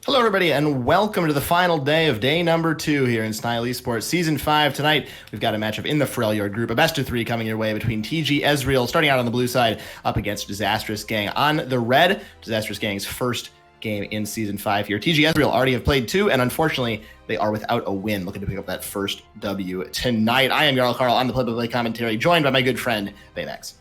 Hello, everybody, and welcome to the final day of day number 2 here in Style Esports Season 5. Tonight, we've got a matchup in the Freljord group, a best of 3 coming your way between TG Ezreal, starting out on the blue side, up against Disastrous Gang on the red. Disastrous Gang's first game in Season 5 here. TG Ezreal already have played 2, and unfortunately, they are without a win, looking to pick up that first W tonight. I am Jarl Carl on the play-by-play commentary, joined by my good friend, Baymax.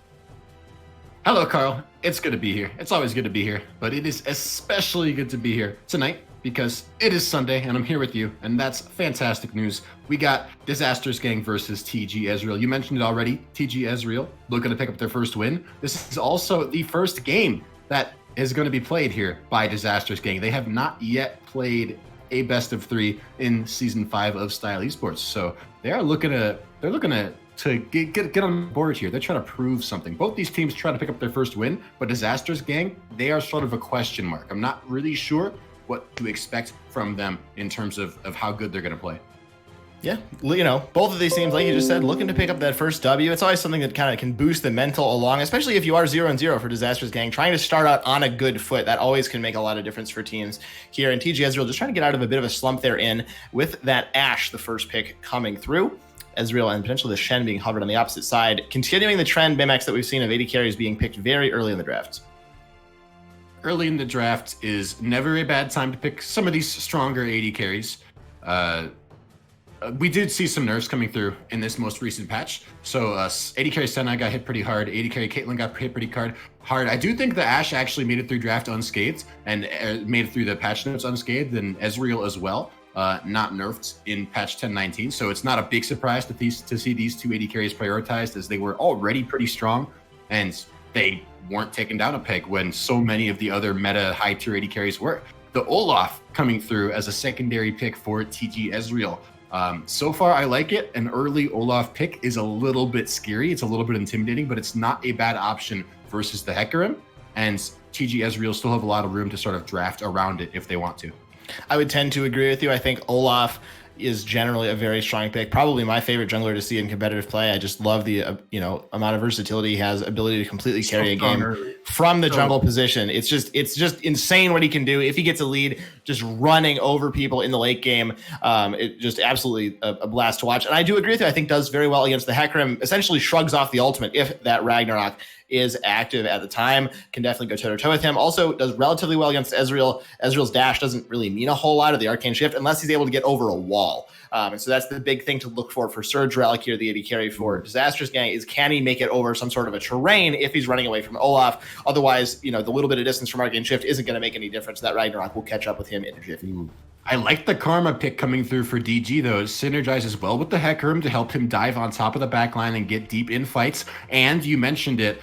Hello, Carl. It's good to be here. It's always good to be here, but it is especially good to be here tonight because it is Sunday and I'm here with you, and that's fantastic news. We got Disastrous Gang versus TG Ezreal. You mentioned it already. TG Ezreal looking to pick up their first win. This is also the first game that is going to be played here by Disastrous Gang. They have not yet played a best of 3 in Season 5 of Style Esports, so they're looking to get on board here. They're trying to prove something. Both these teams try to pick up their first win, but Disastrous Gang, they are sort of a question mark. I'm not really sure what to expect from them in terms of how good they're going to play. Yeah, you know, both of these teams, like you just said, looking to pick up that first W. It's always something that kind of can boost the mental along, especially if you are 0-0 for Disastrous Gang. Trying to start out on a good foot, that always can make a lot of difference for teams here. And TG Ezreal just trying to get out of a bit of a slump they're in with that Ashe, the first pick, coming through. Ezreal and potentially the Shen being hovered on the opposite side, continuing the trend, Baymax, that we've seen of AD carries being picked very early in the draft. Early in the draft is never a bad time to pick some of these stronger AD carries. We did see some nerfs coming through in this most recent patch. So AD carry Senna got hit pretty hard. AD carry Caitlyn got hit pretty hard. I do think the Ashe actually made it through draft unscathed and made it through the patch notes unscathed, and Ezreal as well. Not nerfed in patch 10.19, so it's not a big surprise to see these two AD carries prioritized, as they were already pretty strong and they weren't taken down a peg when so many of the other meta high tier AD carries were. The Olaf coming through as a secondary pick for TG Ezreal. So far I like it. An early Olaf pick is a little bit scary, it's a little bit intimidating, but it's not a bad option versus the Hecarim, and TG Ezreal still have a lot of room to sort of draft around it if they want to. I would tend to agree with you. I think Olaf is generally a very strong pick. Probably my favorite jungler to see in competitive play. I just love the amount of versatility he has, ability to completely carry a game from the jungle position. It's just insane what he can do. If he gets a lead, just running over people in the late game, it just absolutely a blast to watch. And I do agree with you. I think does very well against the Hecarim. Essentially shrugs off the ultimate if that Ragnarok is active at the time, can definitely go toe-to-toe with him. Also does relatively well against Ezreal. Ezreal's dash doesn't really mean a whole lot of the arcane shift unless he's able to get over a wall. And so that's the big thing to look for Surge Relic here, the AD carry for Disastrous Gang, is can he make it over some sort of a terrain if he's running away from Olaf? Otherwise, the little bit of distance from arcane shift isn't going to make any difference. That Ragnarok will catch up with him in a jiffy. I like the Karma pick coming through for DG, though. It synergizes well with the Hecarim to help him dive on top of the backline and get deep in fights. And you mentioned it,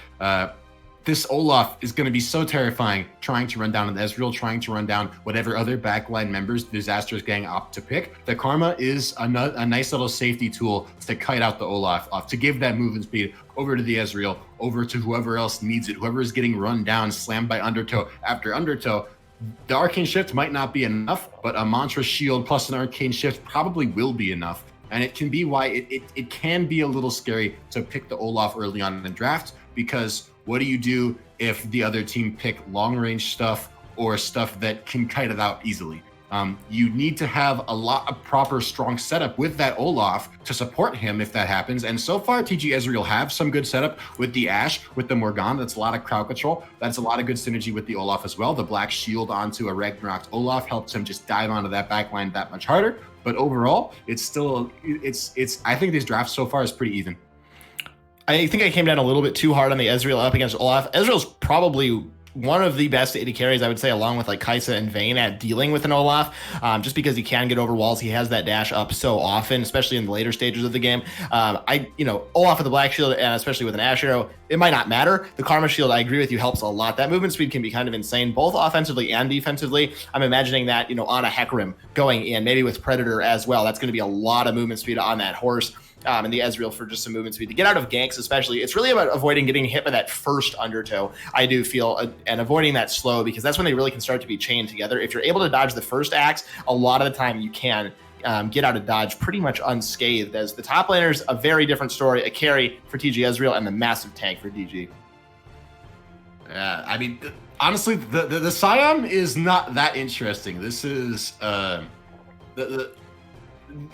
this Olaf is going to be so terrifying, trying to run down an Ezreal, trying to run down whatever other backline members the Disastrous Gang opt to pick. The Karma is a nice little safety tool to kite out the Olaf off, to give that movement speed over to the Ezreal, over to whoever else needs it, whoever is getting run down, slammed by Undertow after Undertow. The Arcane Shift might not be enough, but a Mantra Shield plus an Arcane Shift probably will be enough. And it can be why it can be a little scary to pick the Olaf early on in the draft, because what do you do if the other team pick long-range stuff or stuff that can kite it out easily? You need to have a lot of proper, strong setup with that Olaf to support him if that happens. And so far, TG Ezreal have some good setup with the Ashe, with the Morgana. That's a lot of crowd control. That's a lot of good synergy with the Olaf as well. The Black Shield onto a Ragnarok Olaf helps him just dive onto that backline that much harder. But overall, it's still, I think this draft so far is pretty even. I think I came down a little bit too hard on the Ezreal up against Olaf. Ezreal's probably one of the best AD carries, I would say, along with like Kai'Sa and Vayne at dealing with an Olaf, just because he can get over walls. He has that dash up so often, especially in the later stages of the game. Olaf with the Black Shield, and especially with an Ashe Arrow, it might not matter. The Karma Shield, I agree with you, helps a lot. That movement speed can be kind of insane, both offensively and defensively. I'm imagining that, on a Hecarim going in, maybe with Predator as well. That's going to be a lot of movement speed on that horse. And the Ezreal for just some movement speed to get out of ganks, especially. It's really about avoiding getting hit by that first Undertow, I do feel, and avoiding that slow, because that's when they really can start to be chained together. If you're able to dodge the first axe, a lot of the time you can get out of dodge pretty much unscathed, as the top laner's a very different story, a carry for TG Ezreal and the massive tank for DG. Honestly, the Scion is not that interesting. This is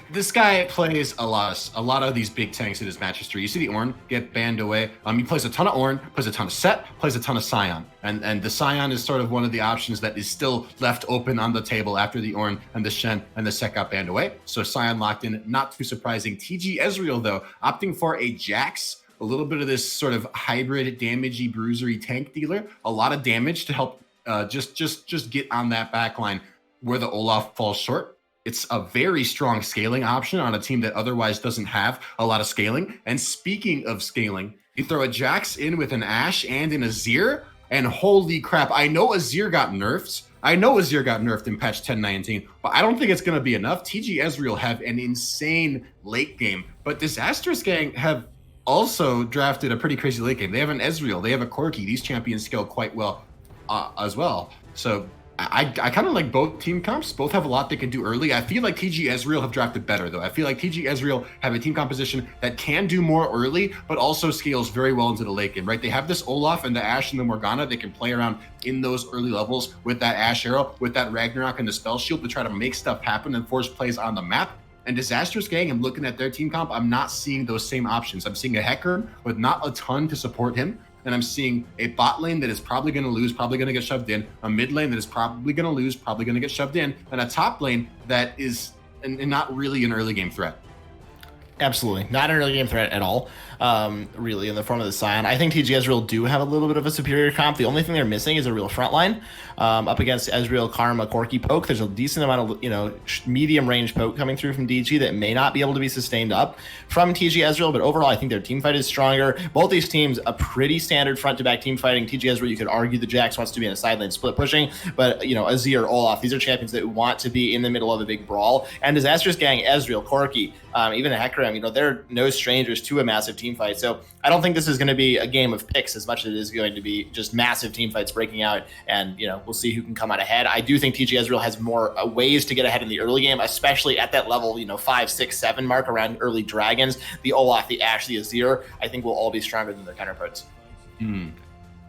this guy plays a lot of these big tanks in his match history. You see the Ornn get banned away. He plays a ton of Ornn, plays a ton of Set, plays a ton of Scion. And the Scion is sort of one of the options that is still left open on the table after the Ornn and the Shen and the Set got banned away. So Scion locked in, not too surprising. TG Ezreal, though, opting for a Jax, a little bit of this sort of hybrid damagey, bruisery tank dealer, a lot of damage to help just get on that back line where the Olaf falls short. It's a very strong scaling option on a team that otherwise doesn't have a lot of scaling. And speaking of scaling, you throw a Jax in with an Ashe and an Azir, and holy crap, I know Azir got nerfed. I know Azir got nerfed in patch 1019, but I don't think it's going to be enough. TG Ezreal have an insane late game, but Disastrous Gang have also drafted a pretty crazy late game. They have an Ezreal, they have a Corki. These champions scale quite well as well. So I kind of like both team comps. Both have a lot they can do early. I feel like TG Ezreal have drafted better, though. I feel like TG Ezreal have a team composition that can do more early, but also scales very well into the late game, right? They have this Olaf and the Ashe and the Morgana. They can play around in those early levels with that Ashe Arrow, with that Ragnarok and the Spell Shield to try to make stuff happen and force plays on the map. And Disastrous Gang, I'm looking at their team comp, I'm not seeing those same options. I'm seeing a Hecarim with not a ton to support him. And I'm seeing a bot lane that is probably going to lose, probably going to get shoved in, a mid lane that is probably going to lose, probably going to get shoved in, and a top lane that is and not really an early game threat. Absolutely. Not an early game threat at all, really, in the form of the Scion. I think TG Ezreal do have a little bit of a superior comp. The only thing they're missing is a real front line. Up against Ezreal, Karma, Corki, Poke, there's a decent amount of, medium range Poke coming through from DG that may not be able to be sustained up from TG Ezreal, but overall, I think their team fight is stronger. Both these teams, a pretty standard front-to-back team fighting. TG Ezreal, you could argue the Jax wants to be in a side lane split pushing, but, Azir, Olaf, these are champions that want to be in the middle of a big brawl. And Disastrous Gang, Ezreal, Corki, even a Hecarim, they're no strangers to a massive team fight. So I don't think this is going to be a game of picks as much as it is going to be just massive team fights breaking out, and we'll see who can come out ahead. I do think TG Ezreal has more ways to get ahead in the early game, especially at that level 5, 6, 7 mark around early dragons. The Olaf, the Ashe, the Azir, I think will all be stronger than their counterparts.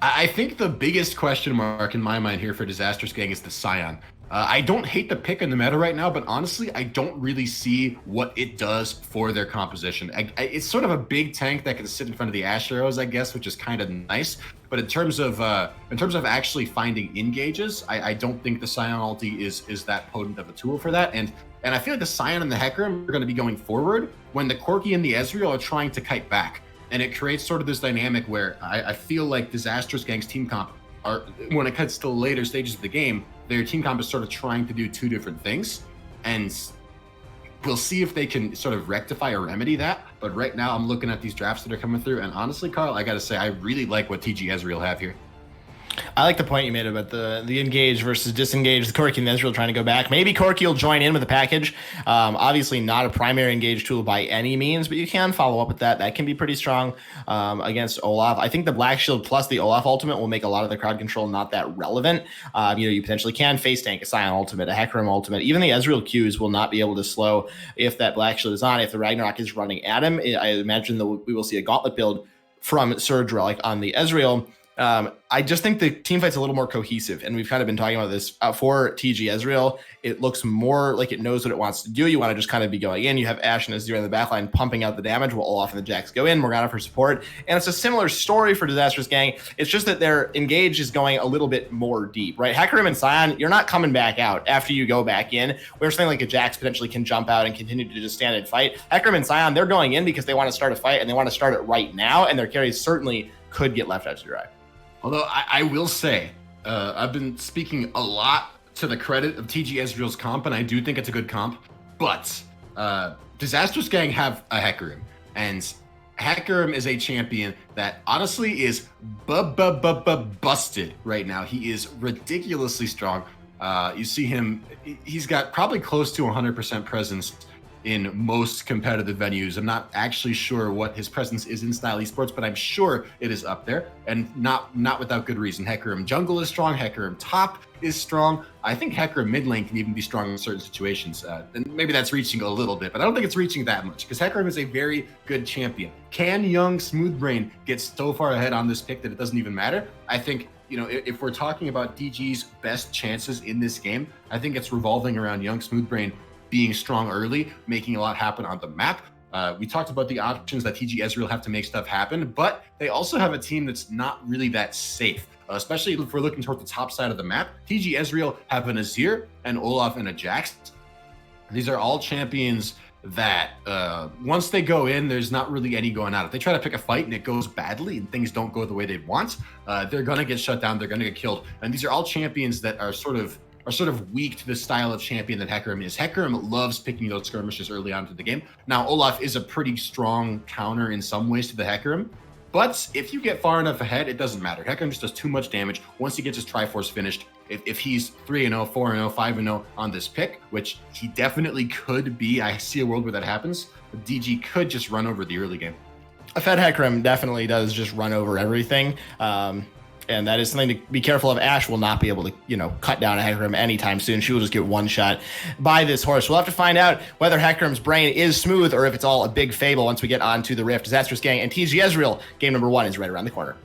I think the biggest question mark in my mind here for Disastrous Gang is the Scion. I don't hate the pick in the meta right now, but honestly, I don't really see what it does for their composition. It's sort of a big tank that can sit in front of the Ashe arrows, I guess, which is kind of nice. But in terms of actually finding engages, I don't think the Scion ulti is that potent of a tool for that. And I feel like the Scion and the Hecarim are going to be going forward when the Corki and the Ezreal are trying to kite back. And it creates sort of this dynamic where I feel like Disastrous Gang's team comp are, when it cuts to the later stages of the game, their team comp is sort of trying to do two different things, and we'll see if they can sort of rectify or remedy that. But right now, I'm looking at these drafts that are coming through, and honestly, Carl, I gotta say, I really like what TG Ezreal have here. I like the point you made about the engage versus disengage. The Corki and Ezreal trying to go back. Maybe Corki will join in with the package. Obviously not a primary engage tool by any means, but you can follow up with that. That can be pretty strong against Olaf. I think the Black Shield plus the Olaf ultimate will make a lot of the crowd control not that relevant. You potentially can face tank a Scion ultimate, a Hecarim ultimate. Even the Ezreal Qs will not be able to slow if that Black Shield is on. If the Ragnarok is running at him, I imagine that we will see a gauntlet build from Surge Relic on the Ezreal. I just think the team fight's a little more cohesive, and we've kind of been talking about this for TG Ezreal. It looks more like it knows what it wants to do. You want to just kind of be going in. You have Ashe and Azir in the backline pumping out the damage while Olaf and the Jax go in, Morgana for support. And it's a similar story for Disastrous Gang. It's just that their engage is going a little bit more deep, right? Hecarim and Scion, you're not coming back out after you go back in. Where something like a Jax potentially can jump out and continue to just stand and fight. Hecarim and Scion, they're going in because they want to start a fight, and they want to start it right now, and their carries certainly could get left out to dry. Although I will say, I've been speaking a lot to the credit of TG Ezreal's comp, and I do think it's a good comp, but Disastrous Gang have a Hecarim, and Hecarim is a champion that honestly is busted right now. He is ridiculously strong. You see him, he's got probably close to 100% presence in most competitive venues. I'm not actually sure what his presence is in Style Esports, but I'm sure it is up there, and not without good reason. Hecarim jungle is strong. Hecarim top is strong. I think Hecarim mid lane can even be strong in certain situations. And maybe that's reaching a little bit, but I don't think it's reaching that much because Hecarim is a very good champion. Can young Smoothbrain get so far ahead on this pick that it doesn't even matter? I think if we're talking about DG's best chances in this game, I think it's revolving around Young Smoothbrain being strong early, making a lot happen on the map. We talked about the options that TG Ezreal have to make stuff happen, but they also have a team that's not really that safe, especially if we're looking toward the top side of the map. TG Ezreal have an Azir, an Olaf, and a Jax. These are all champions that once they go in, there's not really any going out. If they try to pick a fight and it goes badly and things don't go the way they want, they're going to get shut down. They're going to get killed. And these are all champions that are sort of weak to the style of champion that Hecarim is. Hecarim loves picking those skirmishes early on to the game. Now, Olaf is a pretty strong counter in some ways to the Hecarim, but if you get far enough ahead, it doesn't matter. Hecarim just does too much damage. Once he gets his Triforce finished, if he's 3-0, 4-0, 5-0 on this pick, which he definitely could be, I see a world where that happens, DG could just run over the early game. A fed Hecarim definitely does just run over everything. And that is something to be careful of. Ashe will not be able to, cut down a Hecarim anytime soon. She will just get one shot by this horse. We'll have to find out whether Hecarim's brain is smooth or if it's all a big fable once we get onto the Rift. Disastrous Gang and TG Ezreal, game number 1 is right around the corner.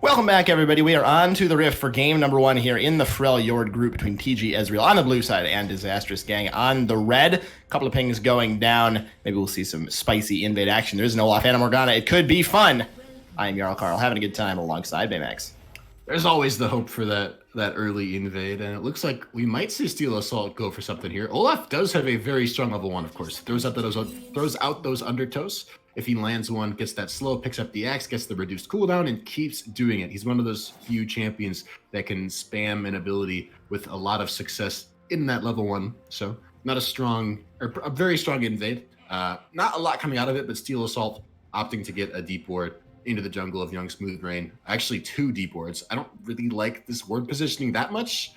Welcome back, everybody. We are on to the Rift for game number 1 here in the Freljord group between TG Ezreal on the blue side and Disastrous gang on the red. A couple of pings going down. Maybe we'll see some spicy invade action. There is an Olaf and a Morgana. It could be fun. I am Jarl Carl, having a good time alongside Baymax. There's always the hope for that early invade, and it looks like we might see Steel Assault go for something here. Olaf does have a very strong level 1, of course. Throws out those undertows. If he lands one, gets that slow, picks up the axe, gets the reduced cooldown, and keeps doing it. He's one of those few champions that can spam an ability with a lot of success in that level 1. So not a very strong invade. Not a lot coming out of it, but Steel Assault opting to get a deep ward into the jungle of Young Smoothbrain. Actually, 2 deep wards. I don't really like this ward positioning that much.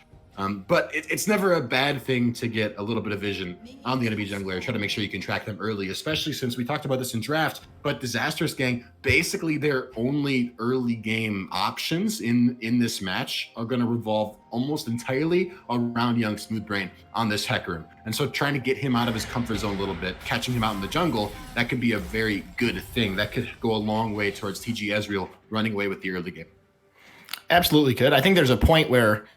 But it's never a bad thing to get a little bit of vision on the enemy jungler. Try to make sure you can track them early, especially since we talked about this in draft. But Disastrous gang, basically their only early game options in this match are going to revolve almost entirely around Young Smoothbrain on this Heck Room. And so trying to get him out of his comfort zone a little bit, catching him out in the jungle, that could be a very good thing. That could go a long way towards TG Ezreal running away with the early game. Absolutely could. I think there's a point where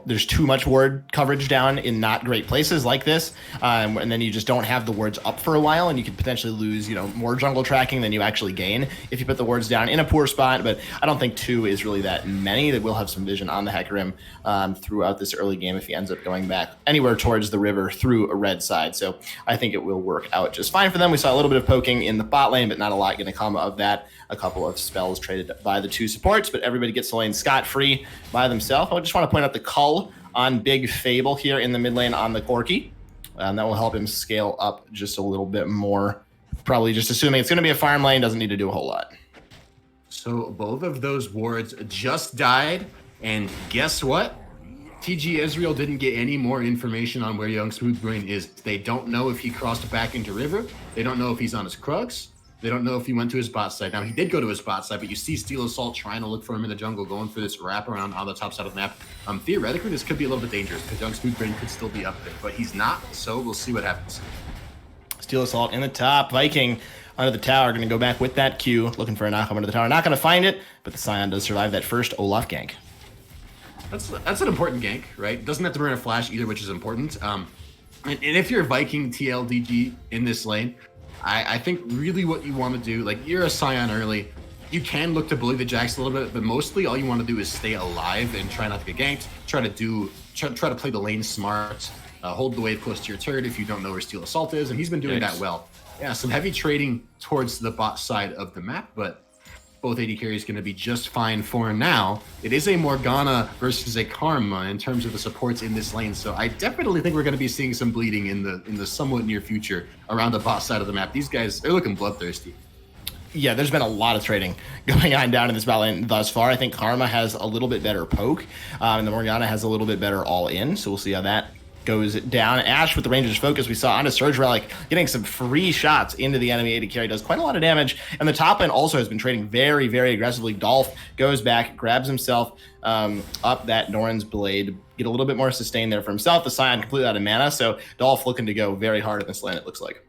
there's too much ward coverage down in not great places like this. And then you just don't have the wards up for a while, and you could potentially lose, more jungle tracking than you actually gain if you put the wards down in a poor spot. But I don't think 2 is really that many. That will have some vision on the Heck Rim throughout this early game if he ends up going back anywhere towards the river through a red side. So I think it will work out just fine for them. We saw a little bit of poking in the bot lane, but not a lot going to come of that. A couple of spells traded by the 2 supports, but everybody gets the lane scot-free by themselves. I just want to point out the cull on Big Fable here in the mid lane on the Corki. And that will help him scale up just a little bit more. Probably just assuming it's going to be a farm lane, doesn't need to do a whole lot. So both of those wards just died, and guess what? TG Ezreal didn't get any more information on where Young Smoothbrain is. They don't know if he crossed back into river. They don't know if he's on his Krugs. They don't know if he went to his bot side. Now, he did go to his bot side, but you see Steel Assault trying to look for him in the jungle, going for this wraparound on the top side of the map. Theoretically, this could be a little bit dangerous because Young Smoothbrain could still be up there, but he's not, so we'll see what happens. Steel Assault in the top. Viking under the tower, going to go back with that Q, looking for a knock under the tower. Not going to find it, but the Scion does survive that first Olaf gank. That's an important gank, right? Doesn't have to burn a flash either, which is important. And if you're Viking TLDG in this lane, I think really what you want to do, like you're a Scion early, you can look to bully the Jax a little bit, but mostly all you want to do is stay alive and try not to get ganked. Try to play the lane smart, hold the wave close to your turret if you don't know where Steel Assault is, and he's been doing that well. Yeah, some heavy trading towards the bot side of the map, but both AD carries going to be just fine for now. It is a Morgana versus a Karma in terms of the supports in this lane, so I definitely think we're going to be seeing some bleeding in the somewhat near future around the bot side of the map. These guys, they're looking bloodthirsty. Yeah, there's been a lot of trading going on down in this bot lane thus far. I think Karma has a little bit better poke, and the Morgana has a little bit better all-in, so we'll see how that goes down. Ashe with the Ranger's focus, we saw onto Surge Relic, getting some free shots into the enemy AD carry, does quite a lot of damage. And the top lane also has been trading very, very aggressively. Dolph goes back, grabs himself up that Doran's Blade, get a little bit more sustain there for himself. The Scion completely out of mana, so Dolph looking to go very hard in this lane, it looks like.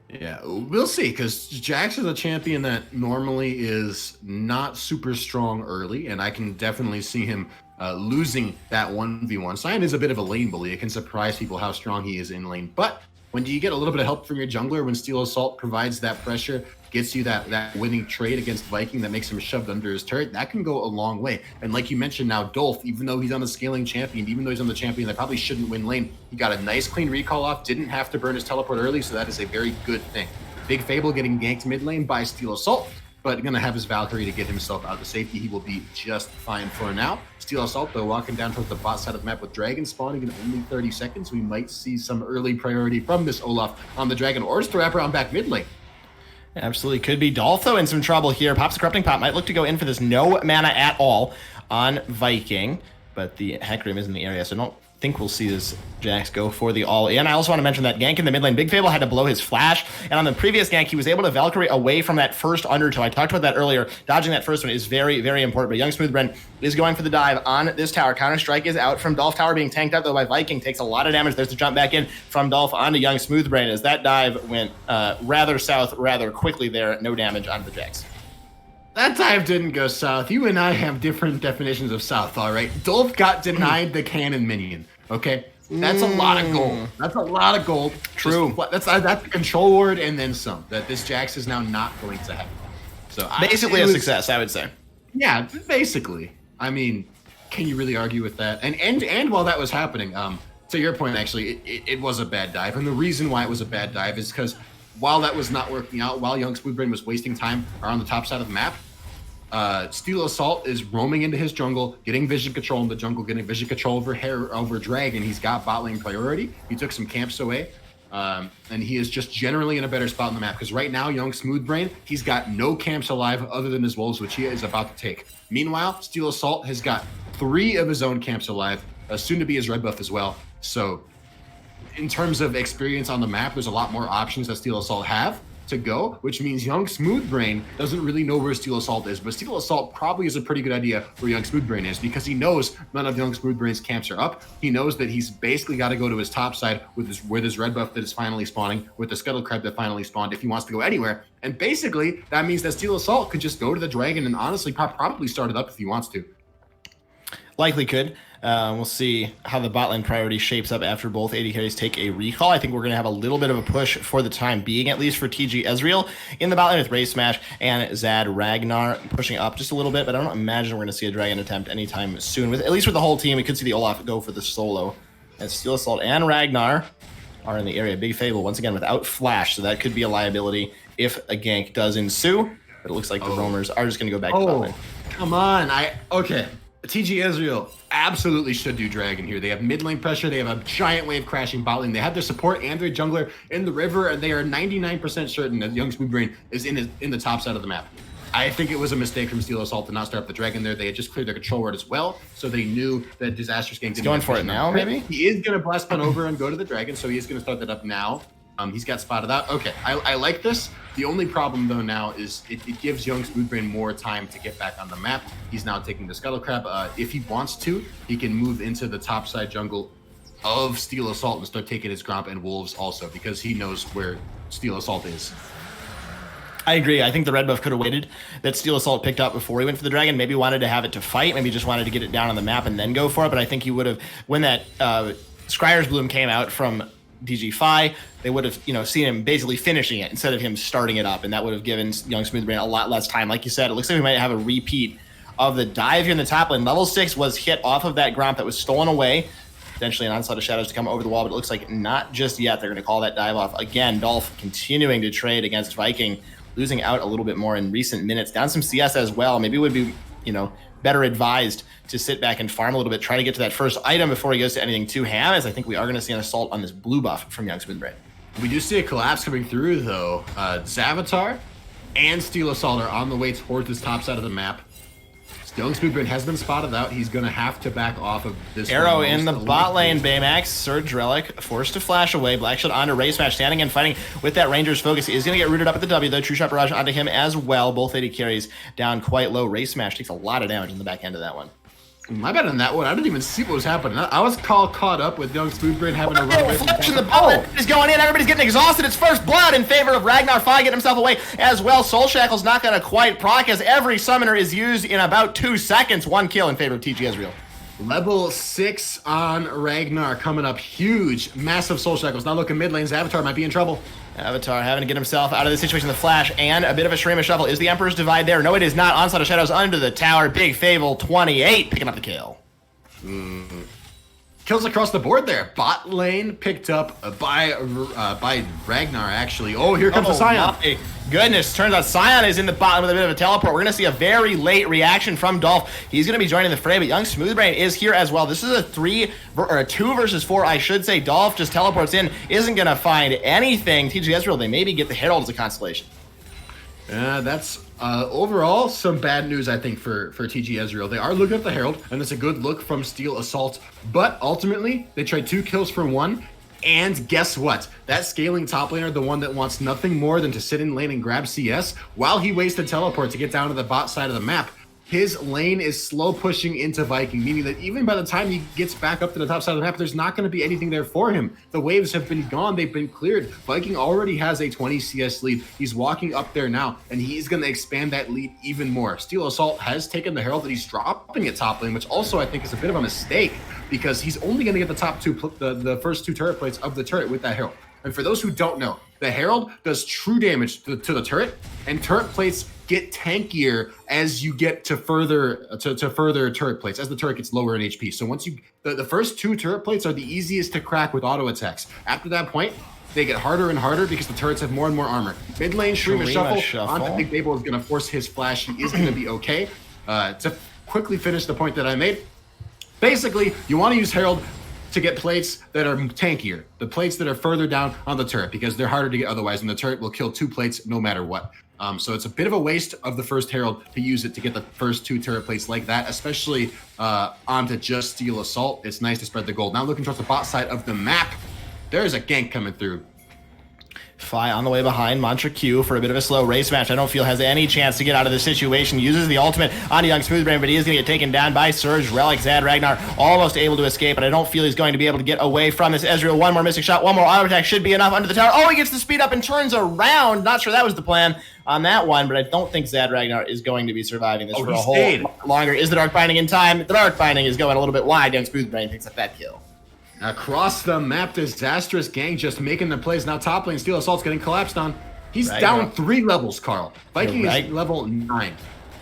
Yeah, we'll see, because Jax is a champion that normally is not super strong early, and I can definitely see him losing that 1v1. Scion is a bit of a lane bully. It can surprise people how strong he is in lane. But when you get a little bit of help from your jungler, when Steel Assault provides that pressure, gets you that winning trade against Viking that makes him shoved under his turret, that can go a long way. And like you mentioned now, Dolph, even though he's on the scaling champion, even though he's on the champion that probably shouldn't win lane, he got a nice clean recall off, didn't have to burn his teleport early, so that is a very good thing. Big Fable getting ganked mid lane by Steel Assault, but gonna have his Valkyrie to get himself out of safety. He will be just fine for now. Steel Assault, though, walking down towards the bot side of the map with Dragon spawning in only 30 seconds. We might see some early priority from this Olaf on the Dragon, or just to wrap around back mid lane. Absolutely could be. Dolph, though, in some trouble here. Pops a Corrupting Pop, might look to go in for this no mana at all on Viking, but the Heck Rim is in the area, so I don't think we'll see this Jax go for the all-in. I also want to mention that gank in the mid lane. Big Fable had to blow his flash, and on the previous gank, he was able to Valkyrie away from that first undertow. I talked about that earlier. Dodging that first one is very, very important, but Young Smoothbrain is going for the dive on this tower. Counter-Strike is out from Dolph. Tower being tanked out, though, by Viking. Takes a lot of damage. There's the jump back in from Dolph onto Young Smoothbrain as that dive went rather south rather quickly there. No damage onto the Jax. That dive didn't go south. You and I have different definitions of south, all right? Dolph got denied the cannon minion, okay? That's a lot of gold. That's a lot of gold. True. That's a control ward and then some that this Jax is now not going to have. So basically a success, I would say. Yeah, basically. I mean, can you really argue with that? And while that was happening, to your point, actually, it was a bad dive. And the reason why it was a bad dive is because while that was not working out, while Young Smoothbrain was wasting time around the top side of the map, Steel Assault is roaming into his jungle, getting vision control in the jungle, getting vision control over Dragon. He's got bot lane priority. He took some camps away. And he is just generally in a better spot on the map because right now, Young Smoothbrain, he's got no camps alive other than his wolves, which he is about to take. Meanwhile, Steel Assault has got 3 of his own camps alive, soon to be his red buff as well. So in terms of experience on the map, there's a lot more options that Steel Assault have to go, which means Young Smoothbrain doesn't really know where Steel Assault is, but Steel Assault probably is a pretty good idea where Young Smoothbrain is because he knows none of Young Smoothbrain's camps are up. He knows that he's basically got to go to his top side with his red buff that is finally spawning, with the Scuttle Crab that finally spawned if he wants to go anywhere. And basically, that means that Steel Assault could just go to the Dragon and honestly probably start it up if he wants to. Likely could. We'll see how the bot lane priority shapes up after both AD carries take a recall. I think we're going to have a little bit of a push for the time being, at least for TG Ezreal in the bot lane with Ray Smash and Zad Ragnar pushing up just a little bit, but I don't imagine we're going to see a dragon attempt anytime soon. At least with the whole team, we could see the Olaf go for the solo. And Steel Assault and Ragnar are in the area. Big Fable, once again, without Flash, so that could be a liability if a gank does ensue, but it looks like the roamers are just going to go back to bot lane. Come on. Okay. TG Ezreal absolutely should do Dragon here. They have mid lane pressure. They have a giant wave crashing bot lane. They have their support and their jungler in the river, and they are 99% certain that Young Smoothbrain is in the top side of the map. I think it was a mistake from Steel Assault to not start up the Dragon there. They had just cleared their control ward as well, so they knew that Disastrous Gang didn't. He's going for it now, maybe? He is going to blast pun over and go to the Dragon, so he is going to start that up now. He's got spotted out. Okay, I like this. The only problem, though, now is it gives Young Smoothbrain more time to get back on the map. He's now taking the Scuttle Crab. If he wants to, he can move into the top side jungle of Steel Assault and start taking his Gromp and Wolves also, because he knows where Steel Assault is. I agree. I think the red buff could have waited that Steel Assault picked up before he went for the Dragon. Maybe wanted to have it to fight. Maybe just wanted to get it down on the map and then go for it. But I think he would have, when that Scryer's Bloom came out from DG5, they would have, seen him basically finishing it instead of him starting it up, and that would have given Young Smoothbrain a lot less time. Like you said, it looks like we might have a repeat of the dive here in the top lane. Level 6 was hit off of that Gromp that was stolen away. Potentially an Onslaught of Shadows to come over the wall, but it looks like not just yet. They're going to call that dive off. Again, Dolph continuing to trade against Viking, losing out a little bit more in recent minutes. Down some CS as well. Maybe it would be, better advised to sit back and farm a little bit, try to get to that first item before he goes to anything too ham, as I think we are going to see an assault on this blue buff from Young Smoothbrain. We do see a collapse coming through, though. Zavatar and Steel Assault are on the way towards this top side of the map. Young Smoothbrain has been spotted out. He's going to have to back off of this. Arrow in the bot lane, Baymax, Surge Relic, forced to flash away. Black Shield onto Ray Smash, standing and fighting with that Ranger's focus. He is going to get rooted up at the W, though. True Shot Barrage onto him as well. Both AD carries down quite low. Ray Smash takes a lot of damage in the back end of that one. My bad on that one. I didn't even see what was happening. I was caught up with Young Smoothbrain having to run away from the ball. He's going in. Everybody's getting exhausted. It's first blood in favor of Ragnar. Fi getting himself away as well. Soul Shackle's not going to quite proc, as every summoner is used in about 2 seconds. 1 kill in favor of TG Ezreal. Level 6 on Ragnar coming up. Huge, massive Soul Shackles. Now looking mid lane. Avatar might be in trouble. Avatar having to get himself out of the situation. The flash and a bit of a Shreema shuffle. Is the Emperor's Divide there? No, it is not. Onslaught of Shadows under the tower. Big Fable 28 picking up the kill. Kills across the board there. Bot lane picked up by Ragnar, actually. Oh, here comes the Scion. My goodness, turns out Scion is in the bottom with a bit of a teleport. We're going to see a very late reaction from Dolph. He's going to be joining the fray, but Young Smoothbrain is here as well. This is a 2 versus 4, I should say. Dolph just teleports in, isn't going to find anything. TG Ezreal, they maybe get the Herald as a constellation. That's overall some bad news, I think, for TG Ezreal. They are looking at the Herald, and it's a good look from Steel Assault, but ultimately they tried 2 kills for 1, and guess what? That scaling top laner, the one that wants nothing more than to sit in lane and grab CS, while he wasted teleport to get down to the bot side of the map, his lane is slow pushing into Viking, meaning that even by the time he gets back up to the top side of the map, there's not going to be anything there for him. The waves have been gone. They've been cleared. Viking already has a 20 CS lead. He's walking up there now, and he's going to expand that lead even more. Steel Assault has taken the Herald that he's dropping at top lane, which also I think is a bit of a mistake because he's only going to get the top two, the first two turret plates of the turret with that Herald. And for those who don't know, the Herald does true damage to the turret, and turret plates get tankier as you get to further turret plates, as the turret gets lower in HP. So once you, the first two turret plates are the easiest to crack with auto attacks. After that point, they get harder and harder because the turrets have more and more armor. Mid lane, Shurima Shuffle onto Big Babel is going to force his flash. He is going to be okay. To quickly finish the point that I made, basically, you want to use Herald to get plates that are tankier, the plates that are further down on the turret, because they're harder to get otherwise, and the turret will kill two plates no matter what. So it's a bit of a waste of the first Herald to use it to get the first two turret plates like that, especially onto just Steel Assault. It's nice to spread the gold. Now looking towards the bot side of the map, there's a gank coming through. Fi on the way behind Mantra Q for a bit of a slow race match. I don't feel has any chance to get out of this situation. Uses the ultimate on Young Smoothbrain, but he is going to get taken down by Surge. Relic, Zad, Ragnar almost able to escape, but I don't feel he's going to be able to get away from this Ezreal. One more missing shot, one more auto attack should be enough under the tower. Oh, he gets the speed up and turns around. Not sure that was the plan on that one, but I don't think Zad Ragnar is going to be surviving this for a whole longer. Is the Dark Binding in time? The Dark Binding is going a little bit wide. Young Smoothbrain picks up that kill. Across the map, Disastrous gang just making the plays. Now top lane, Steel Assault's getting collapsed on. He's down 3 levels, Carl. Viking is level 9.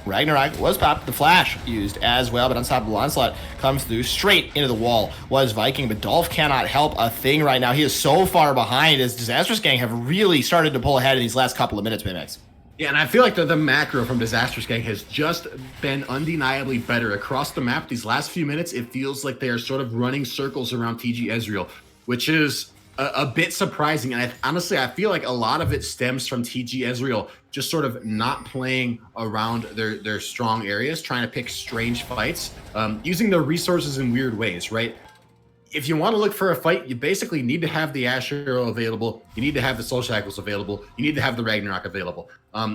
Ragnarok was popped. The flash used as well, but Unstoppable Onslaught comes through straight into the wall. Was Viking, but Dolph cannot help a thing right now. He is so far behind as Disastrous gang have really started to pull ahead in these last couple of minutes, Mimex. Yeah, and I feel like the macro from Disastrous gang has just been undeniably better across the map. These last few minutes, it feels like they are sort of running circles around TG Ezreal, which is a bit surprising. And honestly, I feel like a lot of it stems from TG Ezreal just sort of not playing around their strong areas, trying to pick strange fights, using their resources in weird ways, right? If you want to look for a fight, you basically need to have the Ash Arrow available. You need to have the Soul Shackles available. You need to have the Ragnarok available.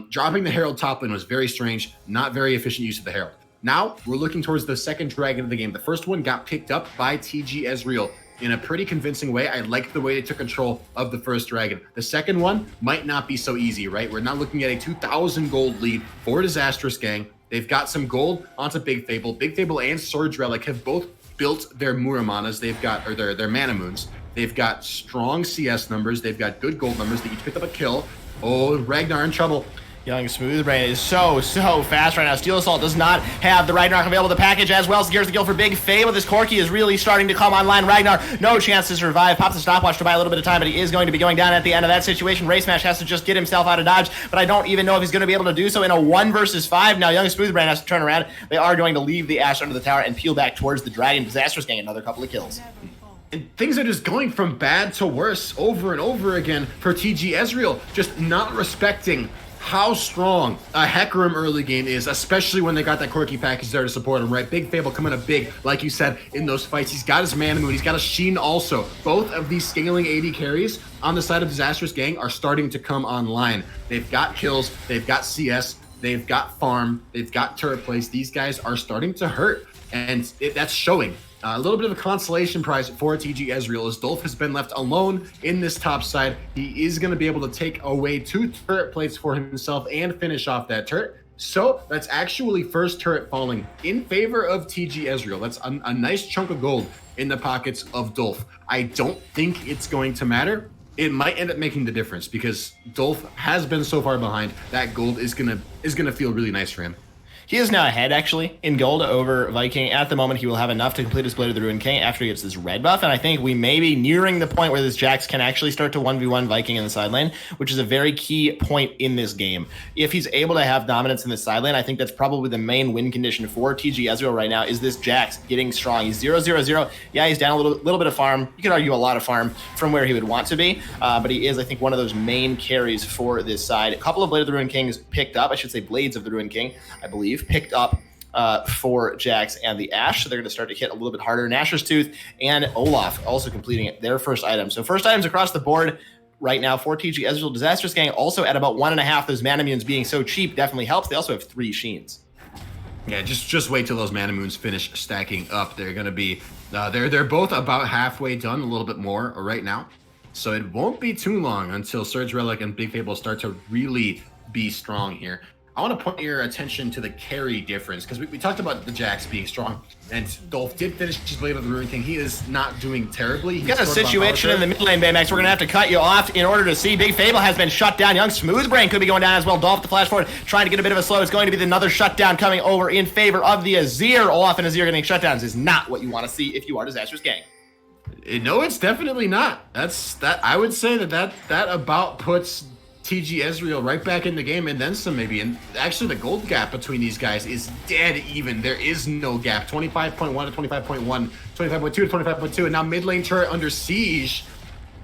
Dropping the Herald top lane was very strange, not very efficient use of the Herald. Now we're looking towards the second dragon of the game. The first one got picked up by TG Ezreal in a pretty convincing way. I like the way they took control of the first dragon. The second one might not be so easy, right? We're now looking at a 2,000 gold lead for Disastrous gang. They've got some gold onto Big Fable. Big Fable and Surge Relic have both built their Muramanas. They've got, or their Mana Moons. They've got strong CS numbers. They've got good gold numbers. They each picked up a kill. Oh, Ragnar in trouble. Young Smoothbrain is so fast right now. Steel Assault does not have the Ragnarok available. The package as well secures the kill for Big Fable. This Corki is really starting to come online. Ragnar, no chance to survive. Pops a stopwatch to buy a little bit of time, but he is going to be going down at the end of that situation. Race Smash has to just get himself out of dodge, but I don't even know if he's going to be able to do so in a 1 versus 5. Now Young Smoothbrain has to turn around. They are going to leave the Ash under the tower and peel back towards the Dragon. Disastrous getting another couple of kills. And things are just going from bad to worse over and over again for TG Ezreal, just not respecting how strong a Hecarim early game is, especially when they got that Corki package there to support him, right? Big Fable coming up big, like you said, in those fights. He's got his Mana Moon, he's got a Sheen also. Both of these scaling AD carries on the side of Disastrous gang are starting to come online. They've got kills, they've got CS, they've got farm, they've got turret plays. These guys are starting to hurt, and that's showing. A little bit of a consolation prize for TG Ezreal as Dolph has been left alone in this top side. He is going to be able to take away 2 turret plates for himself and finish off that turret. So that's actually first turret falling in favor of TG Ezreal. That's a nice chunk of gold in the pockets of Dolph. I don't think it's going to matter. It might end up making the difference because Dolph has been so far behind. That gold is gonna feel really nice for him. He is now ahead, actually, in gold over Viking. At the moment, he will have enough to complete his Blade of the Ruined King after he gets this red buff, and I think we may be nearing the point where this Jax can actually start to 1v1 Viking in the side lane, which is a very key point in this game. If he's able to have dominance in the side lane, I think that's probably the main win condition for TG Ezreal right now, is this Jax getting strong. He's 0-0-0. Yeah, he's down a little bit of farm. You could argue a lot of farm from where he would want to be, but he is, I think, one of those main carries for this side. A couple of Blade of the Ruined Kings picked up, I should say Blades of the Ruined King, I believe, picked up for Jax and the Ashe. So they're going to start to hit a little bit harder. Nashor's Tooth and Olaf also completing their first item. So first items across the board right now for TG Ezreal. Disastrous gang also at about 1.5. Those Mana Moons being so cheap definitely helps. They also have 3 Sheens. Yeah, just wait till those Mana Moons finish stacking up. They're gonna be they're both about halfway done, a little bit more right now. So it won't be too long until Surge Relic and Big Fable start to really be strong here. I want to point your attention to the carry difference, because we talked about the Jax being strong, and Dolph did finish his Blade of the Ruin King. He is not doing terribly. He's got a situation in the mid lane, Baymax. We're going to have to cut you off in order to see. Big Fable has been shut down. Young Smoothbrain could be going down as well. Dolph the flash forward, trying to get a bit of a slow. It's going to be another shutdown coming over in favor of the Azir. Olaf and Azir getting shutdowns is not what you want to see if you are Disastrous Gang. No, it's definitely not. I would say that about puts TG Ezreal right back in the game, and then some maybe. And actually the gold gap between these guys is dead even. There is no gap. 25.1 to 25.1, 25.2 to 25.2, and now mid lane turret under siege.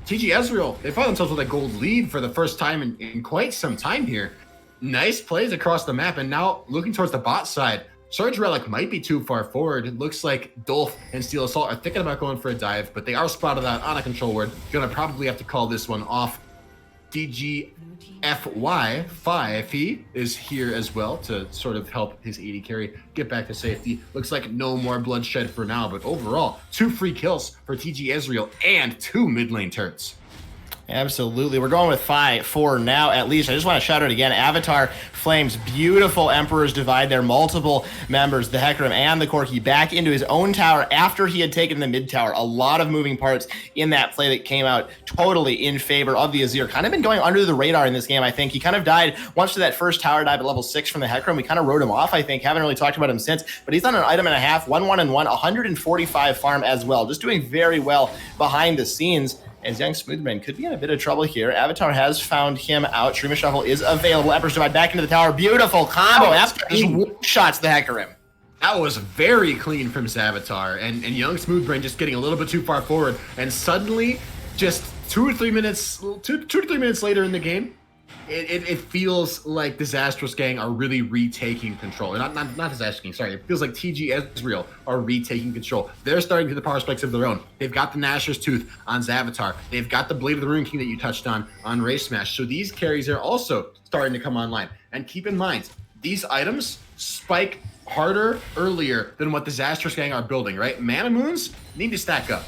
TG Ezreal, they find themselves with a gold lead for the first time in quite some time here. Nice plays across the map, and now looking towards the bot side, Surge Relic might be too far forward. It looks like Dolph and Steel Assault are thinking about going for a dive, but they are spotted out on a control ward. Gonna probably have to call this one off. DGFY 5 is here as well to sort of help his AD carry get back to safety. Looks like no more bloodshed for now, but overall, 2 free kills for TG Ezreal and 2 mid lane turrets. Absolutely. We're going with 5-4 now, at least. I just want to shout out again, Avatar Flames, beautiful Emperor's Divide there. Multiple members, the Hecarim and the Corki, back into his own tower after he had taken the mid tower. A lot of moving parts in that play that came out totally in favor of the Azir. Kind of been going under the radar in this game, I think. He kind of died once to that first tower dive at level 6 from the Hecarim. We kind of wrote him off, I think. Haven't really talked about him since, but he's on an item and a half, 1-1-1, 145 farm as well. Just doing very well behind the scenes. As Young Smoothbrain could be in a bit of trouble here. Avatar has found him out. Streamer Shuffle is available. Emperor's Divide back into the tower. Beautiful combo. Avatar just one-shots the Hecarim. That was very clean from Zavatar. And Young Smoothbrain just getting a little bit too far forward. And suddenly, just 2 to 3 minutes later in the game, it feels like Disastrous Gang are really retaking control. Not Disastrous Gang, sorry. It feels like TG Ezreal are retaking control. They're starting to the power spikes of their own. They've got the Nashor's Tooth on Zavatar. They've got the Blade of the Ruin King that you touched on Race Smash. So these carries are also starting to come online. And keep in mind, these items spike harder earlier than what Disastrous Gang are building, right? Mana Moons need to stack up.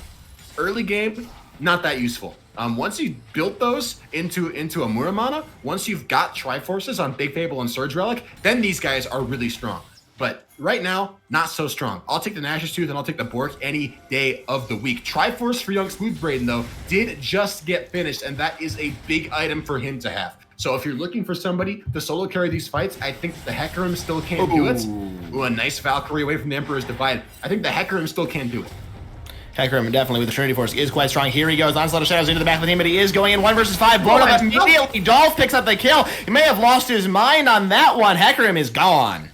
Early game, not that useful. Once you've built those into a Muramana, once you've got Triforces on Big Fable and Surge Relic, then these guys are really strong. But right now, not so strong. I'll take the Nashor's Tooth and I'll take the Bork any day of the week. Triforce for Young Smoothbrain, though, did just get finished, and that is a big item for him to have. So if you're looking for somebody to solo carry these fights, I think the Hecarim still can't do it. Ooh, a nice Valkyrie away from the Emperor's Divide. I think the Hecarim still can't do it. Hecarim definitely with the Trinity Force is quite strong. Here he goes. Onslaught of Shadows into the back of the team, but he is going in 1 versus 5. Blown up immediately. Dolph picks up the kill. He may have lost his mind on that one. Hecarim is gone.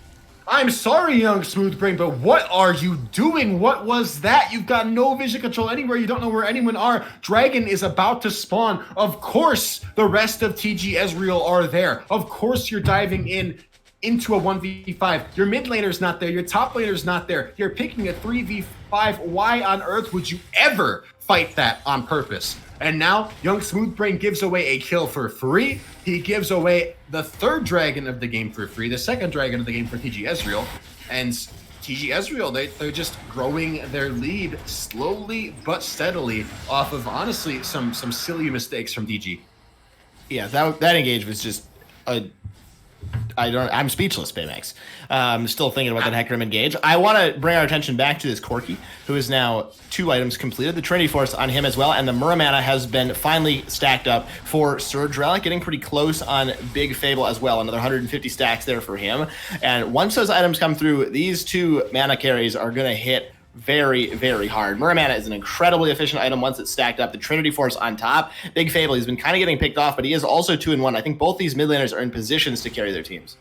I'm sorry, Young Smoothbrain, but what are you doing? What was that? You've got no vision control anywhere. You don't know where anyone are. Dragon is about to spawn. Of course, the rest of TG Ezreal are there. Of course, you're diving into a 1v5. Your mid laner's not there. Your top laner's not there. You're picking a 3v5. Why on earth would you ever fight that on purpose? And now, Young Smoothbrain gives away a kill for free. He gives away the 3rd dragon of the game for free, the 2nd dragon of the game for TG Ezreal. And TG Ezreal, they're just growing their lead slowly but steadily off of, honestly, some silly mistakes from DG. Yeah, that engage was just I'm speechless, Baymax. I'm still thinking about that Hecarim engage. I want to bring our attention back to this Corki, who is now 2 items completed. The Trinity Force on him as well, and the Muramana has been finally stacked up for Surge Relic, getting pretty close on Big Fable as well. Another 150 stacks there for him. And once those items come through, these 2 mana carries are going to hit very, very hard. Muramana is an incredibly efficient item once it's stacked up. The Trinity Force on top. Big Fable, he's been kind of getting picked off, but he is also 2-1. I think both these mid laners are in positions to carry their teams.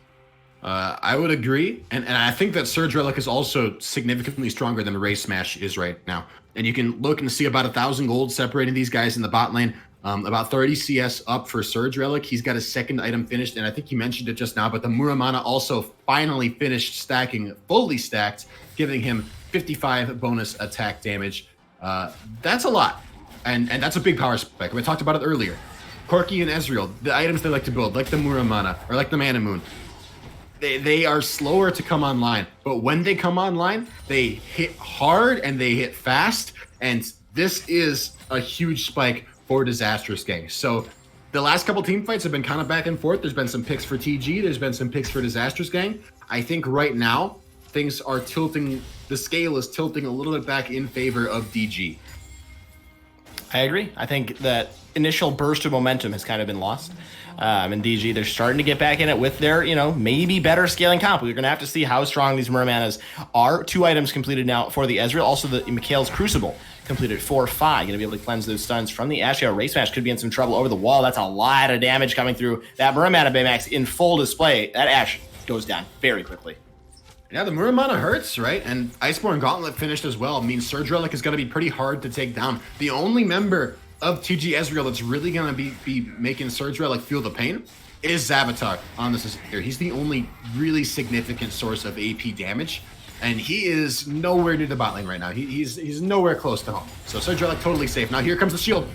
I would agree, and I think that Surge Relic is also significantly stronger than Race Smash is right now. And you can look and see about 1,000 gold separating these guys in the bot lane. About 30 CS up for Surge Relic. He's got his 2nd item finished, and I think you mentioned it just now, but the Muramana also finally finished stacking, fully stacked, giving him 55 bonus attack damage. That's a lot, and that's a big power spike. We talked about it earlier. Corki and Ezreal, the items they like to build, like the Muramana or like the Mana Moon, they are slower to come online, but when they come online, they hit hard and they hit fast, and this is a huge spike for Disastrous Gang. So the last couple team fights have been kind of back and forth. There's been some picks for TG, there's been some picks for Disastrous Gang. I think right now things are tilting, the scale is tilting a little bit back in favor of DG. I agree. I think that initial burst of momentum has kind of been lost. And DG, they're starting to get back in it with their, maybe better scaling comp. We're going to have to see how strong these Mermanas are. 2 items completed now for the Ezreal. Also, the Mikhail's Crucible completed 4-5. Going to be able to cleanse those stuns from the Ashiel. Race Smash could be in some trouble over the wall. That's a lot of damage coming through. That Mermana Baymax in full display. That Ashe goes down very quickly. Yeah, the Muramana hurts, right? And Iceborne Gauntlet finished as well. I mean, Surge Relic is going to be pretty hard to take down. The only member of TG Ezreal that's really going to be making Surge Relic feel the pain is Zavatar on this here. He's the only really significant source of AP damage, and he is nowhere near the bot lane right now. He's nowhere close to home. So Surge Relic totally safe. Now here comes the shield.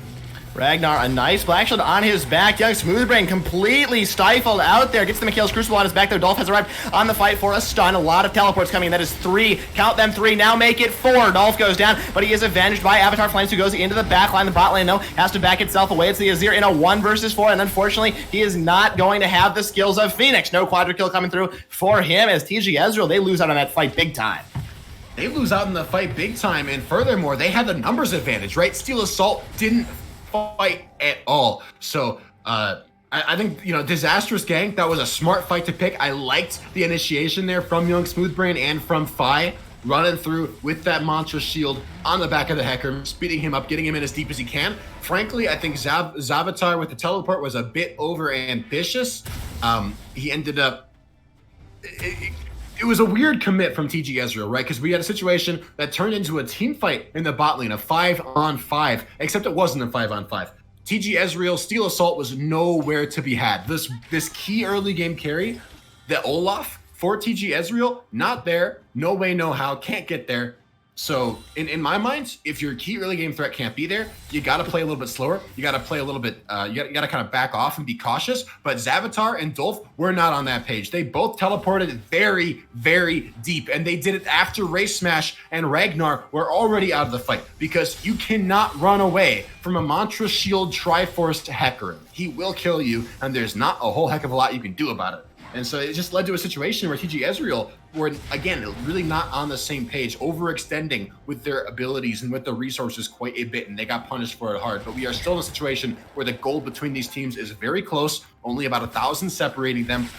Ragnar, a nice Black Shield on his back. Young Smoothbrain completely stifled out there. Gets the Mikhail's Crucible on his back, though. Dolph has arrived on the fight for a stun. A lot of teleports coming. That is 3. Count them 3. Now make it 4. Dolph goes down, but he is avenged by Avatar Flames, who goes into the back line. The bot lane, though, has to back itself away. It's the Azir in a 1 versus 4, and unfortunately, he is not going to have the skills of Phoenix. No quadra kill coming through for him as TG Ezreal, they lose out on that fight big time. They lose out in the fight big time, and furthermore, they had the numbers advantage, right? Steel Assault didn't fight at all. So I think, Disastrous Gang, that was a smart fight to pick. I liked the initiation there from Young Smoothbrain and from Fi, running through with that Mantra Shield on the back of the Hecker, speeding him up, getting him in as deep as he can. Frankly, I think Zavatar with the teleport was a bit over ambitious. He ended up... It was a weird commit from TG Ezreal, right? Because we had a situation that turned into a team fight in the bot lane, a 5-on-5, except it wasn't a 5-on-5. TG Ezreal, Steel Assault was nowhere to be had. This key early game carry, the Olaf for TG Ezreal, not there, no way, no how, can't get there. So in my mind, if your key early game threat can't be there, you got to play a little bit slower. You got to play a little bit, you got to kind of back off and be cautious. But Zavatar and Dolph were not on that page. They both teleported very, very deep. And they did it after Race Smash and Ragnar were already out of the fight. Because you cannot run away from a Mantra Shield Triforce Hecarim. He will kill you, and there's not a whole heck of a lot you can do about it. And so it just led to a situation where TG Ezreal were, again, really not on the same page, overextending with their abilities and with their resources quite a bit, and they got punished for it hard. But we are still in a situation where the goal between these teams is very close, only about 1,000 separating them.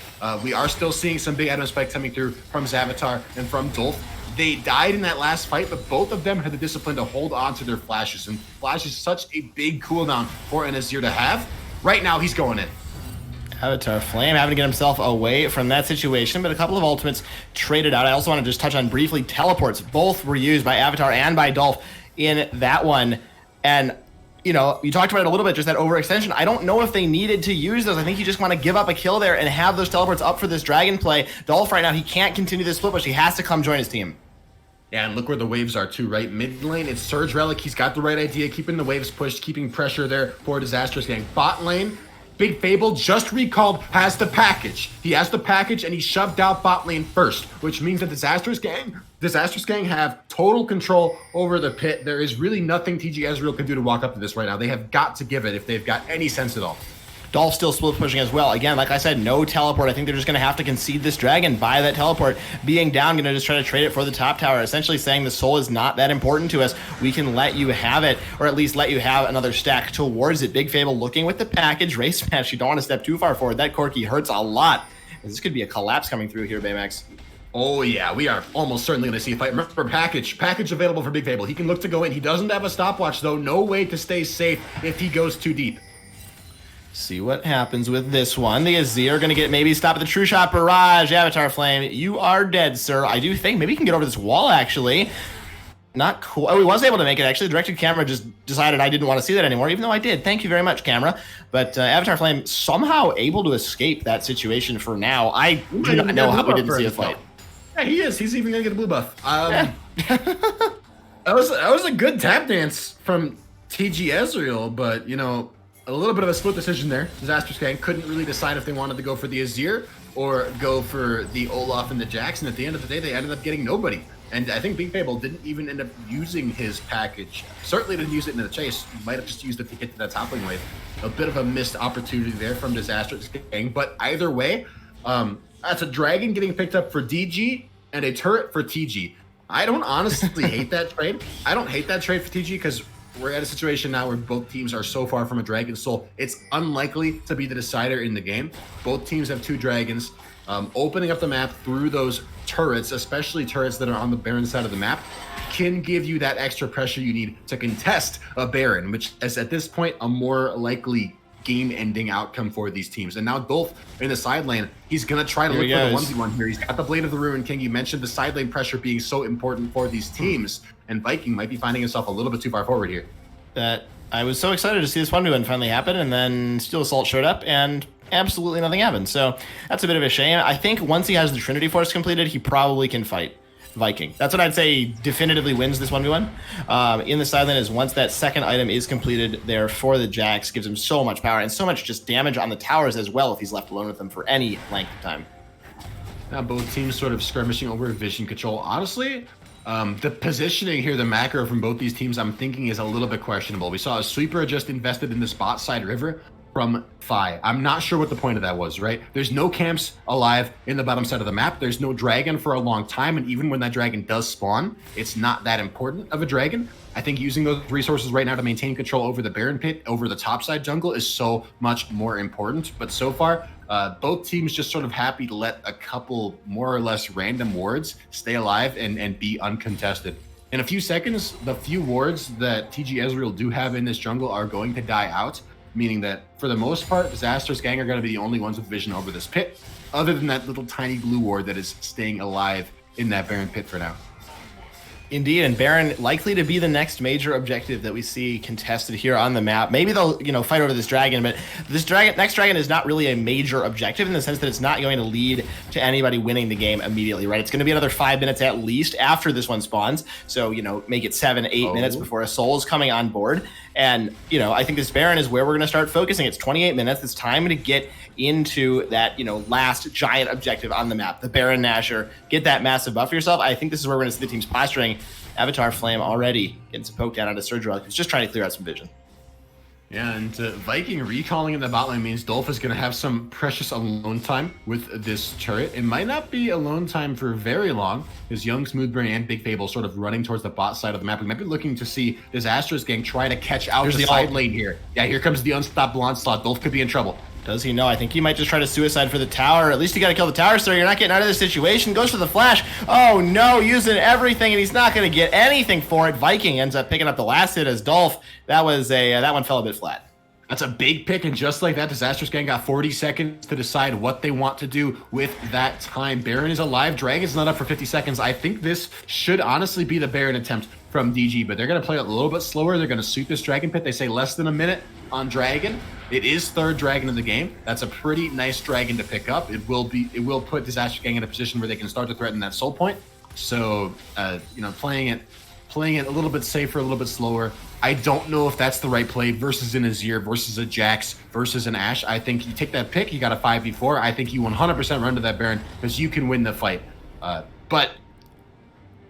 We are still seeing some big item spike coming through from Zavatar and from Dolph. They died in that last fight, but both of them had the discipline to hold on to their flashes, and Flash is such a big cooldown for an Azir to have. Right now, he's going in. Avatar Flame having to get himself away from that situation, but a couple of ultimates traded out. I also want to just touch on briefly teleports. Both were used by Avatar and by Dolph in that one. And, you talked about it a little bit, just that overextension. I don't know if they needed to use those. I think you just want to give up a kill there and have those teleports up for this dragon play. Dolph right now, he can't continue this split push. He has to come join his team. Yeah, and look where the waves are too, right? Mid lane, it's Surge Relic. He's got the right idea, keeping the waves pushed, keeping pressure there for Disastrous Gang. Bot lane, Big Fable, just recalled, has the package. He has the package, and he shoved out bot lane first, which means that Disastrous Gang have total control over the pit. There is really nothing TG Ezreal can do to walk up to this right now. They have got to give it if they've got any sense at all. Dolph still split pushing as well. Again, like I said, no teleport. I think they're just going to have to concede this dragon by that teleport being down. Going to just try to trade it for the top tower, essentially saying the soul is not that important to us. We can let you have it, or at least let you have another stack towards it. Big Fable looking with the package. Race Smash, you don't want to step too far forward. That Corki hurts a lot. This could be a collapse coming through here, Baymax. Oh yeah, we are almost certainly going to see a fight. Remember, package available for Big Fable. He can look to go in. He doesn't have a stopwatch, though. No way to stay safe if he goes too deep. See what happens with this one. The Azir going to get maybe stop at the True Shot Barrage. Avatar Flame, you are dead, sir. I do think maybe he can get over this wall, actually. Not cool. Oh, he was able to make it, actually. The directed camera just decided I didn't want to see that anymore, even though I did. Thank you very much, camera. But Avatar Flame somehow able to escape that situation for now. I do not know how we didn't see a fight. Yeah, he is. He's even going to get a blue buff. That was a good tap dance from TG Ezreal, but, a little bit of a split decision there. Disastrous Gang couldn't really decide if they wanted to go for the Azir or go for the Olaf and the Jax, and at the end of the day, they ended up getting nobody. And I think Big Fable didn't even end up using his package. Certainly didn't use it in the chase. He might have just used it to get to that top lane wave. A bit of a missed opportunity there from Disastrous gang. But either way, that's a dragon getting picked up for DG and a turret for TG. I don't honestly hate that trade. I don't hate that trade for TG because we're at a situation now where both teams are so far from a Dragon Soul. It's unlikely to be the decider in the game. Both teams have 2 dragons. Opening up the map through those turrets, especially turrets that are on the Baron side of the map, can give you that extra pressure you need to contest a Baron, which is at this point a more likely game-ending outcome for these teams. And now Dolph in the side lane, he's going to try to look for the 1v1 here. He's got the Blade of the Ruined King. You mentioned the side lane pressure being so important for these teams, and Viking might be finding himself a little bit too far forward here. That I was so excited to see this 1v1 finally happen, and then Steel Assault showed up, and absolutely nothing happened. So that's a bit of a shame. I think once he has the Trinity Force completed, he probably can fight Viking. That's what I'd say definitively wins this 1v1. In the side lane is once that second item is completed there for the Jax, gives him so much power and so much just damage on the towers as well if he's left alone with them for any length of time. Now both teams sort of skirmishing over vision control. Honestly, the positioning here, the macro from both these teams, I'm thinking is a little bit questionable. We saw a sweeper just invested in the spot side river from Fi. I'm not sure what the point of that was, right? There's no camps alive in the bottom side of the map. There's no dragon for a long time, and even when that dragon does spawn, it's not that important of a dragon. I think using those resources right now to maintain control over the Baron pit, over the top side jungle is so much more important. But so far, both teams just sort of happy to let a couple more or less random wards stay alive and be uncontested. In a few seconds, the few wards that TG Ezreal do have in this jungle are going to die out, meaning that for the most part, Disastrous gang are going to be the only ones with vision over this pit, other than that little tiny blue ward that is staying alive in that Baron pit for now. Indeed, and Baron likely to be the next major objective that we see contested here on the map. Maybe they'll, fight over this dragon, but this next dragon is not really a major objective in the sense that it's not going to lead to anybody winning the game immediately, right? It's going to be another 5 minutes at least after this one spawns. So, make it 7-8 minutes before a soul is coming on board. And, I think this Baron is where we're going to start focusing. It's 28 minutes. It's time to get into that, last giant objective on the map, the Baron Nashor. Get that massive buff for yourself. I think this is where we're going to see the teams posturing. Avatar Flame already gets poked down onto Freljord. He's just trying to clear out some vision. Yeah, and Viking recalling in the bot lane means Dolph is going to have some precious alone time with this turret. It might not be alone time for very long, as Young, Smoothbrain, and Big Fable sort of running towards the bot side of the map. We might be looking to see Disastrous gang try to catch out the side lane here. Yeah, here comes the unstoppable onslaught. Dolph could be in trouble. Does he know? I think he might just try to suicide for the tower. At least you got to kill the tower, sir. You're not getting out of this situation. Goes for the flash. Oh, no, using everything, and he's not going to get anything for it. Viking ends up picking up the last hit as Dolph. That was that one fell a bit flat. That's a big pick, and just like that, Disastrous gang got 40 seconds to decide what they want to do with that time. Baron is alive. Dragon's not up for 50 seconds. I think this should honestly be the Baron attempt from DG, but they're going to play it a little bit slower. They're going to suit this Dragon pit. They say less than a minute on Dragon. It is third Dragon of the game. That's a pretty nice Dragon to pick up. It will put Disastrous gang in a position where they can start to threaten that soul point. So, playing it a little bit safer, a little bit slower. I don't know if that's the right play versus an Azir, versus a Jax, versus an Ashe. I think you take that pick, you got a 5v4. I think you 100% run to that Baron because you can win the fight. But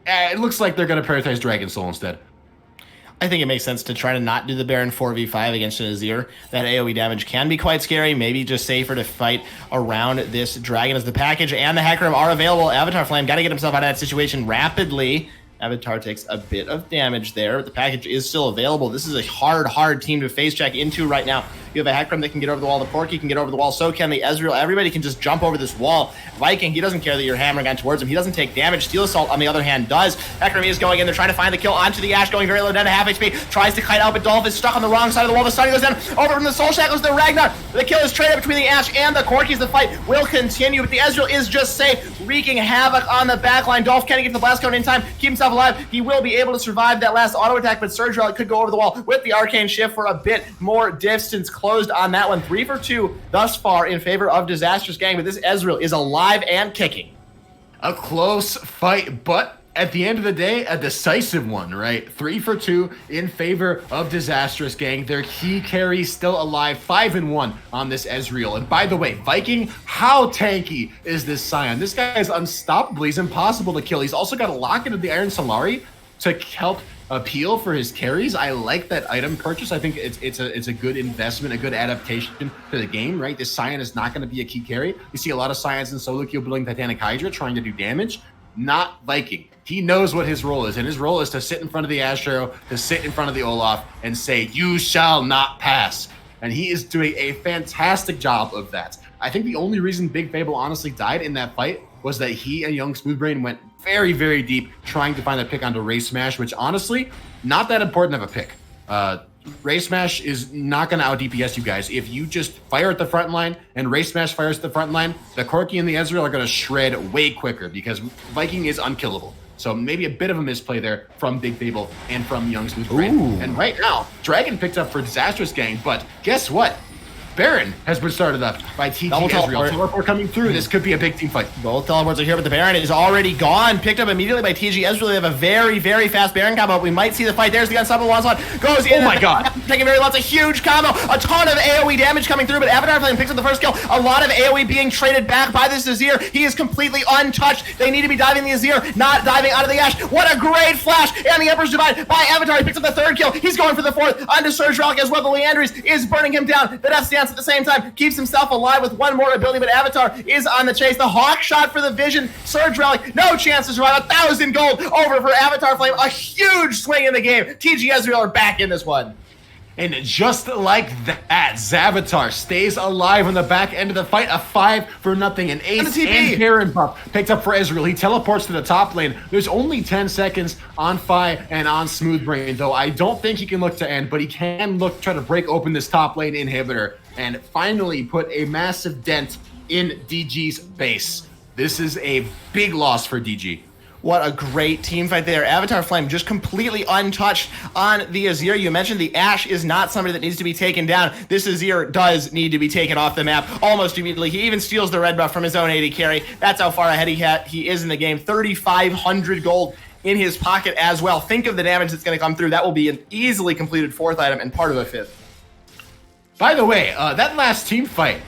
it looks like they're going to prioritize Dragon Soul instead. I think it makes sense to try to not do the Baron 4v5 against an Azir. That AoE damage can be quite scary. Maybe just safer to fight around this Dragon as the package and the Hack Room are available. Avatar Flame got to get himself out of that situation rapidly. Avatar takes a bit of damage there. The package is still available. This is a hard team to face check into right now. You have a Hackram that can get over the wall. The Porky can get over the wall. So can the Ezreal. Everybody can just jump over this wall. Viking, he doesn't care that you're hammering on towards him. He doesn't take damage. Steel Assault, on the other hand, does. Hackram is going in. They're trying to find the kill onto the Ashe, going very low down to half HP. Tries to kite out, but Dolph is stuck on the wrong side of the wall. The Sunny goes down. Over from the Soul Shackles, the Ragnar. The kill is traded between the Ashe and the Corkies. The fight will continue, but the Ezreal is just safe, wreaking havoc on the backline. Dolph can't get the blast cone in time. Keep himself alive. He will be able to survive that last auto attack, but Freljord could go over the wall with the Arcane Shift for a bit more distance closed on that one. 3 for 2 thus far in favor of Disastrous gang, but this Ezreal is alive and kicking. A close fight, but at the end of the day, a decisive one, right? 3 for 2 in favor of Disastrous, gang. Their key carry still alive, 5-1 on this Ezreal. And by the way, Viking, how tanky is this Scion? This guy is unstoppable. He's impossible to kill. He's also got a lock into the Iron Solari to help appeal for his carries. I like that item purchase. I think it's a good investment, a good adaptation to the game, right? This Scion is not going to be a key carry. You see a lot of Scions in solo queue building Titanic Hydra trying to do damage. Not Viking. He knows what his role is, and his role is to sit in front of the Astro, to sit in front of the Olaf, and say, "You shall not pass." And he is doing a fantastic job of that. I think the only reason Big Fable honestly died in that fight was that he and Young Smoothbrain went very, very deep trying to find a pick onto Ray Smash, which honestly, not that important of a pick. Ray Smash is not going to out DPS you guys. If you just fire at the front line and Ray Smash fires at the front line, the Corki and the Ezreal are going to shred way quicker because Viking is unkillable. So maybe a bit of a misplay there from Big Fable and from Young Smoothbrain. And right now, Dragon picked up for Disastrous, gang, but guess what? Baron has been started up by TG Ezreal. Teleport coming through. This could be a big team fight. Both teleports are here, but the Baron is already gone. Picked up immediately by TG Ezreal. They have a very, very fast Baron combo. We might see the fight. There's the unstoppable onslaught. Goes in. Oh my god. Taking very lots of huge combo. A ton of AoE damage coming through, but Avatar Flame picks up the first kill. A lot of AoE being traded back by this Azir. He is completely untouched. They need to be diving the Azir, not diving out of the Ashe. What a great flash. And the Emperor's Divide by Avatar. He picks up the third kill. He's going for the fourth. Onto Surge Relic as well. The Leandries is burning him down. The Death Stance at the same time. Keeps himself alive with one more ability, but Avatar is on the chase. The Hawk shot for the Vision. Surge Relic, no chance to survive. 1,000 gold over for Avatar Flame. A huge swing in the game. TG Ezreal are back in this one. And just like that, Zavatar stays alive on the back end of the fight. A 5-0, an ace and Baron buff picked up for Ezreal. He teleports to the top lane. There's only 10 seconds on Fi and on Smoothbrain, though. I don't think he can look to end, but he can look try to break open this top lane inhibitor and finally put a massive dent in DG's base. This is a big loss for DG. What a great team fight there. Avatar Flame just completely untouched on the Azir. You mentioned the Ashe is not somebody that needs to be taken down. This Azir does need to be taken off the map almost immediately. He even steals the red buff from his own AD carry. That's how far ahead he is in the game. 3,500 gold in his pocket as well. Think of the damage that's going to come through. That will be an easily completed fourth item and part of a fifth. By the way, that last team fight,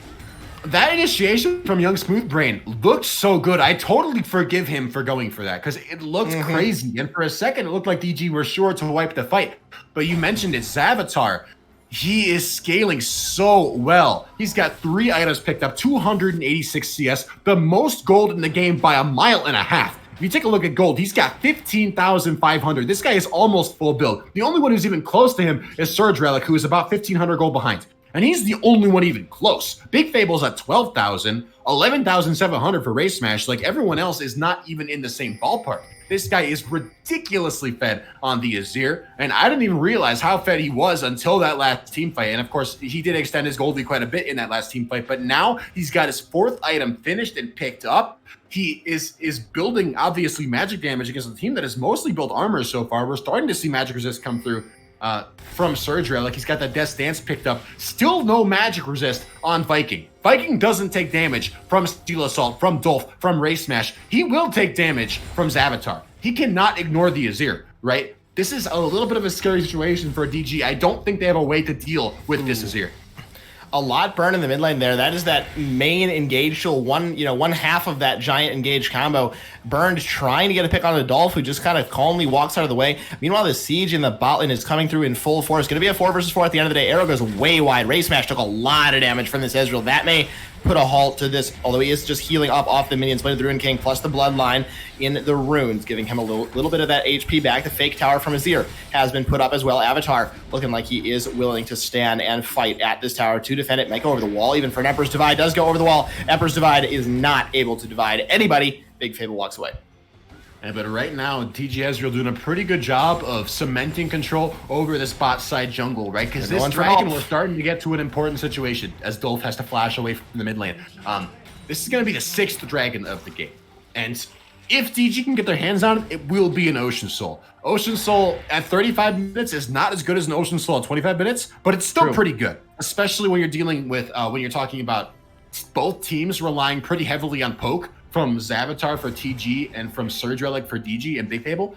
that initiation from Young Smoothbrain looked so good. I totally forgive him for going for that because it looked crazy. And for a second, it looked like DG were sure to wipe the fight. But you mentioned it, Zavatar. He is scaling so well. He's got 3 items picked up, 286 CS, the most gold in the game by 1.5 miles. If you take a look at gold, he's got 15,500. This guy is almost full build. The only one who's even close to him is Surge Relic, who is about 1,500 gold behind. And he's the only one even close. Big Fable's at 12,000, 11,700 for Ray Smash. Like, everyone else is not even in the same ballpark. This guy is ridiculously fed on the Azir, and I didn't even realize how fed he was until that last team fight. And of course, he did extend his goldie quite a bit in that last team fight, but now he's got his 4th item finished and picked up. He is building, obviously, magic damage against a team that has mostly built armor so far. We're starting to see magic resist come through from Surge Relic. He's got that Death Stance picked up. Still no magic resist on Viking. Viking doesn't take damage from Steel Assault, from Dolph, from Ray Smash. He will take damage from Zavatar. He cannot ignore the Azir, right? This is a little bit of a scary situation for DG. I don't think they have a way to deal with this Azir. A lot burned in the mid lane there. That is that main engage tool. One half of that giant engage combo burned trying to get a pick on Adolf, who just kind of calmly walks out of the way. Meanwhile, the siege in the bot lane is coming through in full force. Going to be a 4 versus 4 at the end of the day. Arrow goes way wide. Ray Smash took a lot of damage from this Ezreal. That may put a halt to this, although he is just healing up off the minions, playing the Rune King plus the Bloodline in the runes, giving him a little bit of that HP back. The fake tower from Azir has been put up as well. Avatar looking like he is willing to stand and fight at this tower to defend it. Might go over the wall, even for an Emperor's Divide. Does go over the wall. Emperor's Divide is not able to divide anybody. Big Fable walks away. Yeah, but right now, TG Ezreal doing a pretty good job of cementing control over this bot side jungle, right? Because this dragon was starting to get to an important situation as Dolph has to flash away from the mid lane. This is going to be the 6th dragon of the game. And if DG can get their hands on it, it will be an Ocean Soul. Ocean Soul at 35 minutes is not as good as an Ocean Soul at 25 minutes, but it's still pretty good, especially when you're dealing with, when you're talking about both teams relying pretty heavily on poke from Zavatar for TG and from Surge Relic for DG and Big Table,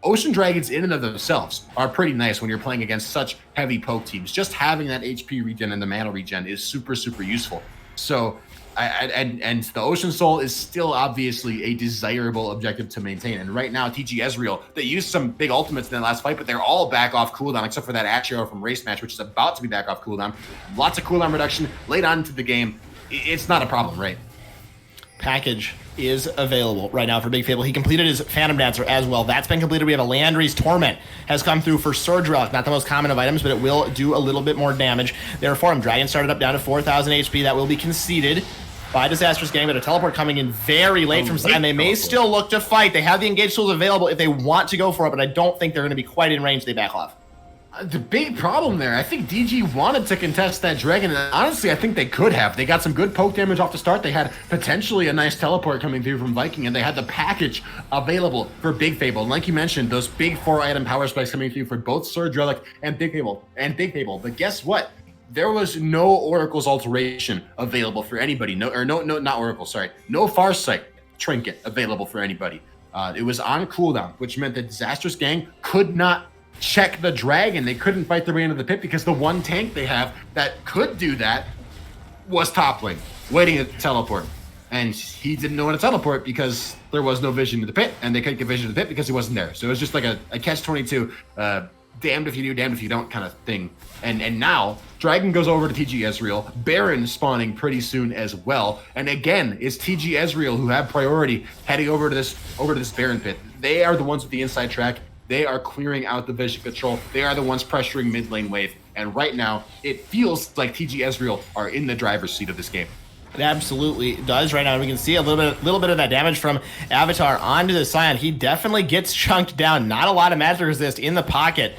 Ocean Dragons in and of themselves are pretty nice when you're playing against such heavy poke teams. Just having that HP regen and the mana regen is super, super useful. So, and the Ocean Soul is still obviously a desirable objective to maintain. And right now, TG Ezreal, they used some big ultimates in that last fight, but they're all back off cooldown, except for that Ash Arrow from Race Match, which is about to be back off cooldown. Lots of cooldown reduction late on into the game. It's not a problem, right? Package is available right now for Big Fable. He completed his Phantom Dancer as well. That's been completed. We have a Landry's Torment has come through for Surge Relic. Not the most common of items, but it will do a little bit more damage. Therefore, Dragon started up down to 4,000 HP. That will be conceded by Disastrous getting, but a teleport coming in very late from Sion. They may still look to fight. They have the engage tools available if they want to go for it, but I don't think they're going to be quite in range. They back off. The big problem there, I think DG wanted to contest that Dragon, and honestly, I think they could have. They got some good poke damage off the start. They had potentially a nice teleport coming through from Viking, and they had the package available for Big Fable. And like you mentioned, those big 4-item power spikes coming through for both Surge Relic and Big Fable. But guess what? There was no Oracle's Alteration available for anybody. No, not Oracle, sorry. No Farsight Trinket available for anybody. It was on cooldown, which meant the Disastrous gang could not check the Dragon. They couldn't fight their way into the pit because the one tank they have that could do that was top lane, waiting to teleport. And he didn't know when to teleport because there was no vision to the pit, and they couldn't get vision to the pit because he wasn't there. So it was just like a catch-22, damned if you do, damned if you don't kind of thing. And now, Dragon goes over to TG Ezreal, Baron spawning pretty soon as well. And again, it's TG Ezreal who have priority heading over to this Baron pit. They are the ones with the inside track. They are clearing out the vision control. They are the ones pressuring mid lane wave. And right now, it feels like TG Ezreal are in the driver's seat of this game. It absolutely does right now. We can see a little bit of that damage from Avatar onto the Sion. He definitely gets chunked down. Not a lot of magic resist in the pocket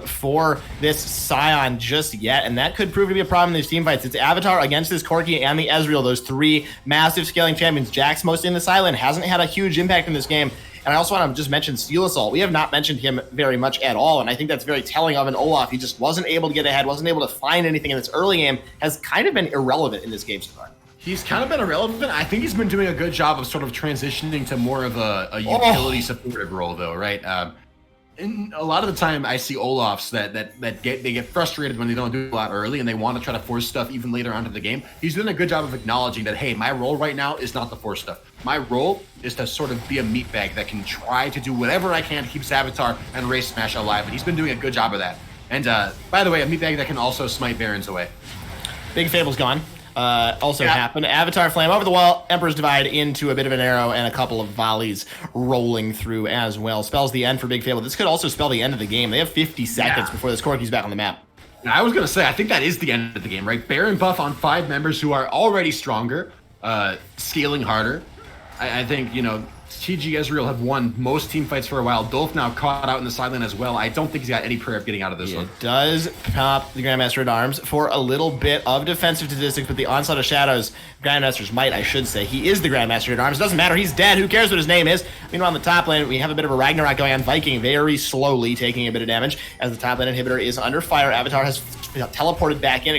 for this Sion just yet, and that could prove to be a problem in these team fights. It's Avatar against this Corki and the Ezreal, those three massive scaling champions. Jax, mostly in the silent, hasn't had a huge impact in this game. And I also want to just mention Steel Assault. We have not mentioned him very much at all, and I think that's very telling of an Olaf. He just wasn't able to get ahead, wasn't able to find anything in this early game, has kind of been irrelevant in this game so far. He's kind of been irrelevant. I think he's been doing a good job of sort of transitioning to more of a utility supportive role, though, right? And a lot of the time, I see Olafs that get frustrated when they don't do a lot early, and they want to try to force stuff even later onto the game. He's doing a good job of acknowledging that, hey, my role right now is not to force stuff. My role is to sort of be a meatbag that can try to do whatever I can to keep Avatar and Race Smash alive, and he's been doing a good job of that. And by the way, a meatbag that can also smite Barons away. Big Fable's gone. Happened. Avatar Flame over the wall, Emperor's Divide into a bit of an arrow, and a couple of volleys rolling through as well. Spells the end for Big Fable. This could also spell the end of the game. They have 50 seconds before this Corki's back on the map. I was going to say, I think that is the end of the game, right? Baron buff on 5 members who are already stronger, scaling harder. I think, TG Ezreal have won most team fights for a while. Dolph now caught out in the sideline as well. I don't think he's got any prayer of getting out of this one. It does pop the Grandmaster at Arms for a little bit of defensive statistics, but the Onslaught of Shadows, Grandmaster's Might, I should say. He is the Grandmaster at Arms. Doesn't matter. He's dead. Who cares what his name is? Meanwhile, on the top lane, we have a bit of a Ragnarok going on. Viking very slowly taking a bit of damage as the top lane inhibitor is under fire. Avatar has teleported back in,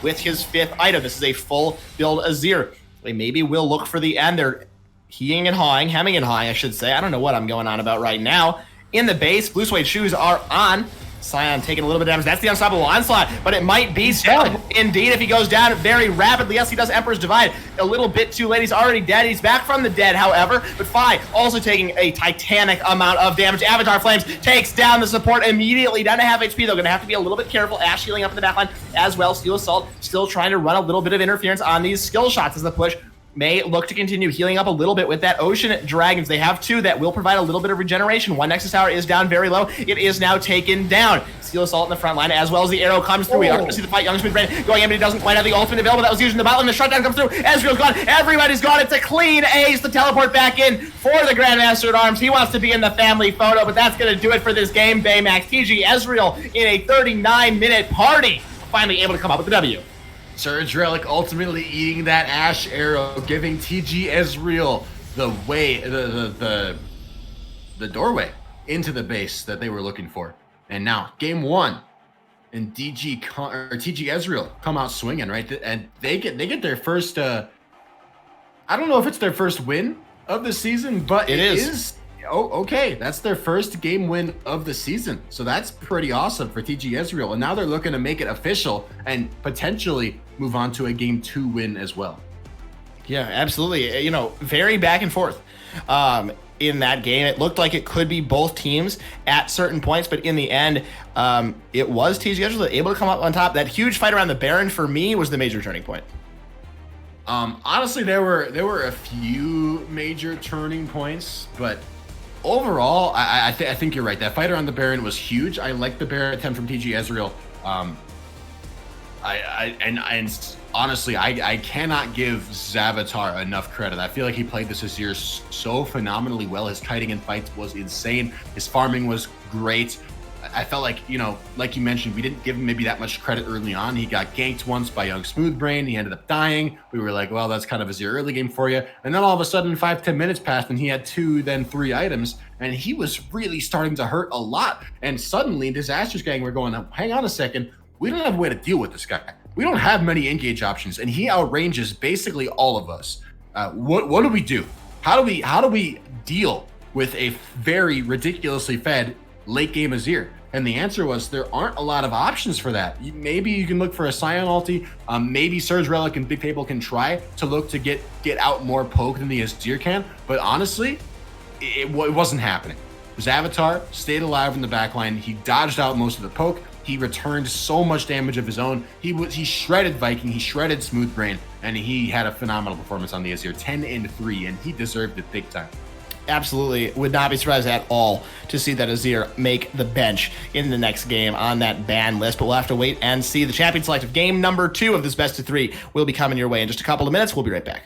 with his 5th item. This is a full build Azir. They maybe will look for the end. They're hemming and hawing, I should say. I don't know what I'm going on about right now. In the base, blue suede shoes are on. Sion taking a little bit of damage. That's the unstoppable onslaught, but it might be still. Indeed, if he goes down very rapidly. Yes, he does Emperor's Divide. A little bit too late. He's already dead. He's back from the dead, however. But Fi also taking a titanic amount of damage. Avatar Flames takes down the support immediately. Down to half HP, though. Going to have to be a little bit careful. Ash healing up in the backline as well. Steel Assault still trying to run a little bit of interference on these skill shots as the push may look to continue healing up a little bit with that Ocean Dragons. They have 2 that will provide a little bit of regeneration. One Nexus Tower is down very low. It is now taken down. Steel Assault in the front line as well as the arrow comes through. We are going to see the fight. Young Smith Brain going in, but he doesn't quite have the ultimate available. That was using the bot lane. The shutdown comes through. Ezreal's gone. Everybody's gone. It's a clean ace to teleport back in for the Grandmaster at Arms. He wants to be in the family photo, but that's going to do it for this game. Baymax, TG Ezreal in a 39-minute party. Finally able to come up with the W. Surge Relic ultimately eating that Ash Arrow, giving TG Ezreal the way, the doorway into the base that they were looking for. And now, game 1, and TG Ezreal come out swinging, right? And they get their first I don't know if it's their first win of the season, but it is. Oh, okay. That's their first game win of the season. So that's pretty awesome for TG Ezreal. And now they're looking to make it official and potentially move on to a game 2 win as well. Yeah, absolutely. You know, very back and forth in that game. It looked like it could be both teams at certain points, but in the end, it was TG Ezreal able to come up on top. That huge fight around the Baron for me was the major turning point. Honestly, there were a few major turning points, but overall, I think you're right. That fight around the Baron was huge. I like the Baron attempt from TG Ezreal. Honestly, I cannot give Zavatar enough credit. I feel like he played this year so phenomenally well. His kiting in fights was insane. His farming was great. I felt like, you know, like you mentioned, we didn't give him maybe that much credit early on. He got ganked once by Young Smoothbrain. He ended up dying. We were like, well, that's kind of a zero early game for you. And then all of a sudden 5-10 minutes passed and he had 2, then 3 items. And he was really starting to hurt a lot. And suddenly Disastrous gang were going, hang on a second. We don't have a way to deal with this guy. We don't have many engage options. And he outranges basically all of us. What do we do? How do we deal with a very ridiculously fed late game Azir? And the answer was there aren't a lot of options for that. Maybe you can look for a Scion ulti. Maybe Surge Relic and Big Table can try to look to get out more poke than the Azir can. But honestly, it wasn't happening. Zavatar stayed alive in the backline. He dodged out most of the poke. He returned so much damage of his own. He shredded Viking. He shredded Smoothbrain. And he had a phenomenal performance on the Azir. 10-3, and he deserved it big time. Absolutely. Would not be surprised at all to see that Azir make the bench in the next game on that ban list, but we'll have to wait and see. The champion select of game number 2 of this best of 3 will be coming your way in just a couple of minutes. We'll be right back.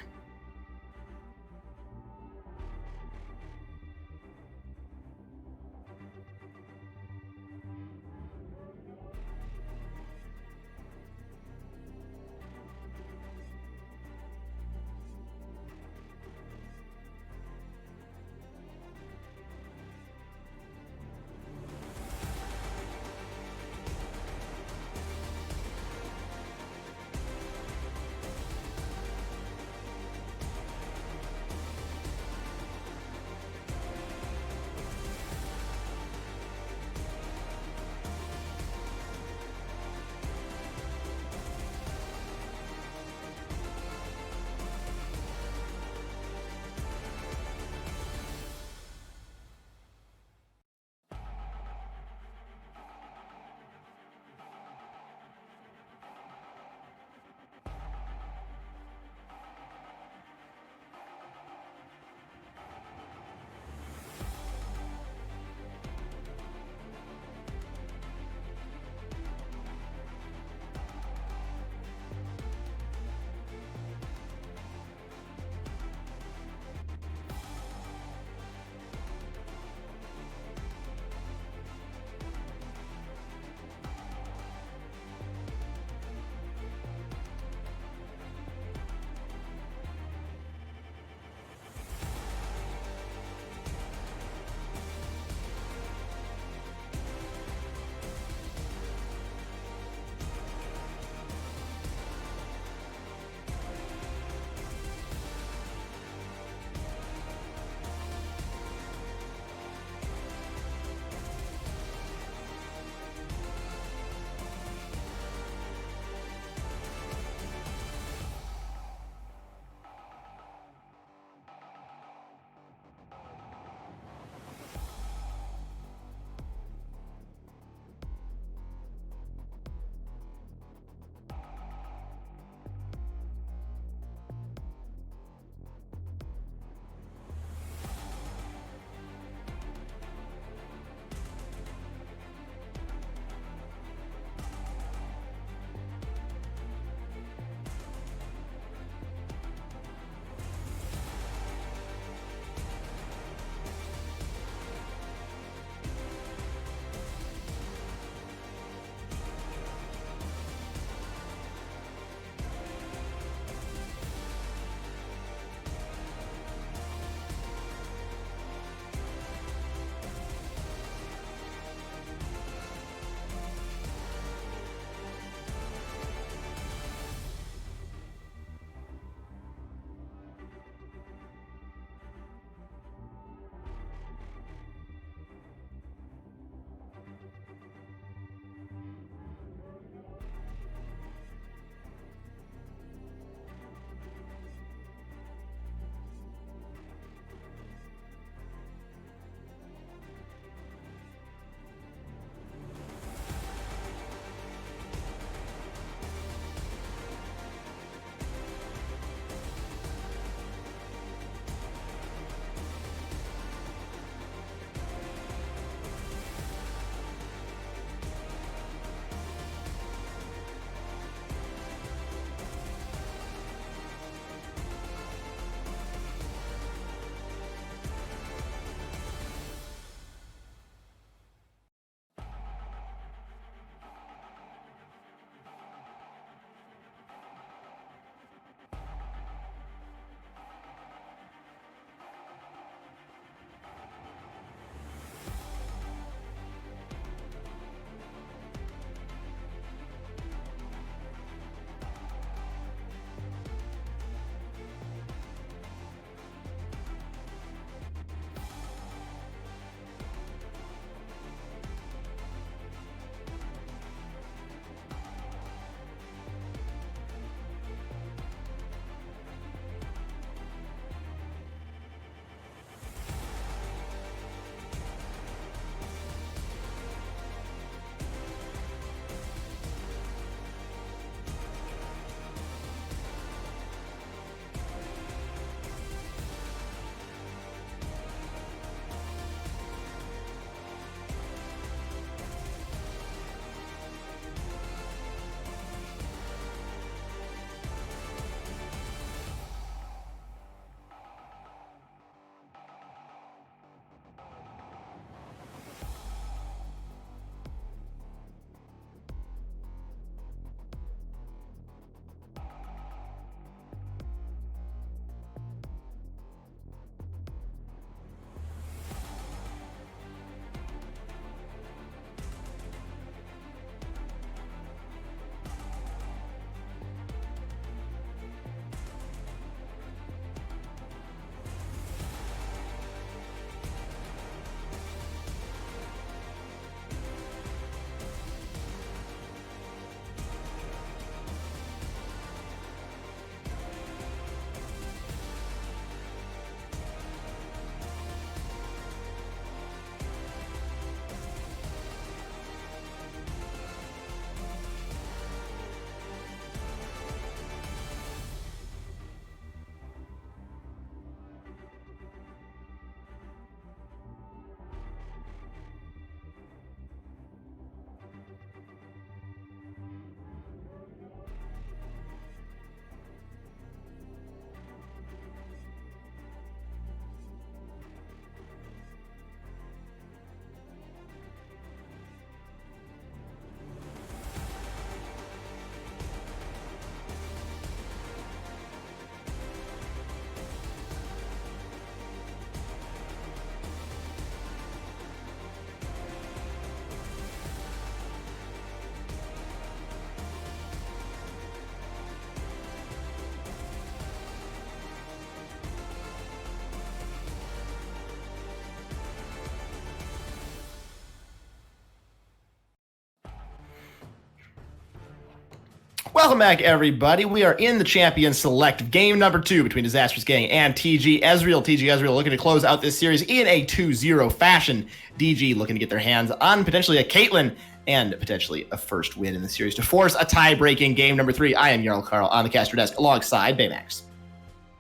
Welcome back, everybody. We are in the Champions Select game number 2 between Disastrous Gang and TG Ezreal. TG Ezreal looking to close out this series in a 2-0 fashion. DG looking to get their hands on potentially a Caitlyn and potentially a first win in the series to force a tie-breaking game number 3. I am Jarl Carl on the caster desk alongside Baymax.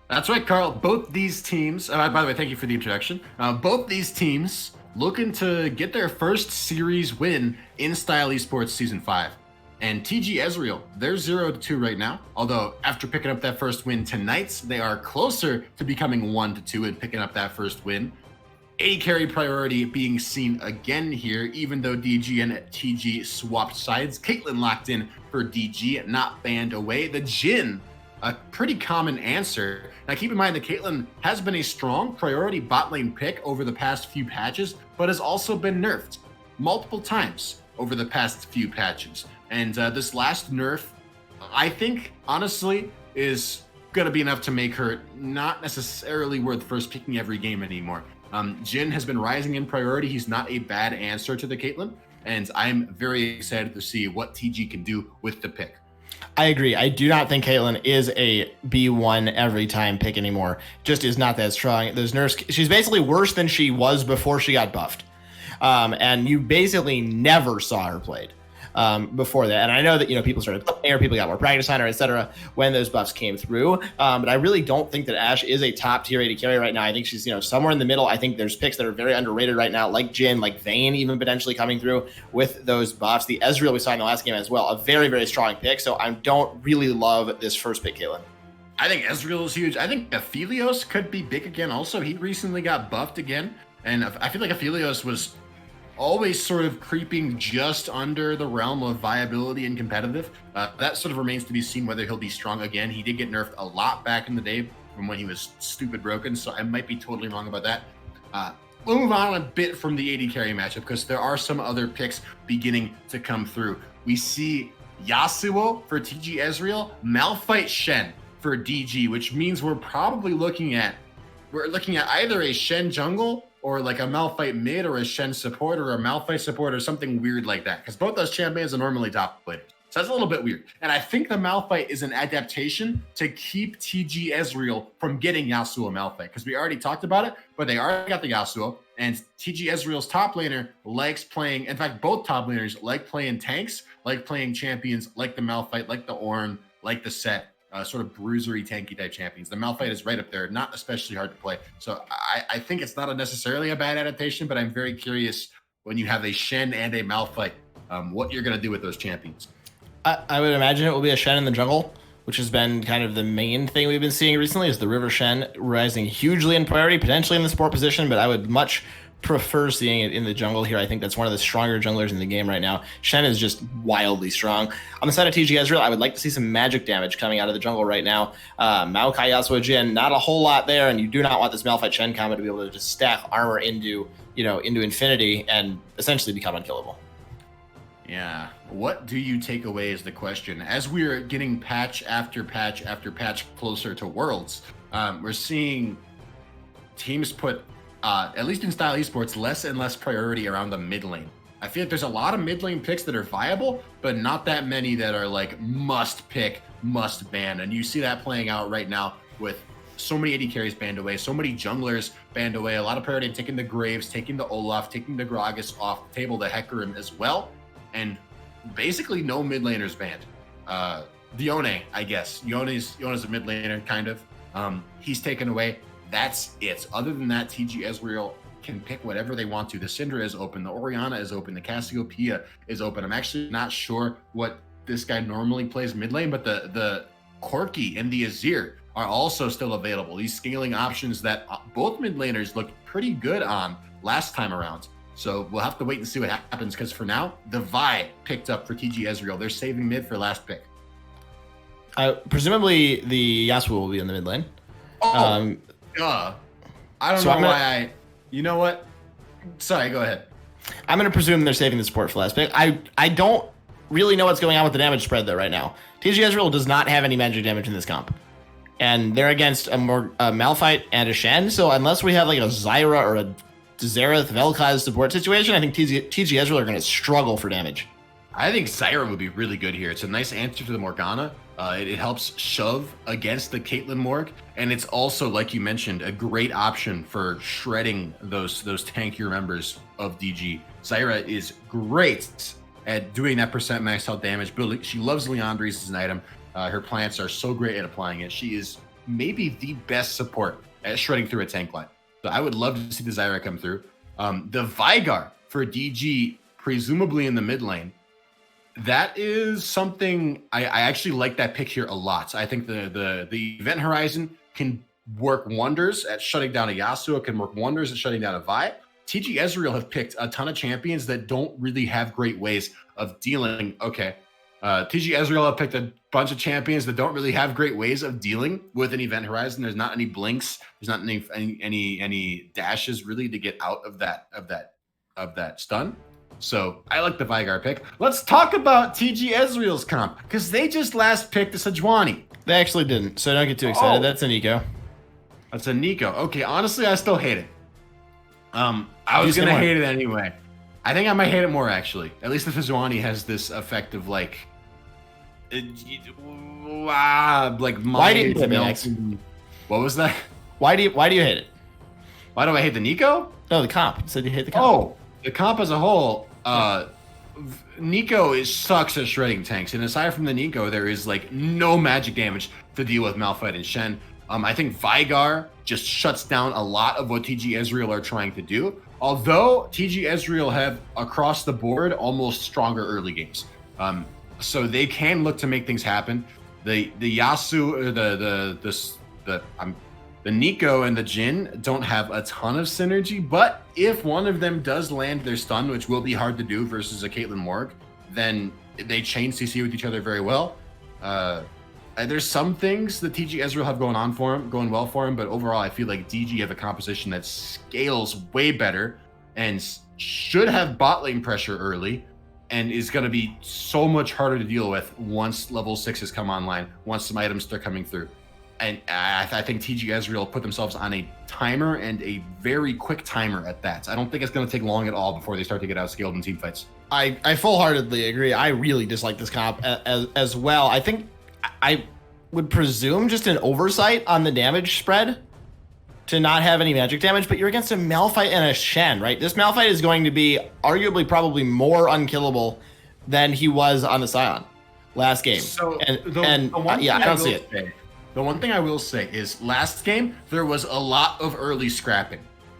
That's right, Carl. Both these teams, by the way, thank you for the introduction. Both these teams looking to get their first series win in Style Esports Season 5. And TG Ezreal, they're 0-2 right now. Although after picking up that first win tonight, they are closer to becoming 1-2 and picking up that first win. AD carry priority being seen again here, even though DG and TG swapped sides. Caitlyn locked in for DG, not banned away. The Jhin, a pretty common answer. Now keep in mind that Caitlyn has been a strong priority bot lane pick over the past few patches, but has also been nerfed multiple times over the past few patches. And this last nerf, I think, honestly, is going to be enough to make her not necessarily worth first picking every game anymore. Jhin has been rising in priority. He's not a bad answer to the Caitlyn, and I'm very excited to see what TG can do with the pick. I agree. I do not think Caitlyn is a B1 every time pick anymore. Just is not that strong. Those nerfs, she's basically worse than she was before she got buffed. And you basically never saw her played before that. And I know that, people started playing her, people got more practice on her, etc. when those buffs came through. But I really don't think that Ashe is a top tier AD carry right now. I think she's, somewhere in the middle. I think there's picks that are very underrated right now, like Jhin, like Vayne, even potentially coming through with those buffs. The Ezreal we saw in the last game as well, a very, very strong pick. So I don't really love this first pick, Caitlyn. I think Ezreal is huge. I think Aphelios could be big again also. He recently got buffed again. And I feel like Aphelios was always sort of creeping just under the realm of viability and competitive. That sort of remains to be seen whether he'll be strong again. He did get nerfed a lot back in the day from when he was stupid broken, so I might be totally wrong about that. We'll move on a bit from the AD carry matchup because there are some other picks beginning to come through. We see Yasuo for TG Ezreal, Malphite Shen for DG, which means we're looking at either a Shen jungle or like a Malphite mid or a Shen support or a Malphite support or something weird like that. Because both those champions are normally top players. So that's a little bit weird. And I think the Malphite is an adaptation to keep TG Ezreal from getting Yasuo Malphite. Because we already talked about it, but they already got the Yasuo. And TG Ezreal's top laner likes playing, in fact, both top laners like playing tanks, like playing champions, like the Malphite, like the Ornn, like the Set. Sort of bruisery, tanky type champions. The Malphite is right up there, not especially hard to play. So I think it's not necessarily a bad adaptation, but I'm very curious when you have a Shen and a Malphite, what you're going to do with those champions. I would imagine it will be a Shen in the jungle, which has been kind of the main thing we've been seeing recently, is the River Shen rising hugely in priority, potentially in the support position, but I would much prefer seeing it in the jungle here. I think that's one of the stronger junglers in the game right now. Shen is just wildly strong. On the side of TG Ezreal, I would like to see some magic damage coming out of the jungle right now. Maokai, Yasuo, Jhin, not a whole lot there, and you do not want this Malphite Shen combo to be able to just stack armor into infinity and essentially become unkillable. Yeah. What do you take away is the question. As we're getting patch after patch after patch closer to Worlds, we're seeing teams put at least in Style Esports, less and less priority around the mid lane. I feel like there's a lot of mid lane picks that are viable, but not that many that are like must pick, must ban. And you see that playing out right now with so many AD carries banned away, so many junglers banned away, a lot of priority taking the Graves, taking the Olaf, taking the Gragas off the table, the Hecarim as well. And basically no mid laners banned. Yone, I guess. Yone's a mid laner, kind of. He's taken away. That's it. Other than that, TG Ezreal can pick whatever they want to. The Syndra is open. The Orianna is open. The Cassiopeia is open. I'm actually not sure what this guy normally plays mid lane, but the Corki and the Azir are also still available. These scaling options that both mid laners looked pretty good on last time around. So we'll have to wait and see what happens, because for now, the Vi picked up for TG Ezreal. They're saving mid for last pick. Presumably the Yasuo will be in the mid lane. I don't know why you know what? Sorry, go ahead. I'm going to presume they're saving the support for last pick. I don't really know what's going on with the damage spread though right now. TG Ezreal does not have any magic damage in this comp. And they're against a Malphite and a Shen. So unless we have like a Zyra or a Xerath Vel'Koz support situation, I think TG Ezreal are going to struggle for damage. I think Zyra would be really good here. It's a nice answer to the Morgana. It helps shove against the Caitlyn Morg, and it's also, like you mentioned, a great option for shredding those tankier members of DG. Zyra is great at doing that percent max health damage. She loves Leandries as an item. Her plants are so great at applying it. She is maybe the best support at shredding through a tank line. So I would love to see the Zyra come through. The Veigar for DG, presumably in the mid lane. That is something I actually like that pick here a lot. I think the Event Horizon can work wonders at shutting down a Yasuo, can work wonders at shutting down a Vi. TG Ezreal have picked a ton of champions that don't really have great ways of dealing. Okay. TG Ezreal have picked a bunch of champions that don't really have great ways of dealing with an Event Horizon. There's not any blinks. There's not any dashes really to get out of that stun. So I like the Veigar pick. Let's talk about TG Ezreal's comp, because they just last picked a Sejuani. They actually didn't, so don't get too excited. Oh. That's a Nico. That's a Nico. Okay, honestly, I still hate it. I was gonna hate it anyway. I think I might hate it more, actually. At least the Sejuani has this effect of like Why do you hate it, Max? What was that? Why do you hate it? Why do I hate the Nico? No, the comp. You said you hate the comp. Oh, the comp as a whole. Nico sucks at shredding tanks, and aside from the Nico, there is like no magic damage to deal with Malphite and Shen. I think Veigar just shuts down a lot of what TG Ezreal are trying to do. Although TG Ezreal have across the board almost stronger early games, so they can look to make things happen. The Yasuo, the Nico and the Jhin don't have a ton of synergy, but if one of them does land their stun, which will be hard to do versus a Caitlyn Morg, then they chain CC with each other very well. There's some things that TG Ezreal have going well for him, but overall I feel like DG have a composition that scales way better and should have bot lane pressure early, and is going to be so much harder to deal with once level 6s come online, once some items start coming through. And I think TG Ezreal put themselves on a timer, and a very quick timer at that. I don't think it's going to take long at all before they start to get outscaled in team fights. I full-heartedly agree. I really dislike this comp as well. I think I would presume just an oversight on the damage spread to not have any magic damage, but you're against a Malphite and a Shen, right? This Malphite is going to be arguably probably more unkillable than he was on the Scion last game. So I don't see it. The one thing I will say is last game, there was a lot of early scrapping.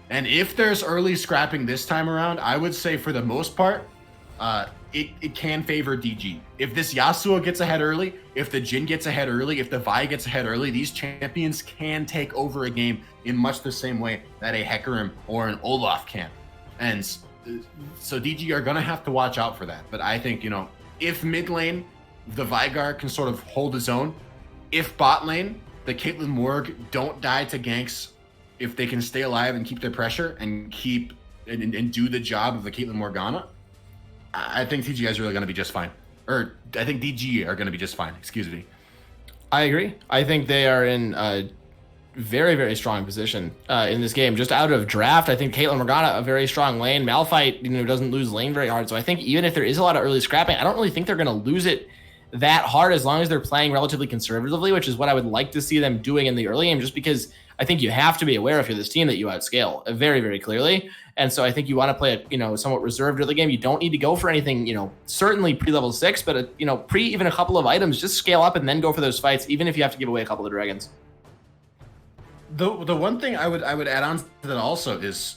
And if there's early scrapping this time around, I would say for the most part, it can favor DG. If this Yasuo gets ahead early, if the Jhin gets ahead early, if the Vi gets ahead early, these champions can take over a game in much the same way that a Hecarim or an Olaf can. And so DG are going to have to watch out for that. But I think, if mid lane, the Veigar can sort of hold his own. If bot lane, the Caitlyn Morg don't die to ganks, if they can stay alive and keep their pressure and and do the job of the Caitlyn Morgana, I think TG Ezreal are going to be just fine. Or I think DG are going to be just fine. Excuse me. I agree. I think they are in a very, very strong position in this game. Just out of draft, I think Caitlyn Morgana, a very strong lane. Malphite, doesn't lose lane very hard. So I think even if there is a lot of early scrapping, I don't really think they're going to lose it that hard as long as they're playing relatively conservatively, which is what I would like to see them doing in the early game, just because I think you have to be aware if you're this team that you outscale very, very clearly. And so I think you want to play a somewhat reserved early game. You don't need to go for anything, certainly pre-level 6, but pre even a couple of items, just scale up and then go for those fights, even if you have to give away a couple of dragons. The one thing I would add on to that also is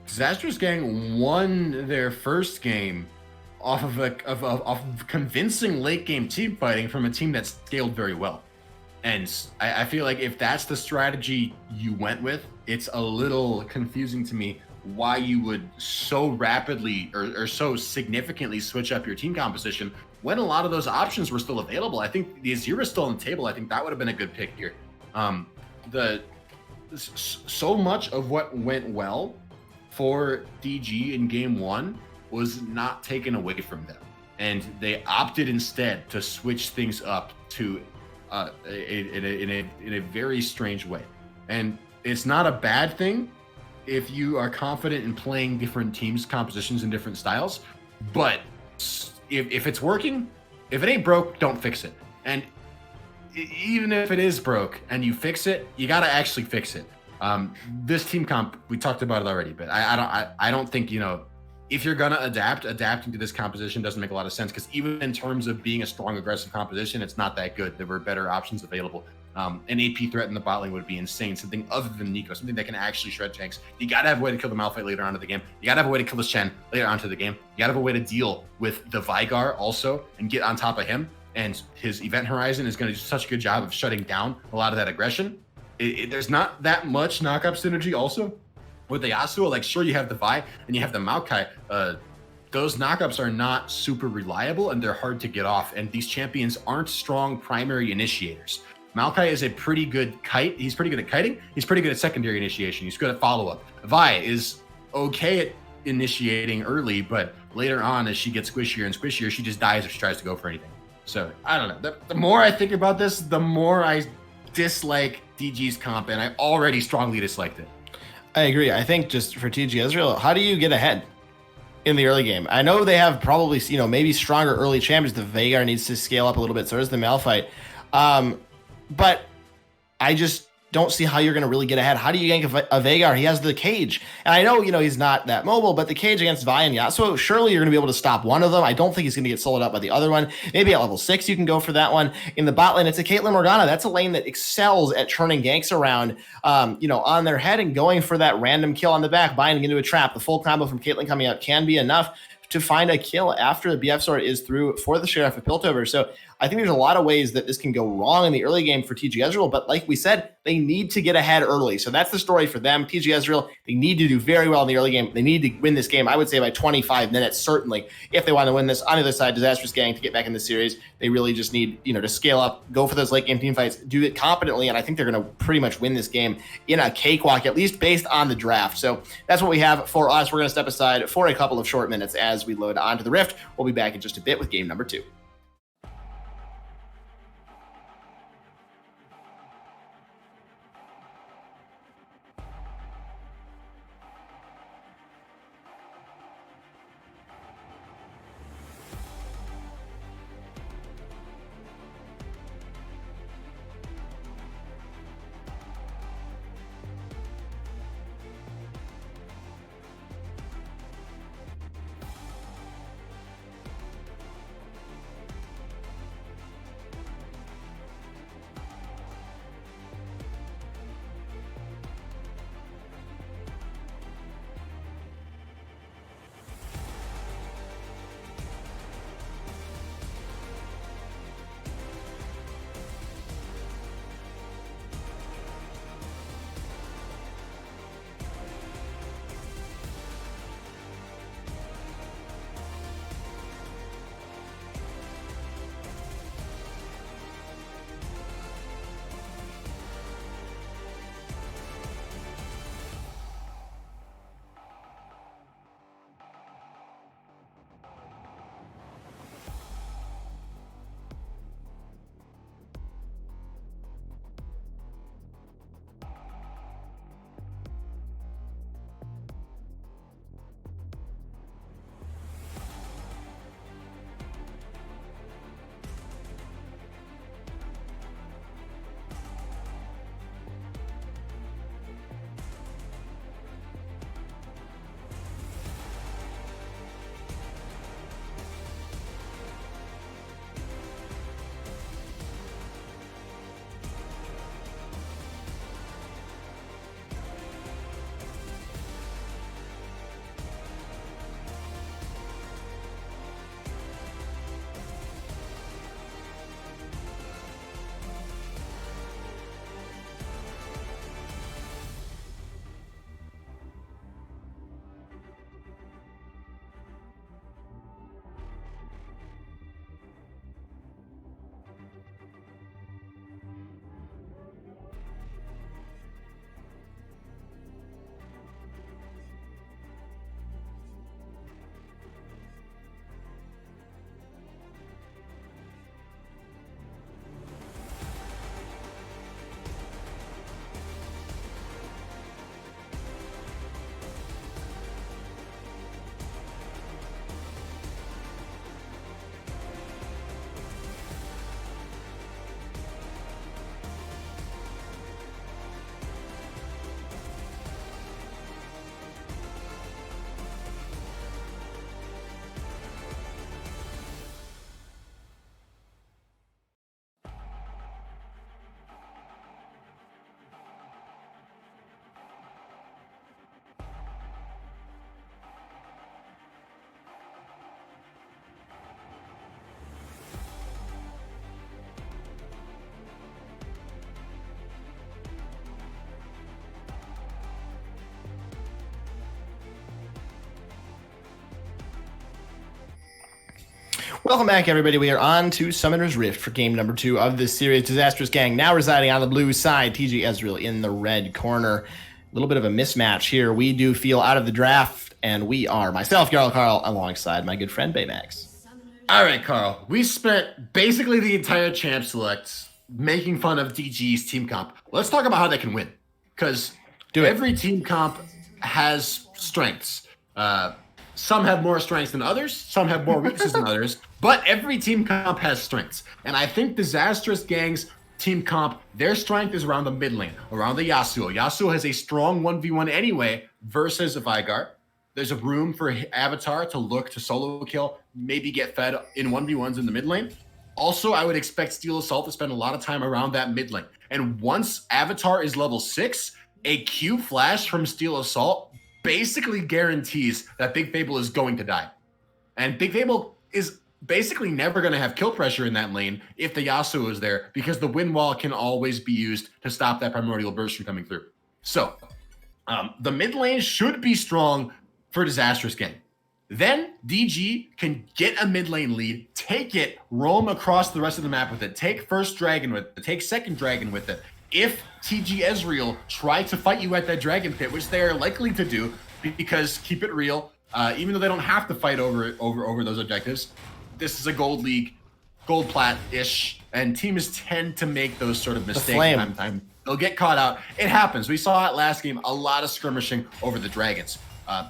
Disastrous gang won their first game off of convincing late game team fighting from a team that scaled very well. And I feel like if that's the strategy you went with, it's a little confusing to me why you would so rapidly or so significantly switch up your team composition when a lot of those options were still available. I think the Azir is still on the table. I think that would have been a good pick here. So much of what went well for DG in game 1 was not taken away from them, and they opted instead to switch things up to in a very strange way. And it's not a bad thing if you are confident in playing different teams, compositions, and different styles, but if it's working, if it ain't broke, don't fix it. And even if it is broke and you fix it, you got to actually fix it. This team comp, we talked about it already, but I don't think, if you're going to adapting to this composition doesn't make a lot of sense, because even in terms of being a strong, aggressive composition, it's not that good. There were better options available. An AP threat in the bot lane would be insane. Something other than Nico, something that can actually shred tanks. You got to have a way to kill the Malphite later on in the game. You got to have a way to kill the Shen later on into the game. You got to have a way to deal with the Veigar also and get on top of him. And his event horizon is going to do such a good job of shutting down a lot of that aggression. There's not that much knockup synergy also with the Yasuo. Like, sure, you have the Vi and you have the Maokai. Those knockups are not super reliable and they're hard to get off. And these champions aren't strong primary initiators. Maokai is a pretty good kite. He's pretty good at kiting. He's pretty good at secondary initiation. He's good at follow-up. Vi is okay at initiating early, but later on, as she gets squishier and squishier, she just dies if she tries to go for anything. So, I don't know. The more I think about this, the more I dislike DG's comp, and I already strongly disliked it. I agree. I think just for TG Ezreal, how do you get ahead in the early game? I know they have probably, maybe stronger early champions. The Veigar needs to scale up a little bit, so does the Malphite. But I just don't see how you're going to really get ahead. How do you gank a Veigar? He has the cage. And I know, he's not that mobile, but the cage against Vi and Yasuo, surely you're going to be able to stop one of them. I don't think he's going to get soloed up by the other one. Maybe at level 6 you can go for that one. In the bot lane, it's a Caitlyn Morgana. That's a lane that excels at turning ganks around, on their head and going for that random kill on the back, binding into a trap. The full combo from Caitlyn coming out can be enough to find a kill after the BF sword is through for the Sheriff of Piltover. So I think there's a lot of ways that this can go wrong in the early game for TG Ezreal, but like we said, they need to get ahead early. So that's the story for them. TG Ezreal, they need to do very well in the early game. They need to win this game, I would say, by 25 minutes, certainly, if they want to win this. On the other side, Disastrous gang to get back in the series, they really just need, to scale up, go for those late game team fights, do it competently, and I think they're going to pretty much win this game in a cakewalk, at least based on the draft. So that's what we have for us. We're going to step aside for a couple of short minutes as we load onto the Rift. We'll be back in just a bit with game number 2. Welcome back, everybody. We are on to Summoner's Rift for game number 2 of this series. Disastrous Gang now residing on the blue side. TG Ezreal in the red corner. A little bit of a mismatch here. We do feel out of the draft, and we are myself, Jarl Carl, alongside my good friend Baymax. All right, Carl. We spent basically the entire champ select making fun of DG's team comp. Let's talk about how they can win, because every team comp has strengths. Some have more strengths than others. Some have more weaknesses than others. But every team comp has strengths. And I think Disastrous Gang's team comp, their strength is around the mid lane, around the Yasuo. Yasuo has a strong 1v1 anyway versus a Veigar. There's a room for Avatar to look to solo kill, maybe get fed in 1v1s in the mid lane. Also, I would expect Steel Assault to spend a lot of time around that mid lane. And once Avatar is level 6, a Q flash from Steel Assault basically guarantees that Big Fable is going to die. And Big Fable is basically never going to have kill pressure in that lane if the Yasuo is there, because the wind wall can always be used to stop that primordial burst from coming through. So the mid lane should be strong for Disastrous Gang. Then DG can get a mid lane lead, take it, roam across the rest of the map with it, take first dragon with it, take second dragon with it. If TG Ezreal try to fight you at that dragon pit, which they are likely to do, because keep it real, even though they don't have to fight over those objectives, this is a gold league, gold plat-ish, and teams tend to make those sort of mistakes from time. They'll get caught out. It happens. We saw it last game, a lot of skirmishing over the dragons.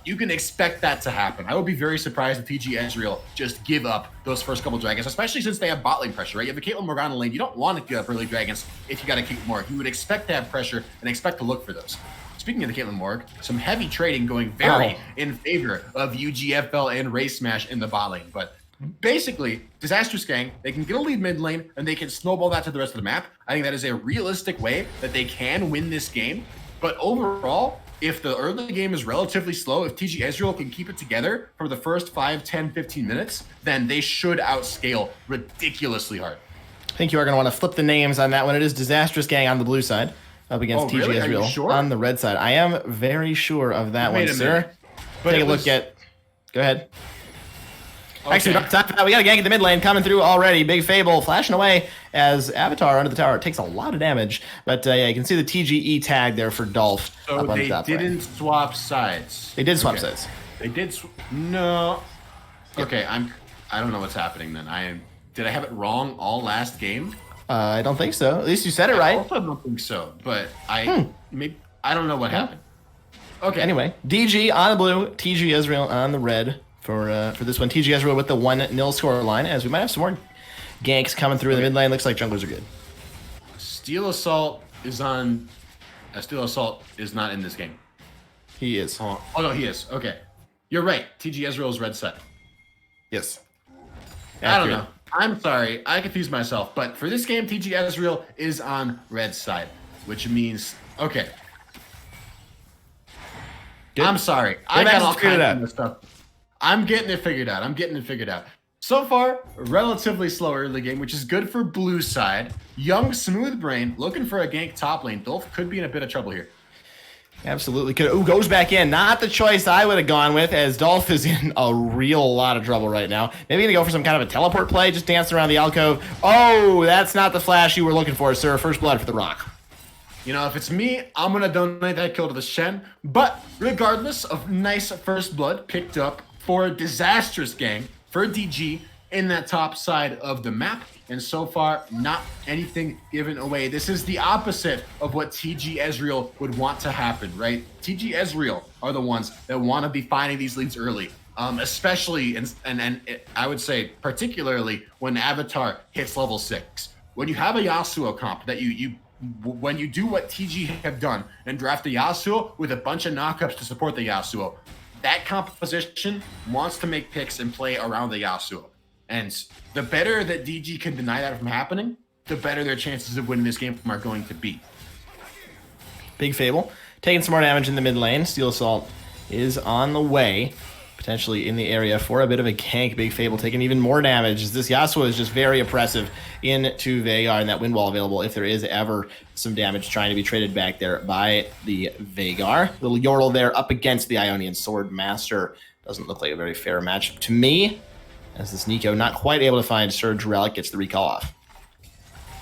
You can expect that to happen. I would be very surprised if TG Ezreal just give up those first couple dragons, especially since they have bot lane pressure, right? You have the Caitlyn Morgana lane. You don't want to give up early dragons if you got to keep more. You would expect to have pressure and expect to look for those. Speaking of the Caitlyn Morg, some heavy trading going very in favor of UGFL and Race Smash in the bot lane. But basically, Disastrous Gang, they can get a lead mid lane and they can snowball that to the rest of the map. I think that is a realistic way that they can win this game. But overall, if the early game is relatively slow, if TG Ezreal can keep it together for the first 5, 10, 15 minutes, then they should outscale ridiculously hard. I think you are going to want to flip the names on that one. It is Disastrous Gang on the blue side up against TG Ezreal on the red side. I am very sure of that one, sir. Take a look at... Go ahead. Okay. Actually, we don't have time for that. We got a gank in the mid lane coming through already. Big Fable flashing away as Avatar under the tower. It takes a lot of damage. But yeah, you can see the TGE tag there for Dolph. So they didn't swap sides. They did swap sides. They did. No. Okay, I don't know what's happening then. Did I have it wrong all last game? I don't think so. At least you said it right. I also don't think so. But I don't know what happened. Okay. Anyway, DG on the blue, TG Ezreal on the red. For this one, TG Ezreal with the 1-0 score line, as we might have some more ganks coming through in the mid lane. Looks like junglers are good. Steel Assault is on. Steel Assault is not in this game. He is. Oh no, he is. Okay, you're right. TG Ezreal's red side. Yes. I don't know. I'm sorry, I confused myself. But for this game, TG Ezreal is on red side, which means okay. Good. I'm sorry. I got all kinds of stuff. I'm getting it figured out. So far, relatively slow early game, which is good for blue side. Young Smooth Brain looking for a gank top lane. Dolph could be in a bit of trouble here. Absolutely could. Ooh, goes back in. Not the choice I would have gone with, as Dolph is in a real lot of trouble right now. Maybe gonna go for some kind of a teleport play, just dancing around the alcove. Oh, that's not the flash you were looking for, sir. First blood for the Rock. You know, if it's me, I'm gonna donate that kill to the Shen. But regardless of nice first blood picked up for Disastrous Gang, for DG in that top side of the map. And so far, not anything given away. This is the opposite of what TG Ezreal would want to happen, right? TG Ezreal are the ones that want to be finding these leads early, especially, and I would say particularly when Avatar hits level 6. When you have a Yasuo comp that when you do what TG have done and draft the Yasuo with a bunch of knockups to support the Yasuo, that composition wants to make picks and play around the Yasuo. And the better that DG can deny that from happening, the better their chances of winning this game are going to be. Big Fable taking some more damage in the mid lane. Steel Assault is on the way, potentially in the area for a bit of a gank. Big Fable taking even more damage, as this Yasuo is just very oppressive into Veigar, and that wind wall available if there is ever some damage trying to be traded back there by the Veigar. Little Yordle there up against the Ionian Sword Master. Doesn't look like a very fair match to me, as this Nico not quite able to find Surge Relic, gets the recall off.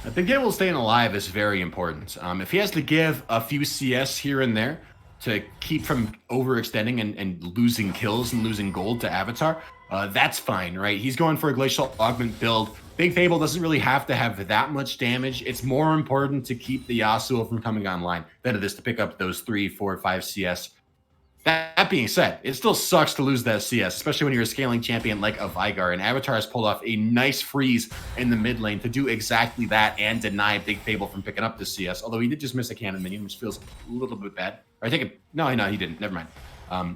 I think Gable staying alive is very important. If he has to give a few CS here and there to keep from overextending and losing kills and losing gold to Avatar, that's fine, right? He's going for a Glacial Augment build. Big Fable doesn't really have to have that much damage. It's more important to keep the Yasuo from coming online than it is to pick up those 3, 4, 5 CS. That being said, it still sucks to lose that CS, especially when you're a scaling champion like a Vigar, and Avatar has pulled off a nice freeze in the mid lane to do exactly that and deny Big Fable from picking up the CS, although he did just miss a cannon minion, which feels a little bit bad. Or I think no, he didn't. Never mind.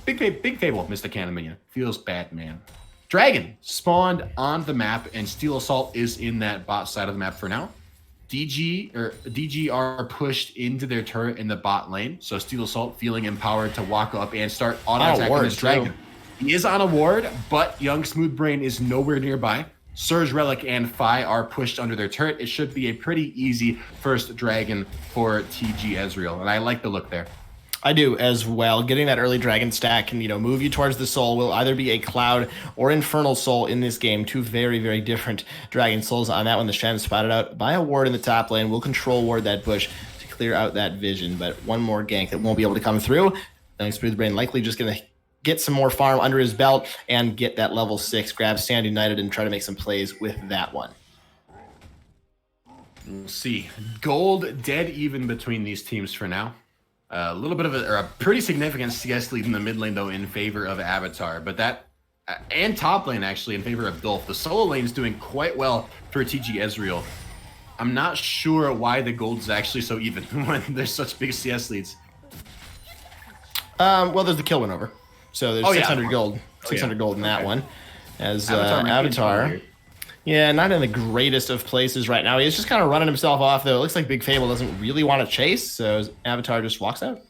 Big Fable missed a cannon minion. Feels bad, man. Dragon spawned on the map, and Steel Assault is in that bot side of the map for now. DG are pushed into their turret in the bot lane, so Steel Assault feeling empowered to walk up and start auto-attacking this Dragon. He is on a ward, but Young Smoothbrain is nowhere nearby. Surge Relic and Phi are pushed under their turret. It should be a pretty easy first Dragon for TG Ezreal, and I like the look there. I do as well. Getting that early Dragon stack can, move you towards the Soul. Will either be a Cloud or Infernal Soul in this game. Two very, very different Dragon Souls. On that one, the Shen spotted out by a ward in the top lane. Will control ward that bush to clear out that vision, but one more gank that won't be able to come through. Young Smoothbrain likely just going to get some more farm under his belt and get that level 6, grab Stand United and try to make some plays with that one. We'll see. Gold dead even between these teams for now. A little bit of a pretty significant CS lead in the mid lane, though, in favor of Avatar. But that, and top lane, actually, in favor of Dolph. The solo lane is doing quite well for TG Ezreal. I'm not sure why the gold is actually so even when there's such big CS leads. Well, there's the kill win over. So there's 600 gold. 600 gold in that one. As Avatar. Yeah, not in the greatest of places right now. He's just kind of running himself off, though. It looks like Big Fable doesn't really want to chase, so Avatar just walks out.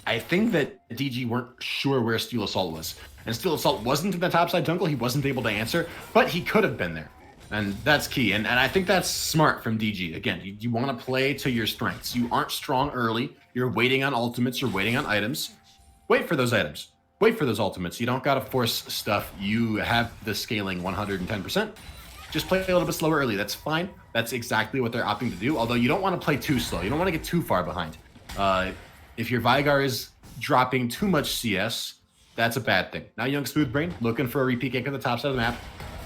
I think that DG weren't sure where Steel Assault was. And Steel Assault wasn't in the topside jungle. He wasn't able to answer, but he could have been there. And that's key. And I think that's smart from DG. Again, you want to play to your strengths. You aren't strong early. You're waiting on ultimates. You're waiting on items. Wait for those items. Wait for those ultimates. You don't got to force stuff. You have the scaling 110%. Just play a little bit slower early. That's fine. That's exactly what they're opting to do. Although you don't want to play too slow. You don't want to get too far behind. If your Vigar is dropping too much CS, that's a bad thing. Now Young Smoothbrain looking for a repeat gank on the top side of the map.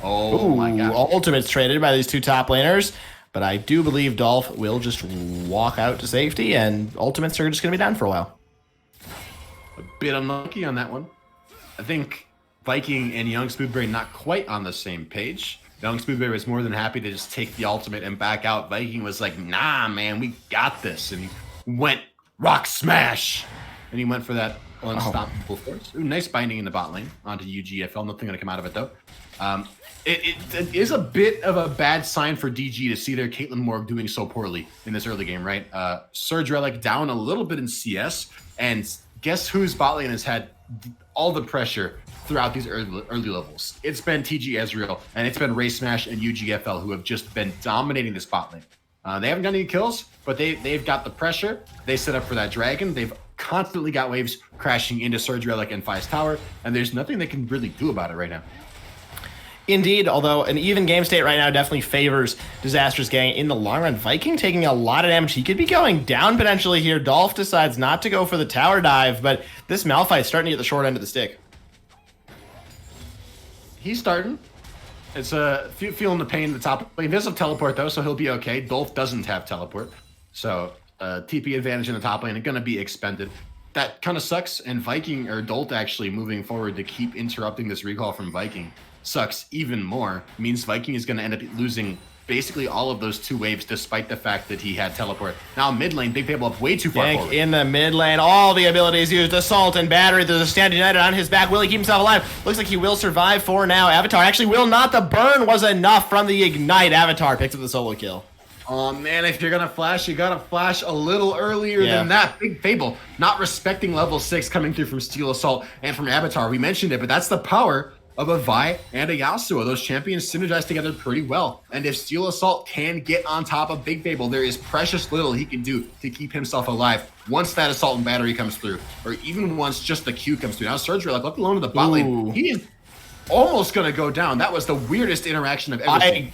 Oh my god. Ultimates traded by these two top laners. But I do believe Dolph will just walk out to safety, and ultimates are just going to be down for a while. A bit unlucky on that one. I think Viking and Young Smoothbrain not quite on the same page. Young Smoothbrain was more than happy to just take the ultimate and back out. Viking was like, nah, man, we got this. And he went rock smash. And he went for that unstoppable force. Ooh, nice binding in the bot lane onto UGFL. Nothing going to come out of it, though. It is a bit of a bad sign for DG to see their Caitlyn Morg doing so poorly in this early game, right? Surge Relic down a little bit in CS, and guess whose bot lane has had all the pressure throughout these early levels? It's been TG Ezreal, and it's been Ray Smash and UGFL who have just been dominating this bot lane. They haven't got any kills, but they've got the pressure. They set up for that dragon. They've constantly got waves crashing into Surge Relic and Phi's tower, and there's nothing they can really do about it right now. Indeed, although an even game state right now definitely favors Disastrous getting in the long run. Viking taking a lot of damage. He could be going down potentially here. Dolph decides not to go for the tower dive, but this Malphite's starting to get the short end of the stick. He's starting. It's feeling the pain at the top. He does have teleport, though, so he'll be okay. Dolph doesn't have teleport. So TP advantage in the top lane is going to be expended. That kind of sucks, and Viking, or Dolt actually moving forward to keep interrupting this recall from Viking sucks even more. Means Viking is going to end up losing basically all of those two waves despite the fact that he had teleport. Now mid lane, Big Fable up way too far forward. In the mid lane, all the abilities used, Assault and Battery. There's a Stand United on his back. Will he keep himself alive? Looks like he will survive for now. Avatar actually will not. The burn was enough from the Ignite. Avatar picks up the solo kill. Oh man, if you're gonna flash, you gotta flash a little earlier than that. Big Fable not respecting level 6 coming through from Steel Assault and from Avatar. We mentioned it, but that's the power of a Vi and a Yasuo. Those champions synergize together pretty well. And if Steel Assault can get on top of Big Fable, there is precious little he can do to keep himself alive once that Assault and Battery comes through, or even once just the Q comes through. Now Surge Relic, let alone to the bot lane. He is almost going to go down. That was the weirdest interaction I've ever seen.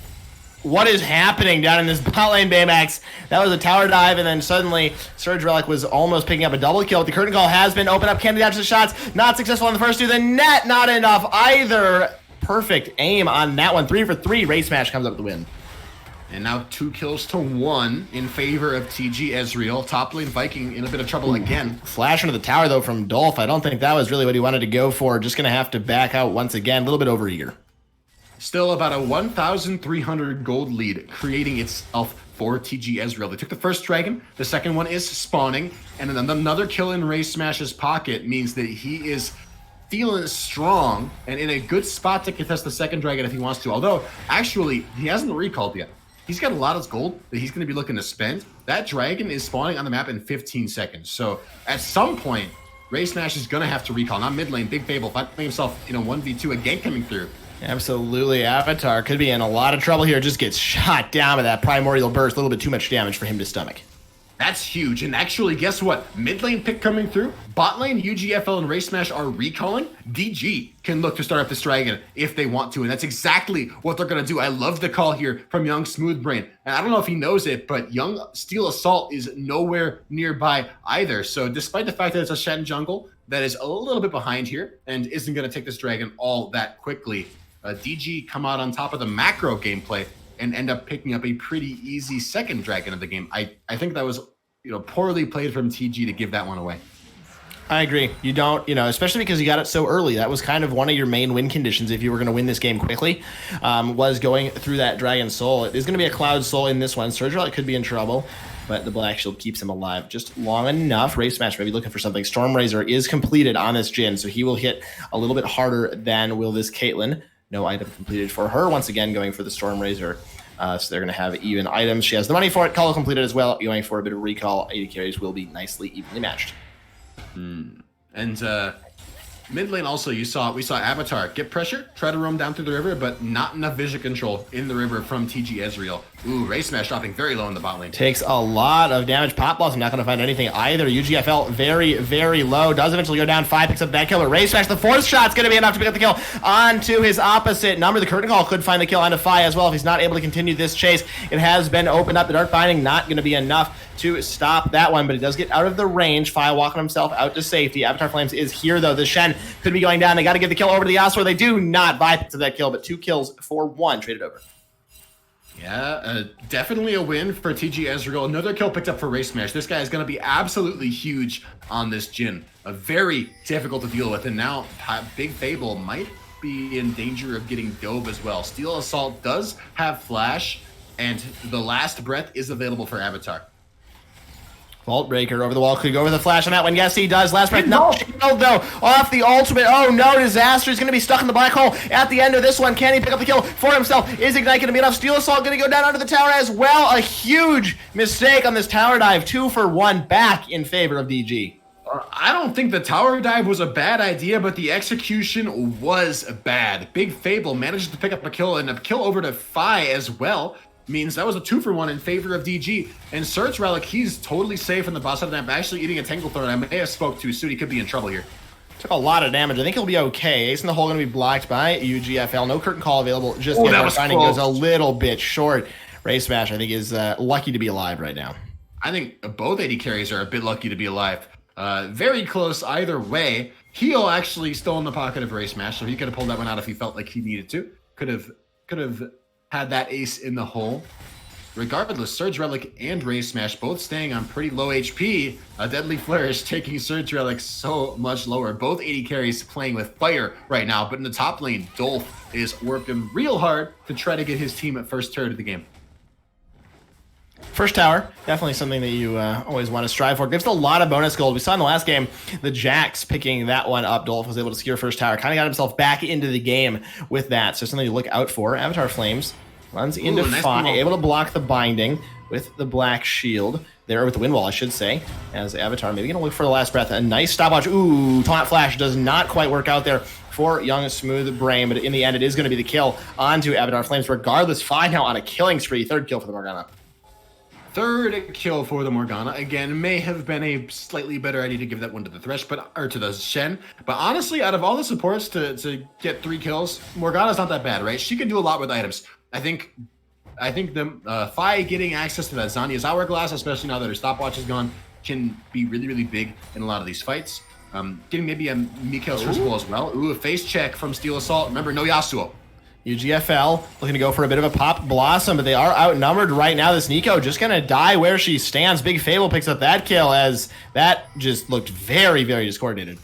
What is happening down in this bot lane, Baymax? That was a tower dive, and then suddenly Surge Relic was almost picking up a double kill. The curtain call has been opened up. Candy dodge the shots. Not successful on the first two. The net, not enough either. Perfect aim on that one. 3 for 3. Race Smash comes up with the win. And now 2 kills to 1 in favor of TG Ezreal. Top lane Viking in a bit of trouble again. Flash into the tower, though, from Dolph. I don't think that was really what he wanted to go for. Just going to have to back out once again. A little bit overeager. Still about a 1,300 gold lead creating itself for TG Ezreal. They took the first dragon. The second one is spawning. And then another kill in Race Smash's pocket means that he is feeling strong and in a good spot to contest the second dragon if he wants to. Although, actually, he hasn't recalled yet. He's got a lot of gold that he's going to be looking to spend. That dragon is spawning on the map in 15 seconds. So at some point, Race Smash is going to have to recall. Not mid lane, Big Fable finding himself in a 1v2, a gank coming through. Absolutely. Avatar could be in a lot of trouble here. Just gets shot down by that primordial burst. A little bit too much damage for him to stomach. That's huge. And actually, guess what? Mid lane pick coming through. Bot lane, UGFL, and Race Smash are recalling. DG can look to start up this dragon if they want to. And that's exactly what they're going to do. I love the call here from Young Smoothbrain. And I don't know if he knows it, but Young Steel Assault is nowhere nearby either. So despite the fact that it's a Shen jungle that is a little bit behind here and isn't going to take this dragon all that quickly, DG come out on top of the macro gameplay and end up picking up a pretty easy second dragon of the game. I think that was poorly played from TG to give that one away. I agree. You don't, especially because you got it so early. That was kind of one of your main win conditions if you were going to win this game quickly, was going through that Dragon Soul. It is going to be a Cloud Soul in this one. Surge Relic could be in trouble, but the Black Shield keeps him alive just long enough. Race Smash maybe looking for something. Storm Razor is completed on this Jhin, so he will hit a little bit harder than will this Caitlyn. No item completed for her. Once again, going for the Storm Razor. So they're going to have even items. She has the money for it. Call completed as well. Going for a bit of recall. 80 carries will be nicely evenly matched. And mid lane also, we saw Avatar get pressure, try to roam down through the river, but not enough vision control in the river from TG Ezreal. Ooh, Race Smash dropping very low in the bot lane. Takes a lot of damage. Pop Blossom not going to find anything either. UGFL very, very low. Does eventually go down 5, picks up that kill, but Race Smash, the fourth shot's going to be enough to pick up the kill onto his opposite number. The Curtain Call could find the kill onto Fi as well if he's not able to continue this chase. It has been opened up. The Dark Binding not going to be enough to stop that one, but he does get out of the range. Fi walking himself out to safety. Avatar Flames is here, though. The Shen could be going down. They got to get the kill over to the Yasuo. They do not. Vi picks up that kill, but 2 kills for 1 traded over. Yeah, definitely a win for TG Ezreal. Another kill picked up for Race Smash. This guy is going to be absolutely huge on this Jhin. Very difficult to deal with. And now Big Fable might be in danger of getting dove as well. Steel Assault does have Flash, and the Last Breath is available for Avatar. Vault Breaker over the wall. Could go with a flash on that one. Yes, he does. Last breath. No shield, though. Off the ultimate. Oh, no. Disastrous. Going to be stuck in the black hole at the end of this one. Can he pick up the kill for himself? Is Ignite going to be enough? Steel Assault going to go down under the tower as well. A huge mistake on this tower dive. 2 for 1 back in favor of DG. I don't think the tower dive was a bad idea, but the execution was bad. Big Fable manages to pick up a kill, and a kill over to Fi as well. Means that was a 2 for 1 in favor of DG. And Surge Relic, he's totally safe in the boss side of the map, actually eating a Tangle Thorn. I may have spoke too soon. He could be in trouble here. Took a lot of damage. I think he'll be okay. Ace in the hole going to be blocked by UGFL. No curtain call available. Just finding goes a little bit short. Race Smash, I think, is lucky to be alive right now. I think both 80 carries are a bit lucky to be alive. Very close either way. Heal actually still in the pocket of Race Smash, so he could have pulled that one out if he felt like he needed to. Could have had that ace in the hole. Regardless, Surge Relic and Race Smash both staying on pretty low HP. A Deadly Flourish taking Surge Relic so much lower. Both 80 carries playing with fire right now, but in the top lane, Dolph is working real hard to try to get his team at first turret of the game. First tower, definitely something that you always want to strive for. Gives a lot of bonus gold. We saw in the last game, the Jax picking that one up. Dolph was able to secure first tower. Kind of got himself back into the game with that. So something to look out for. Avatar Flames runs into Fi, able to block the binding with the black shield. There with the wind wall, I should say. As Avatar maybe going to look for the last breath. A nice stopwatch. Ooh, taunt flash does not quite work out there for Young Smooth Brain. But in the end, it is going to be the kill onto Avatar Flames. Regardless, Fi now on a killing spree. 3rd kill for the Morgana. Third kill for the Morgana. Again, may have been a slightly better idea to give that one to the Thresh, or to the Shen. But honestly, out of all the supports to get 3 kills, Morgana's not that bad, right? She can do a lot with items. I think the Fi getting access to that Zanya's Hourglass, especially now that her stopwatch is gone, can be really, really big in a lot of these fights. Getting maybe a Mikhail's Crucible as well. Ooh, a face check from Steel Assault. Remember, no Yasuo. UGFL looking to go for a bit of a pop blossom, but they are outnumbered right now. This Nico just going to die where she stands. Big Fable picks up that kill as that just looked very, very discoordinated.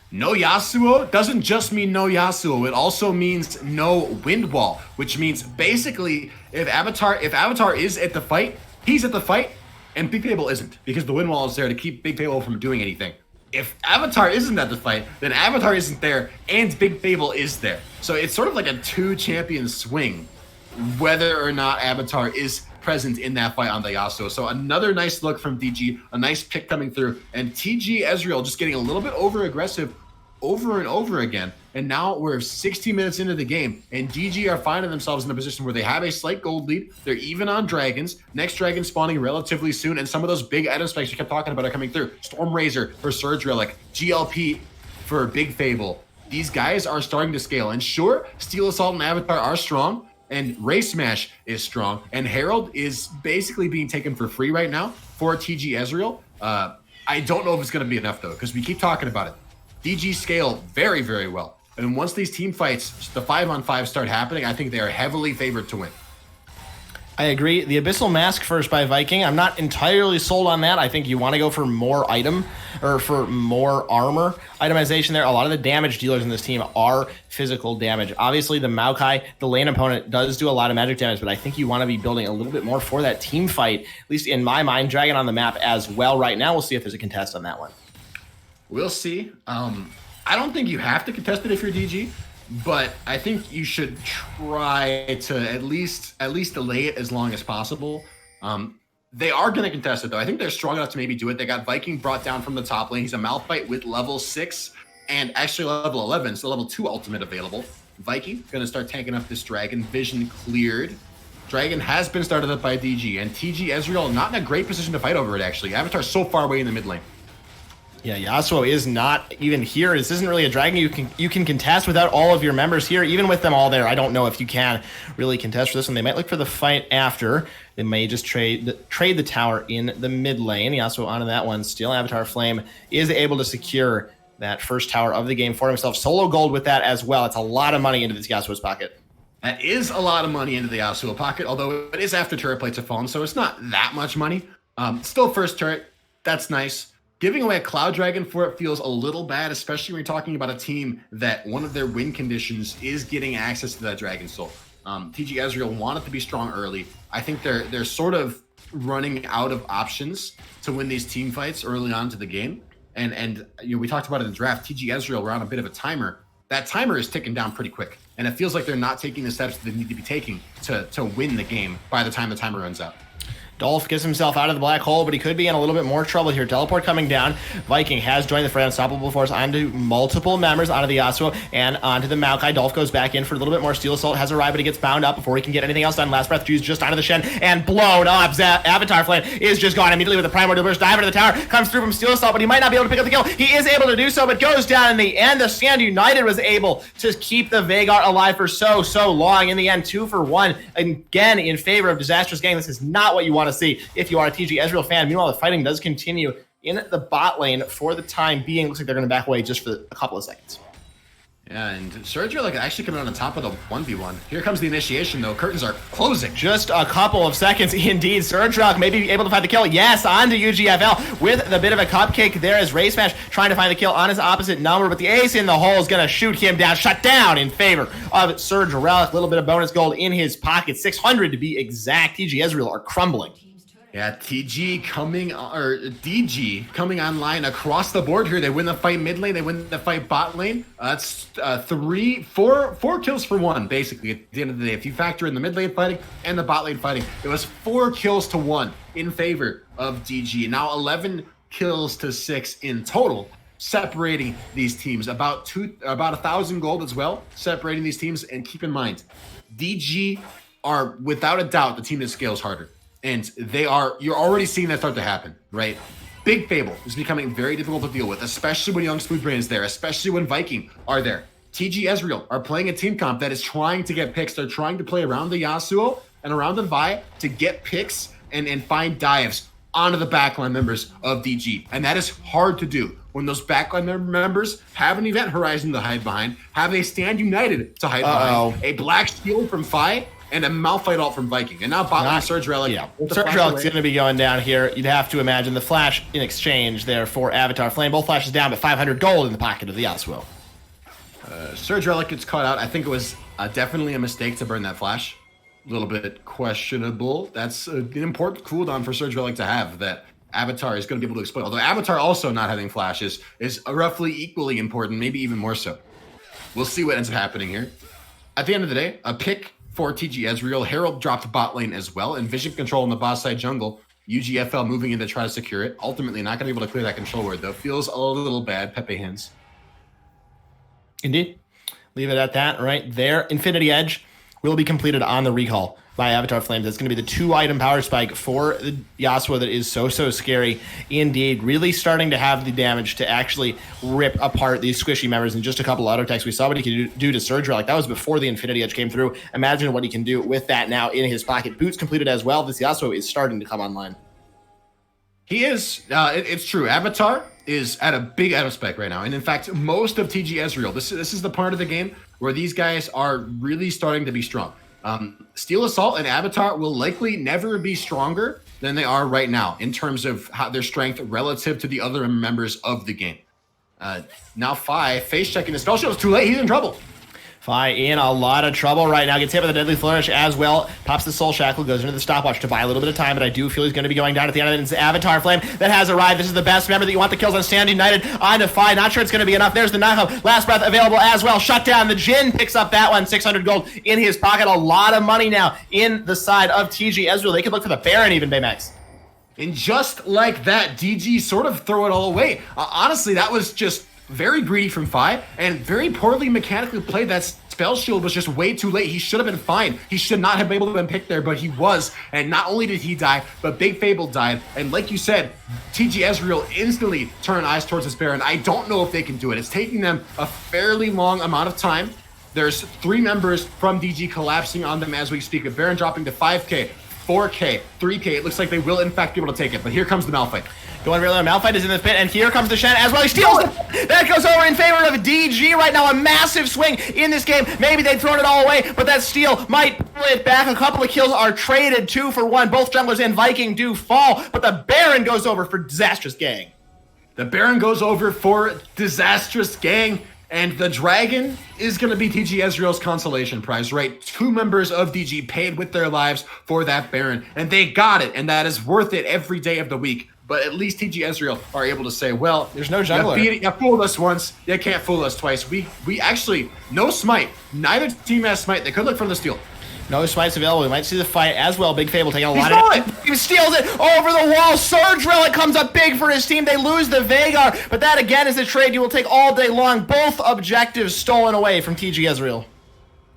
No Yasuo doesn't just mean no Yasuo. It also means no Wind Wall, which means basically if Avatar is at the fight, he's at the fight, and Big Fable isn't, because the Wind Wall is there to keep Big Fable from doing anything. If Avatar isn't at the fight, then Avatar isn't there, and Big Fable is there. So it's sort of like a 2-champion swing, whether or not Avatar is present in that fight on the Yasuo. So another nice look from DG, a nice pick coming through, and TG Ezreal just getting a little bit over-aggressive over and over again. And now we're 60 minutes into the game, and DG are finding themselves in a position where they have a slight gold lead. They're even on dragons. Next dragon spawning relatively soon, and some of those big item specs you kept talking about are coming through. Storm Razor for Surge Relic, GLP for Big Fable. These guys are starting to scale. And sure, Steel Assault and Avatar are strong, and Ray Smash is strong, and Herald is basically being taken for free right now for TG Ezreal. I don't know if it's going to be enough, though, because we keep talking about it. DG scale very, very well. And once these team fights, the 5-on-5 start happening, I think they are heavily favored to win. I agree. The Abyssal Mask first by Viking. I'm not entirely sold on that. I think you want to go for more more armor itemization there. A lot of the damage dealers in this team are physical damage. Obviously, the Maokai, the lane opponent, does do a lot of magic damage, but I think you want to be building a little bit more for that team fight, at least in my mind. Dragon on the map as well right now. We'll see if there's a contest on that one. We'll see. I don't think you have to contest it if you're DG, but I think you should try to at least delay it as long as possible. They are going to contest it, though. I think they're strong enough to maybe do it. They got Viking brought down from the top lane. He's a Malphite with level 6 and actually level 11, so level 2 ultimate available. Viking going to start tanking up this dragon. Vision cleared. Dragon has been started up by DG, and TG Ezreal not in a great position to fight over it, actually. Avatar's so far away in the mid lane. Yeah, Yasuo is not even here. This isn't really a dragon you can contest without all of your members here. Even with them all there, I don't know if you can really contest for this one. They might look for the fight after. They may just trade the tower in the mid lane. Yasuo onto that one. Still, Avatar Flame is able to secure that first tower of the game for himself. Solo gold with that as well. It's a lot of money into this Yasuo's pocket. That is a lot of money into the Yasuo pocket, although it is after turret plates have fallen, so it's not that much money. Still first turret. That's nice. Giving away a Cloud Dragon for it feels a little bad, especially when you're talking about a team that one of their win conditions is getting access to that Dragon Soul. TG Ezreal wanted to be strong early. I think they're sort of running out of options to win these team fights early on to the game. And you know, we talked about it in the draft. TG Ezreal were on a bit of a timer. That timer is ticking down pretty quick, and it feels like they're not taking the steps that they need to be taking to win the game by the time the timer runs out. Dolph gets himself out of the black hole, but he could be in a little bit more trouble here. Teleport coming down. Viking has joined the fray. Unstoppable Force onto multiple members, onto the Yasuo and onto the Maokai. Dolph goes back in for a little bit more. Steel Assault has arrived, but he gets bound up before he can get anything else done. Last Breath Juice just onto the Shen and blown up. Avatar Flame is just gone immediately with the Primordial Burst. Dive into the tower. Comes through from Steel Assault, but he might not be able to pick up the kill. He is able to do so, but goes down in the end. The Stand United was able to keep the Veigar alive for so long. In the end, 2 for 1. Again, in favor of Disastrous Gang. This is not what you want to see if you are a TG Ezreal fan. Meanwhile, the fighting does continue in the bot lane for the time being. Looks like they're going to back away just for a couple of seconds. Yeah, and Surge Relic actually coming on the top of the 1v1. Here comes the initiation, though. Curtains are closing. Just a couple of seconds, indeed. Surge Relic may be able to find the kill. Yes, onto UGFL with the bit of a cupcake there as Ray Smash trying to find the kill on his opposite number, but the ace in the hole is going to shoot him down. Shut down in favor of Surge Relic. A little bit of bonus gold in his pocket. 600 to be exact. TG Ezreal are crumbling. Yeah, DG coming online across the board here. They win the fight mid lane. They win the fight bot lane. That's 4 kills for 1, basically, at the end of the day. If you factor in the mid lane fighting and the bot lane fighting, it was 4 kills to 1 in favor of DG. Now 11 kills to 6 in total, separating these teams. About 1,000 gold as well, separating these teams. And keep in mind, DG are, without a doubt, the team that scales harder. And you're already seeing that start to happen, right? Big Fable is becoming very difficult to deal with, especially when Young Smoothbrain is there, especially when Viking are there. TG Ezreal are playing a team comp that is trying to get picks. They're trying to play around the Yasuo and around the Vi to get picks and find dives onto the backline members of DG. And that is hard to do when those backline members have an event horizon to hide behind, have a stand united to hide behind, a black shield from Fi, and a Malphite ult from Viking. And now bot Surge Relic. Yeah, Surge Relic's going to be going down here. You'd have to imagine the flash in exchange there for Avatar Flame. Both flashes down, but 500 gold in the pocket of the Yasuo. Surge Relic gets caught out. I think it was definitely a mistake to burn that flash. A little bit questionable. That's an important cooldown for Surge Relic to have that Avatar is going to be able to exploit. Although Avatar also not having flashes is roughly equally important, maybe even more so. We'll see what ends up happening here. At the end of the day, a pick for TG Ezreal. Herald dropped bot lane as well, and vision control in the boss side jungle. UGFL moving in to try to secure it. Ultimately not going to be able to clear that control ward, though. Feels a little bad. Pepe hands. Indeed. Leave it at that right there. Infinity Edge will be completed on the recall by Avatar Flames. That's going to be the 2-item power spike for the Yasuo that is so scary indeed. Really starting to have the damage to actually rip apart these squishy members in just a couple auto attacks. We saw what he could do to Surge Relic. That was before the Infinity Edge came through. Imagine what he can do with that now in his pocket. Boots completed as well. This Yasuo is starting to come online. He is. It's true. Avatar is at a big item spec right now. And in fact, most of TG Ezreal, this is the part of the game where these guys are really starting to be strong. Steel Assault and Avatar will likely never be stronger than they are right now in terms of their strength relative to the other members of the game. Now Fi face checking the spell shield is too late. He's in trouble. Fi in a lot of trouble right now. Gets hit by the Deadly Flourish as well. Pops the Soul Shackle, goes into the stopwatch to buy a little bit of time, but I do feel he's going to be going down at the end of it. It's Avatar Flame that has arrived. This is the best member that you want the kills on Stand United onto Fi. Not sure it's going to be enough. There's the knockup. Last Breath available as well. Shut down. The Jhin picks up that one. 600 gold in his pocket. A lot of money now in the side of TG Ezreal. They could look for the Baron even, Baymax. And just like that, DG sort of throw it all away. Honestly, that was just very greedy from Fi and very poorly mechanically played. That spell shield was just way too late. He should have been fine. He should not have been able to been picked there, but he was. And not only did he die, but Big Fable died. And like you said, TG Ezreal instantly turned eyes towards this Baron. I don't know if they can do it. It's taking them a fairly long amount of time. There's 3 members from DG collapsing on them as we speak. A Baron dropping to 5k, 4k, 3k. It looks like they will in fact be able to take it, but here comes the Malphite. Going really low. Malphite is in the pit, and here comes the Shen as well. He steals it. That goes over in favor of DG right now. A massive swing in this game. Maybe they've thrown it all away, but that steal might pull it back. A couple of kills are traded, 2 for 1. Both junglers and Viking do fall, but the Baron goes over for Disastrous Gang. The Baron goes over for Disastrous Gang, and the Dragon is going to be TG Ezreal's consolation prize, right? 2 members of DG paid with their lives for that Baron, and they got it, and that is worth it every day of the week. But at least TG Ezreal are able to say, well, there's no jungler. You fooled us once, you can't fool us twice. We actually, no smite. Neither team has smite. They could look for the steal. No smites available. We might see the fight as well. Big Fable taking a lot of it. He steals it over the wall. Surge Relic comes up big for his team. They lose the Veigar, but that again is the trade you will take all day long. Both objectives stolen away from TG Ezreal.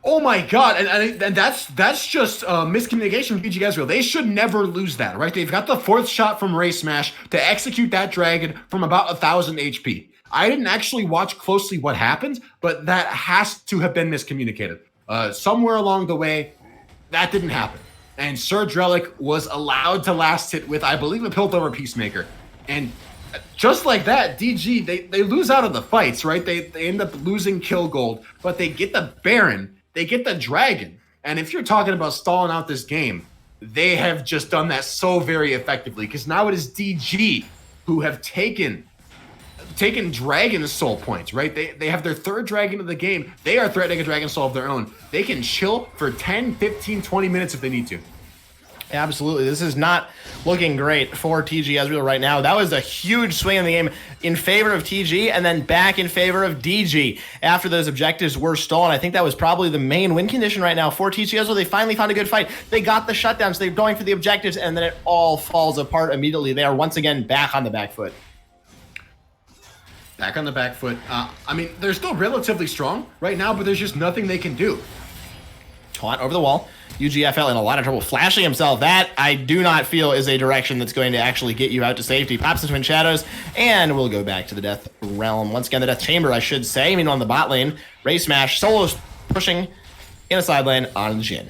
Oh my god, and that's just miscommunication from TG Ezreal. They should never lose that, right? They've got the 4th shot from Ray Smash to execute that dragon from about 1,000 HP. I didn't actually watch closely what happened, but that has to have been miscommunicated. Somewhere along the way, that didn't happen. And Surge Relic was allowed to last hit with, I believe, a Piltover Peacemaker. And just like that, DG, they lose out of the fights, right? They end up losing kill gold, but they get the Baron. They get the Dragon. And if you're talking about stalling out this game, they have just done that so very effectively, because now it is DG who have taken Dragon Soul points, right? They have their 3rd Dragon of the game. They are threatening a Dragon Soul of their own. They can chill for 10, 15, 20 minutes if they need to. Absolutely. This is not looking great for TG Ezreal right now. That was a huge swing in the game in favor of TG and then back in favor of DG after those objectives were stolen. I think that was probably the main win condition right now for TG Ezreal. They finally found a good fight. They got the shutdowns. They're going for the objectives, and then it all falls apart immediately. They are once again back on the back foot. Back on the back foot. I mean, they're still relatively strong right now, but there's just nothing they can do. Taunt over the wall. UGFL in a lot of trouble flashing himself. That I do not feel is a direction that's going to actually get you out to safety. Pops the Twin Shadows, and we'll go back to the Death Realm. Once again, the Death Chamber, I should say. I mean, on the bot lane, Ray Smash, Solo's pushing in a side lane on the Jhin.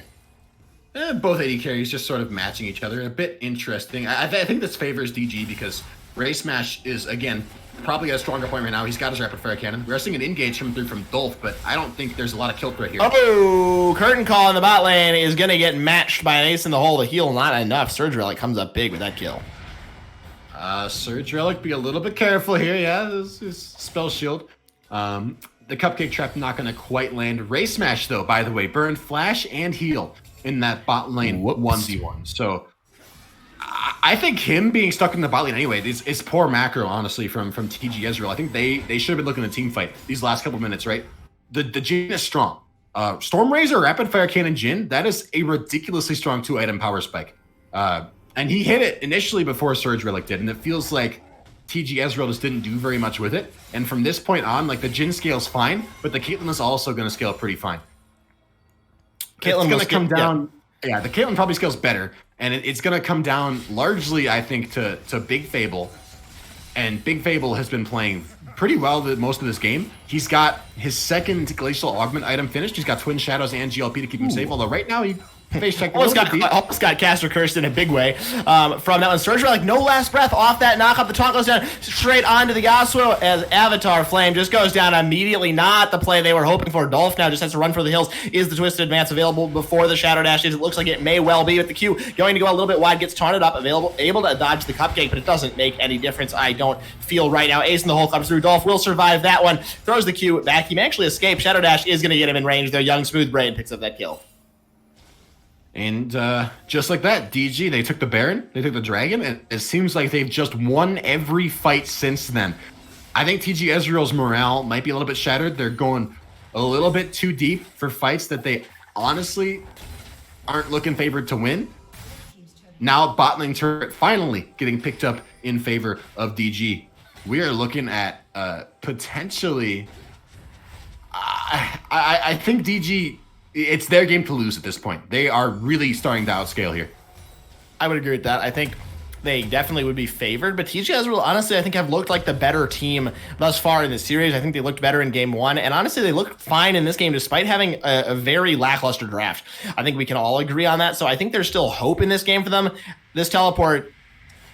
Both AD carries just sort of matching each other. A bit interesting. I think this favors DG because Ray Smash is, again, probably at a stronger point right now. He's got his rapid fire cannon. We're seeing an engage coming through from Dolph, but I don't think there's a lot of kill threat here. Oh, curtain call in the bot lane is going to get matched by an ace in the hole. The heal not enough. Surge Relic comes up big with that kill. Surge Relic, be a little bit careful here. Yeah, this is spell shield. The Cupcake Trap not going to quite land. Ray Smash, though, by the way, burn flash and heal in that bot lane 1v1. So I think him being stuck in the bot lane anyway is poor macro, honestly, from TG Ezreal. I think they should have been looking to team fight these last couple minutes, right? The Jhin is strong. Storm Razor, Rapid Fire Cannon Jhin, that is a ridiculously strong 2-item power spike. And he hit it initially before Surge Relic did, and it feels like TG Ezreal just didn't do very much with it. And from this point on, like, the Jhin scale's fine, but the Caitlyn is also going to scale pretty fine. Caitlyn's going to come down. Yeah, the Caitlyn probably scales better, and it's going to come down largely, I think, to Big Fable. And Big Fable has been playing pretty well most of this game. He's got his second Glacial Augment item finished. He's got Twin Shadows and GLP to keep him safe, although right now he face check. Almost got caster cursed in a big way from that one. Surge Relic, no last breath off that knock up. The taunt goes down straight onto the Yasuo as Avatar Flame just goes down immediately. Not the play they were hoping for. Dolph now just has to run for the hills. Is the Twisted Advance available before the Shadow Dash? It looks like it may well be with the Q going to go a little bit wide. Gets taunted up, able to dodge the Cupcake, but it doesn't make any difference, I don't feel right now. Ace in the hole comes through. Dolph will survive that one. Throws the Q back. He may actually escape. Shadow Dash is going to get him in range. Their young Smooth Brain picks up that kill. And just like that, DG, they took the Baron, they took the Dragon, and it seems like they've just won every fight since then. I think TG Ezreal's morale might be a little bit shattered. They're going a little bit too deep for fights that they honestly aren't looking favored to win. Now bot lane turret finally getting picked up in favor of DG. We are looking at potentially... I think DG... It's their game to lose at this point. They are really starting to outscale here. I would agree with that. I think they definitely would be favored, but TG Ezreal, honestly, I think have looked like the better team thus far in the series. I think they looked better in game one, and honestly, they looked fine in this game despite having a very lackluster draft. I think we can all agree on that, so I think there's still hope in this game for them. This teleport,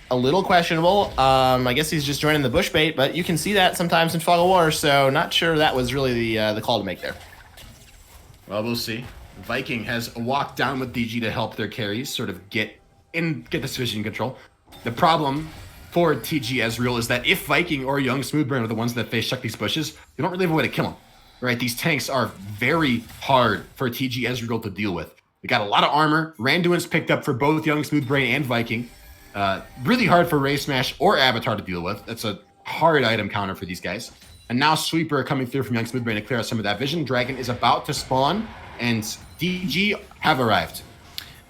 a little questionable. I guess he's just joining the bush bait, but you can see that sometimes in Fog of War, so not sure that was really the call to make there. Well, we'll see. Viking has walked down with DG to help their carries sort of get this vision control. The problem for TG Ezreal is that if Viking or Young Smoothbrain are the ones that face check these bushes, they don't really have a way to kill them. Right? These tanks are very hard for TG Ezreal to deal with. They got a lot of armor. Randuin's picked up for both Young Smoothbrain and Viking. Really hard for Ray Smash or Avatar to deal with. That's a hard item counter for these guys. And now Sweeper coming through from Young Smoothbrain to clear out some of that vision. Dragon is about to spawn, and DG have arrived.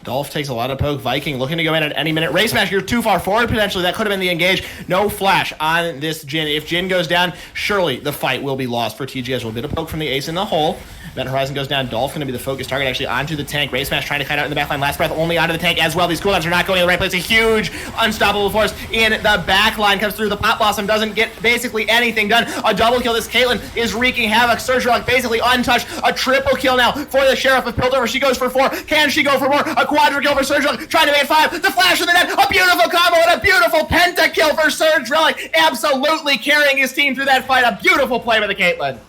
Dolph takes a lot of poke. Viking looking to go in at any minute. Ray Smash, you're too far forward potentially. That could have been the engage. No flash on this Jhin. If Jhin goes down, surely the fight will be lost for TG Ezreal. A bit of poke from the ace in the hole. Event Horizon goes down. Dolph going to be the focus target actually onto the tank. Ray Smash trying to kite out in the backline. Last breath only onto the tank as well. These cooldowns are not going in the right place. A huge unstoppable force in the backline comes through. The Pot Blossom doesn't get basically anything done. A double kill. This Caitlyn is wreaking havoc. Surge Relic basically untouched. A triple kill now for the Sheriff of Piltover. She goes for 4. Can she go for more? A quadra kill for Surge Relic. Trying to make 5. The flash in the net. A beautiful combo and a beautiful pentakill for Surge Relic. Absolutely carrying his team through that fight. A beautiful play by the Caitlyn.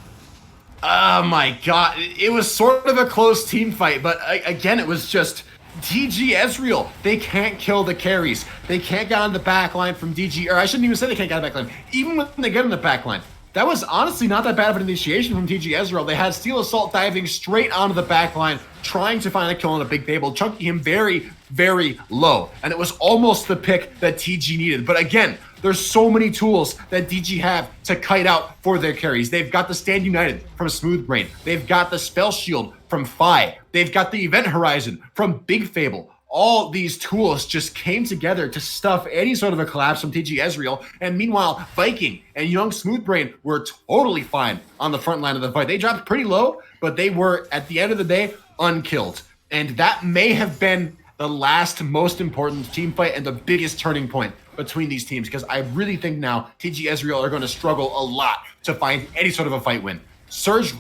Oh my god, it was sort of a close team fight, but again, it was just TG Ezreal. They can't kill the carries. They can't get on the back line from DG, or I shouldn't even say they can't get on the back line. Even when they get on the back line, that was honestly not that bad of an initiation from TG Ezreal. They had Steel Assault diving straight onto the back line, trying to find a kill on a big table, chunking him very, very low. And it was almost the pick that TG needed. But again, there's so many tools that DG have to kite out for their carries. They've got the Stand United from Smoothbrain. They've got the Spell Shield from Fi. They've got the Event Horizon from Big Fable. all these tools just came together to stuff any sort of a collapse from TG Ezreal. And meanwhile, Viking and Young Smoothbrain were totally fine on the front line of the fight. They dropped pretty low, but they were, at the end of the day, unkilled. And that may have been the last most important team fight and the biggest turning point between these teams, because I really think now TG Ezreal are going to struggle a lot to find any sort of a fight win. Surge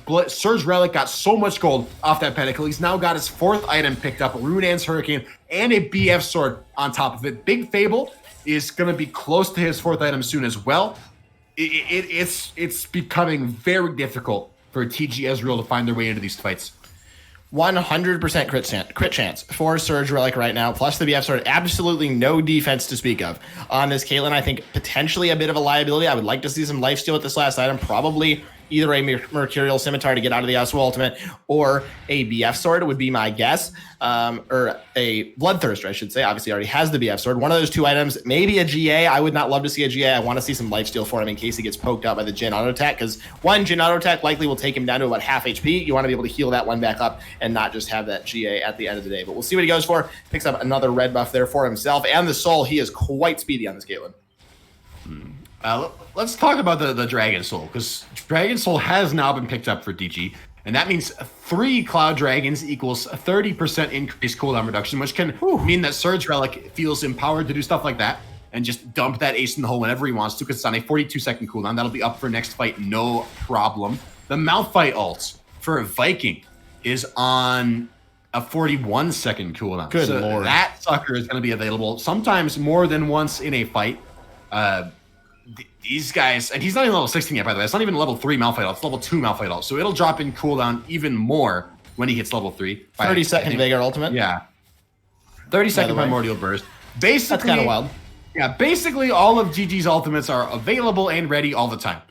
Relic got so much gold off that Pinnacle. He's now got his 4th item picked up, Runedanc's Hurricane, and a BF sword on top of it. Big Fable is going to be close to his 4th item soon as well. It's becoming very difficult for TG Ezreal to find their way into these fights. 100% crit chance for Surge Relic right now, plus the BF sword. Absolutely no defense to speak of on this Caitlyn. I think potentially a bit of a liability. I would like to see some lifesteal with this last item. Probably either a Mercurial Scimitar to get out of the Yasuo ultimate or a BF sword would be my guess. Or a Bloodthirster, I should say. Obviously already has the BF sword. One of those 2 items, maybe a GA. I would not love to see a GA. I want to see some lifesteal for him in case he gets poked out by the Jhin auto attack, because one Jhin auto attack likely will take him down to about half HP. You want to be able to heal that one back up and not just have that GA at the end of the day. But we'll see what he goes for. Picks up another red buff there for himself and the soul. He is quite speedy on this Caitlyn. Let's talk about the Dragon Soul, because Dragon Soul has now been picked up for DG, and that means 3 Cloud Dragons equals a 30% increased cooldown reduction, which can mean that Surge Relic feels empowered to do stuff like that and just dump that ace in the hole whenever he wants to, because it's on a 42-second cooldown. That'll be up for next fight, no problem. The Malphite ult for Viking is on a 41-second cooldown. Good lord. That sucker is going to be available sometimes more than once in a fight. These guys, and he's not even level 16 yet, by the way. It's not even level 3 Malphite ult. It's level 2 Malphite ult. So it'll drop in cooldown even more when he hits level 3. 30 second Veigar ultimate? Yeah. 30-second Primordial Burst. Basically, that's kind of wild. Yeah, basically all of GG's ultimates are available and ready all the time.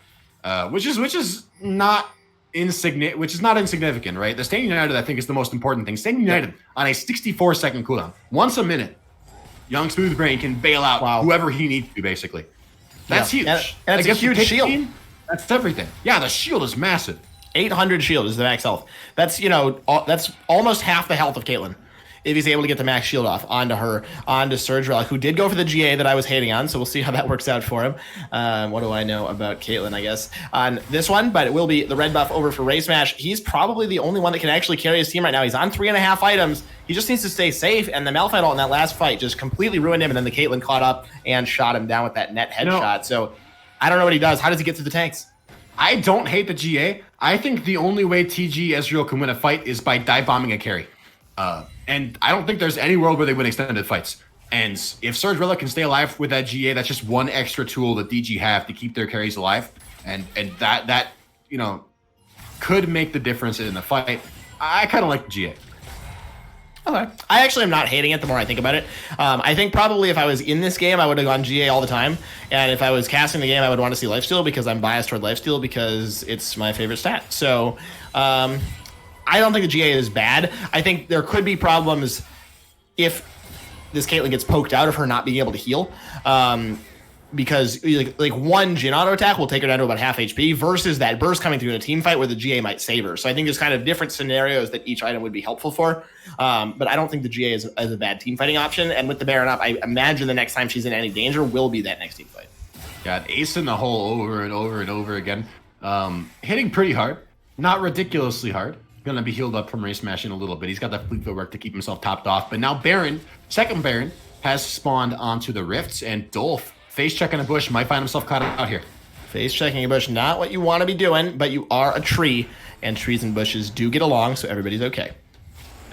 Which is not insignificant, right? The Stand United, I think, is the most important thing. Stand United on a 64-second cooldown. Once a minute, Young Smoothbrain can bail out whoever he needs to, basically. That's huge. And it's a huge shield. That's everything. Yeah, the shield is massive. 800 shield is the max health. That's, that's almost half the health of Caitlyn, if he's able to get the max shield off onto Surge Relic, who did go for the GA that I was hating on, so we'll see how that works out for him. What do I know about Caitlyn, I guess, on this one? But it will be the red buff over for Ray Smash. He's probably the only one that can actually carry his team right now. He's on 3.5 items. He just needs to stay safe, and the Malphite ult in that last fight just completely ruined him, and then the Caitlyn caught up and shot him down with that net headshot. So I don't know what he does. How does he get through the tanks? I don't hate the GA. I think the only way TG Ezreal can win a fight is by dive bombing a carry. And I don't think there's any world where they win extended fights. And if Surge Relic can stay alive with that GA, that's just one extra tool that DG have to keep their carries alive. And that could make the difference in the fight. I kind of like the GA. Okay. I actually am not hating it the more I think about it. I think probably if I was in this game, I would have gone GA all the time. And if I was casting the game, I would want to see lifesteal, because I'm biased toward lifesteal because it's my favorite stat. So I don't think the GA is bad. I think there could be problems if this Caitlyn gets poked out of her not being able to heal. Because like one Jhin auto attack will take her down to about half HP versus that burst coming through in a team fight where the GA might save her. So I think there's kind of different scenarios that each item would be helpful for. But I don't think the GA is a bad team fighting option. And with the Baron up, I imagine the next time she's in any danger will be that next team fight. Got ace in the hole over and over and over again. Hitting pretty hard, not ridiculously hard. Gonna be healed up from Ray Smash in a little bit. He's got that fleet footwork to keep himself topped off. But now Baron, second Baron, has spawned onto the rifts, and Dolph, face checking a bush, might find himself caught out here. Face checking a bush, not what you want to be doing, but you are a tree, and trees and bushes do get along, so everybody's okay.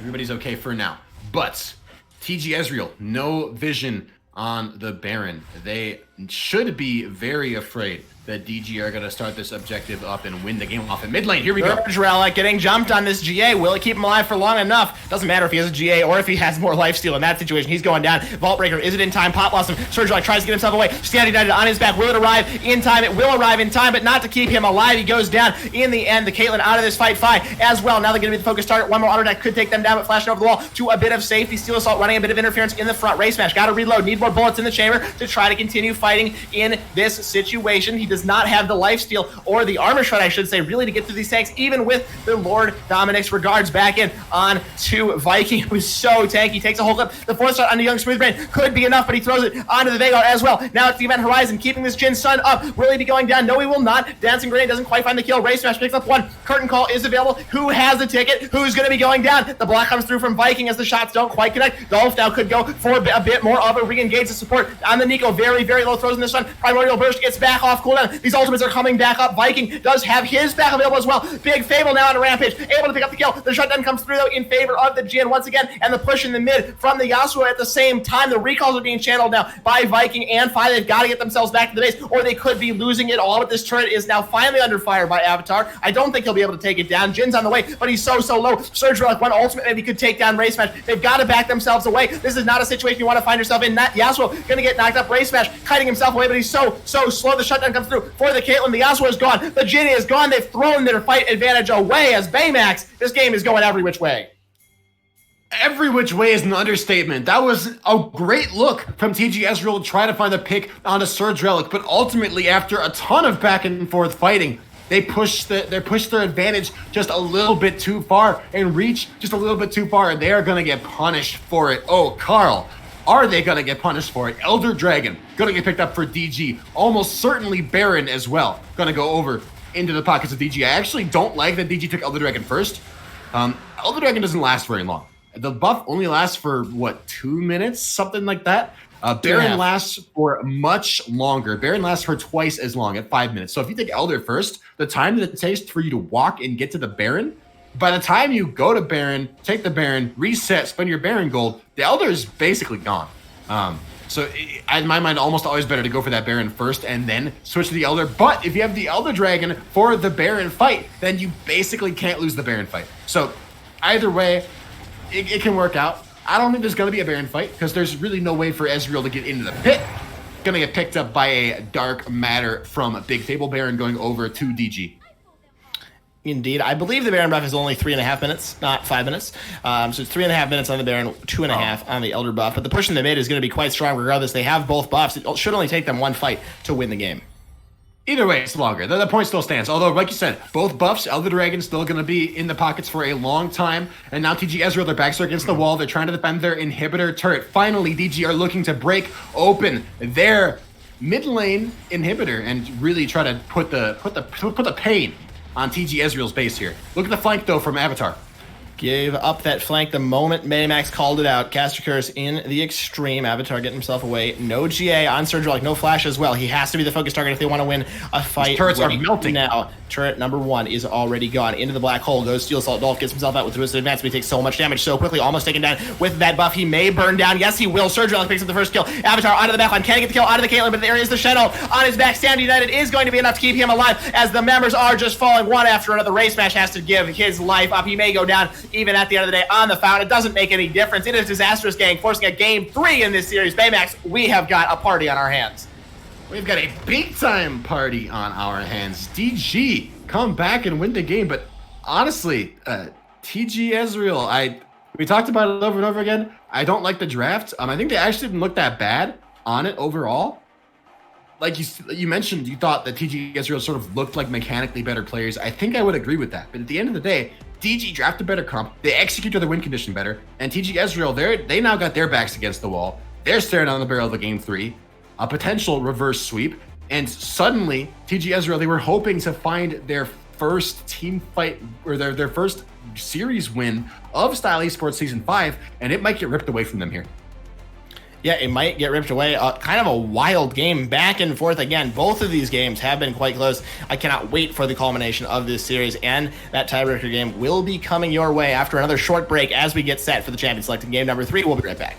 Everybody's okay for now. But TG Ezreal, no vision on the Baron. They should be very afraid that DG are going to start this objective up and win the game off in mid lane. Here we go. Surge Relic getting jumped on this GA. Will it keep him alive for long enough? Doesn't matter if he has a GA or if he has more lifesteal in that situation. He's going down. Vault Breaker, is it in time? Pot Blossom. Surge Relic tries to get himself away. Stand United on his back. Will it arrive in time? It will arrive in time, but not to keep him alive. He goes down in the end. The Caitlyn out of this fight as well. Now they're going to be the focus target. One more auto attack could take them down, but flashing over the wall to a bit of safety. Steel Assault running a bit of interference in the front. Ray Smash got to reload. Need more bullets in the chamber to try to continue fighting. fighting in this situation. He does not have the lifesteal or the armor shred, I should say, really to get through these tanks, even with the Lord Dominic's regards back in on to Viking, who's so tanky. Takes a whole clip. The 4-star on the young Smoothbrain could be enough, but he throws it onto the Veigar as well. Now it's the Event Horizon, keeping this Jhin Sun up. Will he be going down? No, he will not. Dancing Grenade doesn't quite find the kill. Race Smash picks up one. Curtain Call is available. Who has the ticket? Who's going to be going down? The block comes through from Viking as the shots don't quite connect. Dolph now could go for a bit more of a re-engage the support on the Nico. Very, very low throws in this one. Primordial Burst gets back off cooldown. These ultimates are coming back up. Viking does have his back available as well. Big Fable now on a Rampage, able to pick up the kill. The shutdown comes through though in favor of the Jhin once again, and the push in the mid from the Yasuo at the same time. The recalls are being channeled now by Viking and Fi. They've got to get themselves back to the base, or they could be losing it all. But this turret is now finally under fire by Avatar. I don't think he'll be able to take it down. Jin's on the way, but he's so low. Surge Relic, one ultimate maybe could take down Race Smash. They've got to back themselves away. This is not a situation you want to find yourself in. Yasuo gonna get knocked up. Race Smash kiting himself away, but he's so slow. The shutdown comes through for the Caitlyn. The Yasuo is gone. The Jhin is gone. They've thrown their fight advantage away as Baymax. This game is going every which way. Every which way is an understatement. That was a great look from TG Ezreal to try to find a pick on a Surge Relic, but ultimately, after a ton of back and forth fighting, they pushed their advantage just a little bit too far and reached just a little bit too far, and they are going to get punished for it. Oh, Carl, are they going to get punished for it? Elder Dragon going to get picked up for DG. Almost certainly Baron as well going to go over into the pockets of DG. I actually don't like that DG took Elder Dragon first. Elder Dragon doesn't last very long. The buff only lasts for, 2 minutes? Something like that. Baron lasts for much longer. Baron lasts for twice as long at 5 minutes. So if you take Elder first, the time that it takes for you to walk and get to the Baron, by the time you go to Baron, take the Baron, reset, spend your Baron gold, the Elder is basically gone. In my mind, almost always better to go for that Baron first and then switch to the Elder. But if you have the Elder Dragon for the Baron fight, then you basically can't lose the Baron fight. So either way, it can work out. I don't think there's going to be a Baron fight because there's really no way for Ezreal to get into the pit. Going to get picked up by a Dark Matter from Big Fable Baron going over to DG. Indeed. I believe the Baron buff is only 3.5 minutes, not 5 minutes. So it's 3.5 minutes on the Baron, 2.5 on the Elder buff. But the push in the mid is going to be quite strong regardless. They have both buffs. It should only take them one fight to win the game. Either way, it's longer. The point still stands. Although, like you said, both buffs, Elder Dragon's still going to be in the pockets for a long time. And now TG Ezreal, their backs are against the wall. They're trying to defend their inhibitor turret. Finally, DG are looking to break open their mid lane inhibitor and really try to put the pain on TG Ezreal's base here. Look at the flank, though, from Avatar. Gave up that flank the moment Baymax called it out. Caster Curse in the extreme. Avatar getting himself away. No GA on Surge Relic, no flash as well. He has to be the focus target if they want to win a fight. His turrets are melting now. Turret number 1 is already gone into the black hole. Goes Steel Assault. Dolph gets himself out with Twisted Advance, but he takes so much damage so quickly. Almost taken down with that buff. He may burn down. Yes, he will. Surge Relic picks up the first kill. Avatar onto the backline. Can't get the kill out of the Caitlyn, but there is the Shadow on his back. Stand United is going to be enough to keep him alive as the members are just falling one after another. Race Smash has to give his life up. He may go down even at the end of the day on the fountain. It doesn't make any difference. It is Disastrous gang forcing a game 3 in this series. Baymax, we have got a party on our hands. We've got a big-time party on our hands. DG come back and win the game, but honestly, TG Ezreal, we talked about it over and over again. I don't like the draft. I think they actually didn't look that bad on it overall. Like you mentioned, you thought that TG Ezreal sort of looked like mechanically better players. I think I would agree with that. But at the end of the day, DG drafted better comp. They executed the win condition better. And TG Ezreal, they now got their backs against the wall. They're staring down the barrel of the game 3. A potential reverse sweep. And suddenly, TG Ezreal, they were hoping to find their first team fight, or their first series win of Style Esports Season 5, and it might get ripped away from them here. Yeah, it might get ripped away. Kind of a wild game, back and forth again. Both of these games have been quite close. I cannot wait for the culmination of this series, and that tiebreaker game will be coming your way after another short break as we get set for the champion selected game number 3. We'll be right back.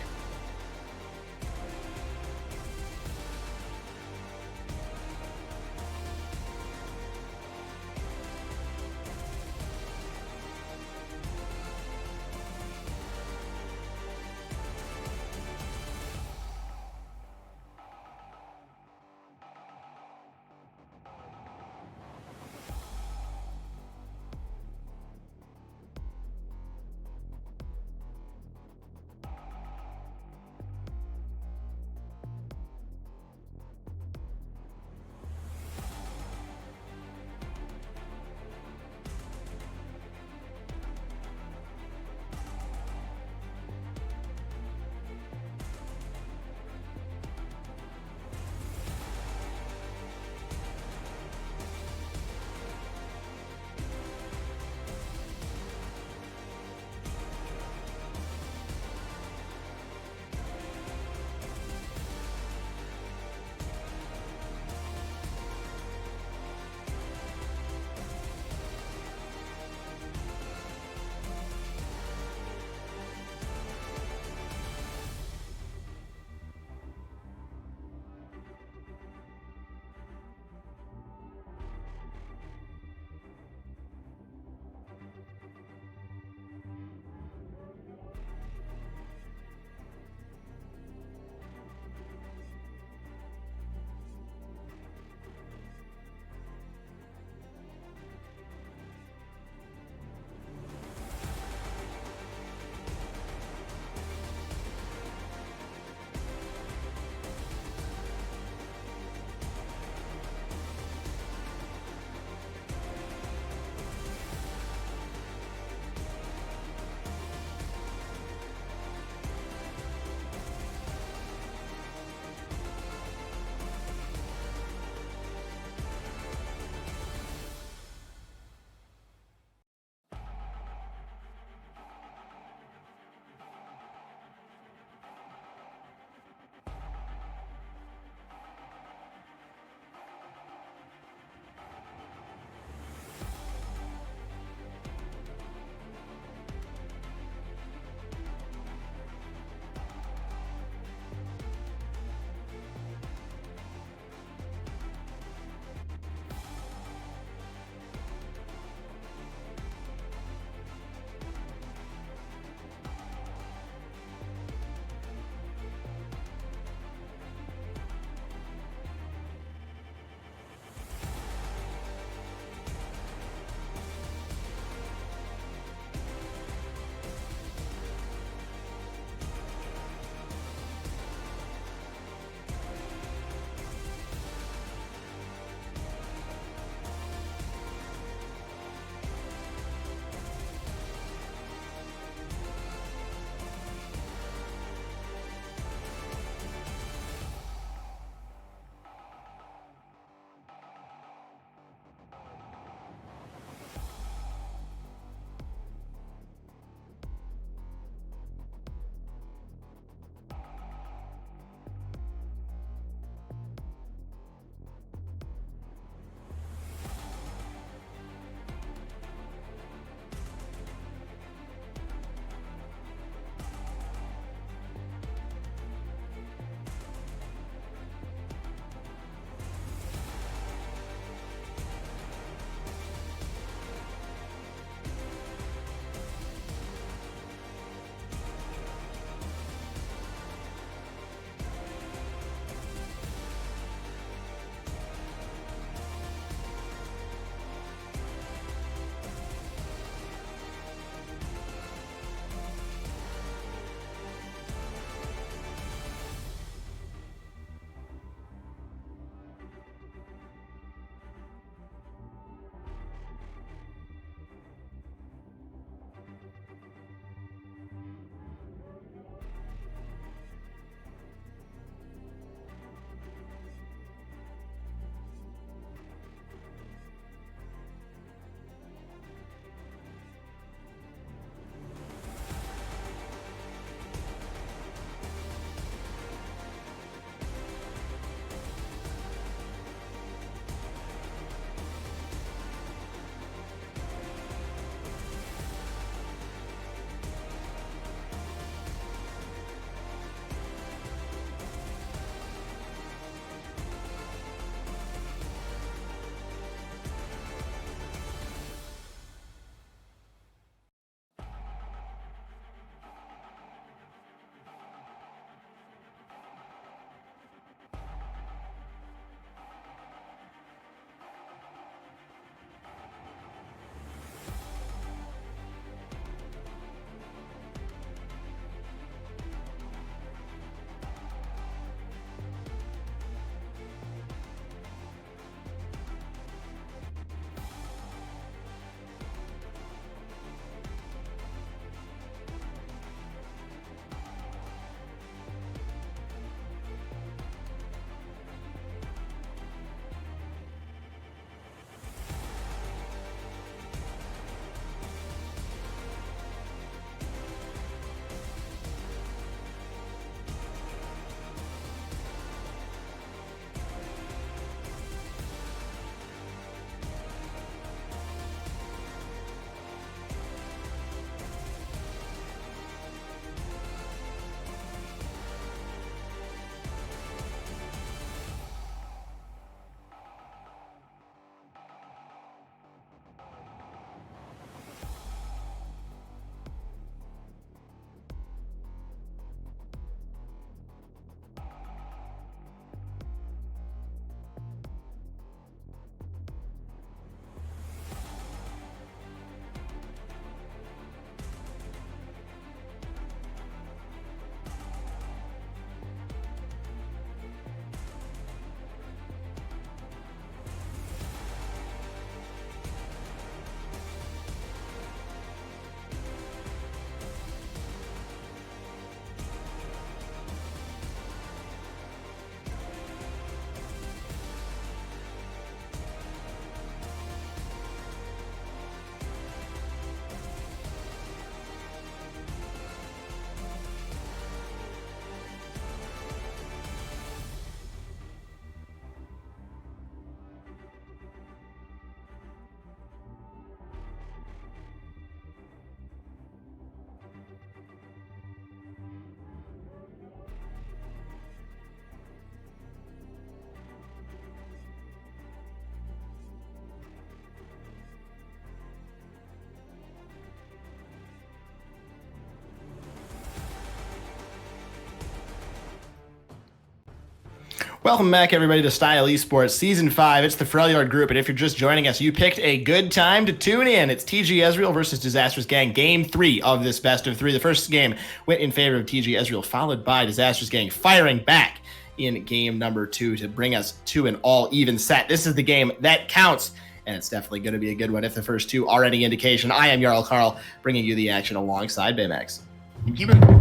Welcome back, everybody, to Style Esports Season 5. It's the Freljord group, and if you're just joining us, you picked a good time to tune in. It's TG Ezreal versus Disastrous Gang, Game 3 of this best of 3. The first game went in favor of TG Ezreal, followed by Disastrous Gang firing back in game number 2 to bring us to an all-even set. This is the game that counts, and it's definitely going to be a good one if the first two are any indication. I am Jarl Carl, bringing you the action alongside Baymax.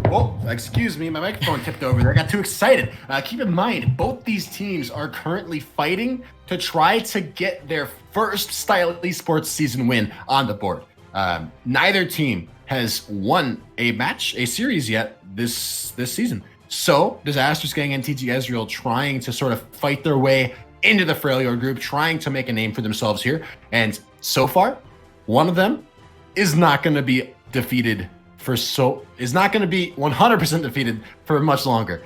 Oh, excuse me, my microphone tipped over there. I got too excited. Keep in mind, both these teams are currently fighting to try to get their first Style Esports season win on the board. Neither team has won a series yet this season. So, Disastrous Gang and TG Ezreal trying to sort of fight their way into the Freljord group, trying to make a name for themselves here. And so far, one of them is not going to be defeated is not going to be 100% defeated for much longer.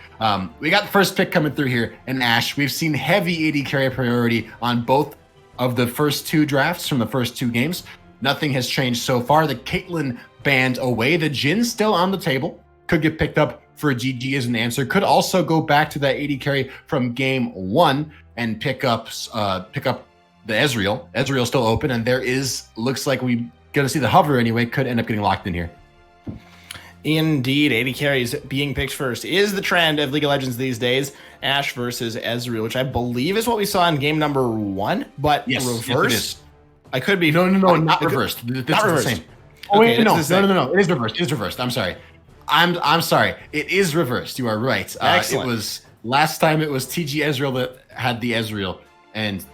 We got the first pick coming through here in Ashe. We've seen heavy AD carry priority on both of the first two drafts from the first two games. Nothing has changed so far. The Caitlyn banned away. The Jhin still on the table. Could get picked up for a GG as an answer. Could also go back to that AD carry from game 1 and pick up the Ezreal. Ezreal still open, and looks like we gonna see the hover anyway. Could end up getting locked in here. Indeed, AD carries being picked first is the trend of League of Legends these days. Ashe versus Ezreal, which I believe is what we saw in game number 1, but yes, reversed. Yes, it is. I could be. No, not reversed. Not reversed. The same. Oh, wait, no. It is reversed. It is reversed. I'm sorry. I'm sorry. It is reversed. You are right. Excellent. It was last time. It was TG Ezreal that had the Ezreal, and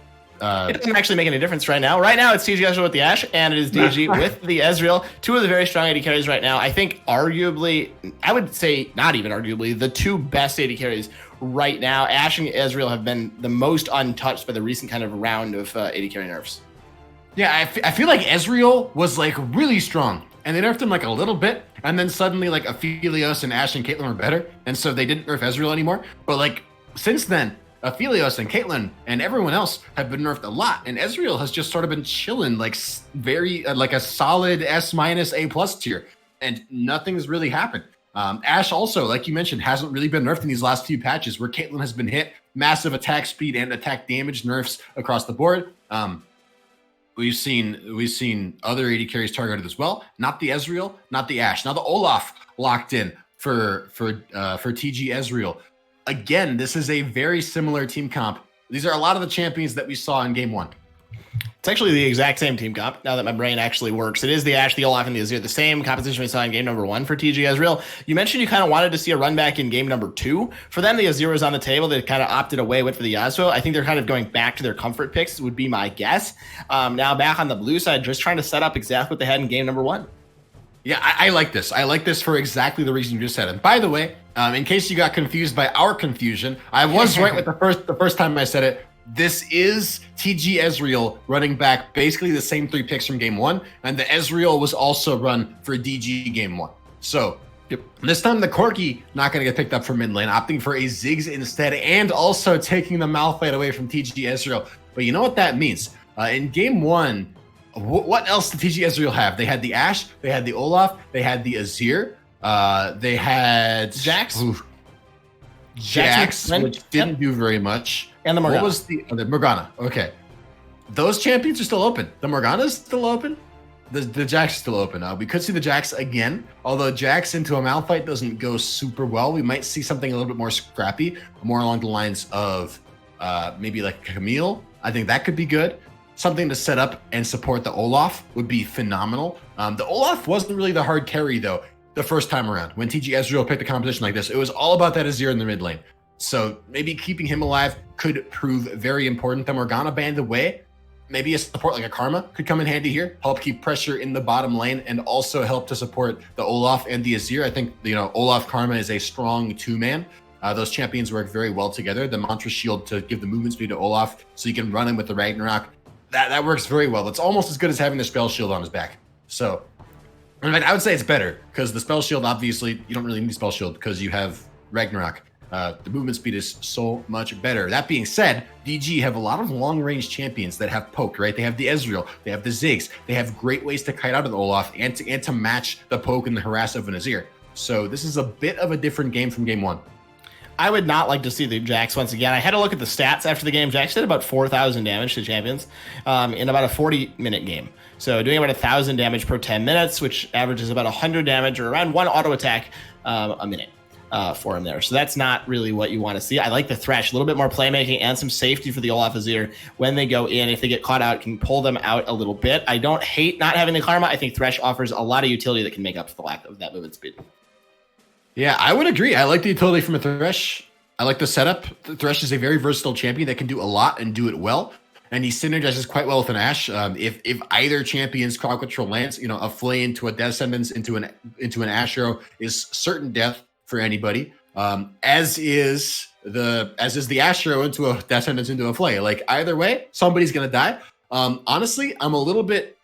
it doesn't actually make any difference right now. Right now, it's TG Ezreal with the Ashe, and it is DG with the Ezreal. Two of the very strong AD carries right now. I think arguably, I would say not even arguably, the two best AD carries right now. Ashe and Ezreal have been the most untouched by the recent kind of round of AD carry nerfs. Yeah, I feel like Ezreal was like really strong, and they nerfed him like a little bit, and then suddenly like Aphelios and Ashe and Caitlyn were better, and so they didn't nerf Ezreal anymore. But like since then, Aphelios and Caitlyn and everyone else have been nerfed a lot, and Ezreal has just sort of been chilling like very like a solid S- A+ tier, and nothing's really happened. Ashe also, like you mentioned, hasn't really been nerfed in these last few patches where Caitlyn has been hit massive attack speed and attack damage nerfs across the board. We've seen other AD carries targeted as well. Not the Ezreal, not the Ashe. Now the Olaf locked in for TG Ezreal. Again, this is a very similar team comp. These are a lot of the champions that we saw in game 1. It's actually the exact same team comp, now that my brain actually works. It is the Ashe, the Olaf, and the Azir, the same composition we saw in game number 1 for TG Ezreal. You mentioned you kind of wanted to see a run back in game number 2. For them, the Azir was on the table. They kind of opted away, went for the Yasuo. I think they're kind of going back to their comfort picks, would be my guess. Now back on the blue side, just trying to set up exactly what they had in game number 1. Yeah, I like this. I like this for exactly the reason you just said. And by the way, in case you got confused by our confusion, I was right with the first time I said it. This is TG Ezreal running back basically the same 3 picks from game 1, and the Ezreal was also run for DG game 1. So this time the Corki not going to get picked up for mid lane, opting for a Ziggs instead, and also taking the Malphite away from TG Ezreal. But you know what that means? In game 1, what else did TG Ezreal have? They had the Ashe, they had the Olaf, they had the Azir, they had Jax. Jax, which didn't do very much. And the Morgana. What was the Morgana? Okay. Those champions are still open. The Morgana's still open. The Jax is still open. We could see the Jax again, although Jax into a Malphite doesn't go super well. We might see something a little bit more scrappy, more along the lines of maybe like Camille. I think that could be good. Something to set up and support the Olaf would be phenomenal. The Olaf wasn't really the hard carry, though, the first time around. When TG Ezreal picked a composition like this, it was all about that Azir in the mid lane. So maybe keeping him alive could prove very important. The Morgana banned away. Maybe a support like a Karma could come in handy here, help keep pressure in the bottom lane, and also help to support the Olaf and the Azir. I think, Olaf Karma is a strong 2-man. Those champions work very well together. The Mantra Shield to give the movement speed to Olaf so you can run him with the Ragnarok. That works very well. It's almost as good as having the Spell Shield on his back. So, in fact, I would say it's better because the Spell Shield, obviously, you don't really need Spell Shield because you have Ragnarok. The movement speed is so much better. That being said, DG have a lot of long-range champions that have poke, right? They have the Ezreal, they have the Ziggs, they have great ways to kite out of the Olaf and to match the poke and the harass of an Azir. So this is a bit of a different game from game 1. I would not like to see the Jax once again. I had to look at the stats after the game. Jax did about 4,000 damage to champions in about a 40-minute game. So doing about 1,000 damage per 10 minutes, which averages about 100 damage or around 1 auto attack a minute for him there. So that's not really what you want to see. I like the Thresh, a little bit more playmaking and some safety for the Olaf Azir when they go in. If they get caught out, can pull them out a little bit. I don't hate not having the Karma. I think Thresh offers a lot of utility that can make up for the lack of that movement speed. Yeah, I would agree. I like the utility from a Thresh. I like the setup. The Thresh is a very versatile champion that can do a lot and do it well. And he synergizes quite well with an Ashe. If either champion's crowd control lands, a Flay into a Descendants into an Ashe arrow is certain death for anybody. As is the Ashe arrow into a Descendants into a Flay. Like either way, somebody's gonna die. Honestly, I'm a little bit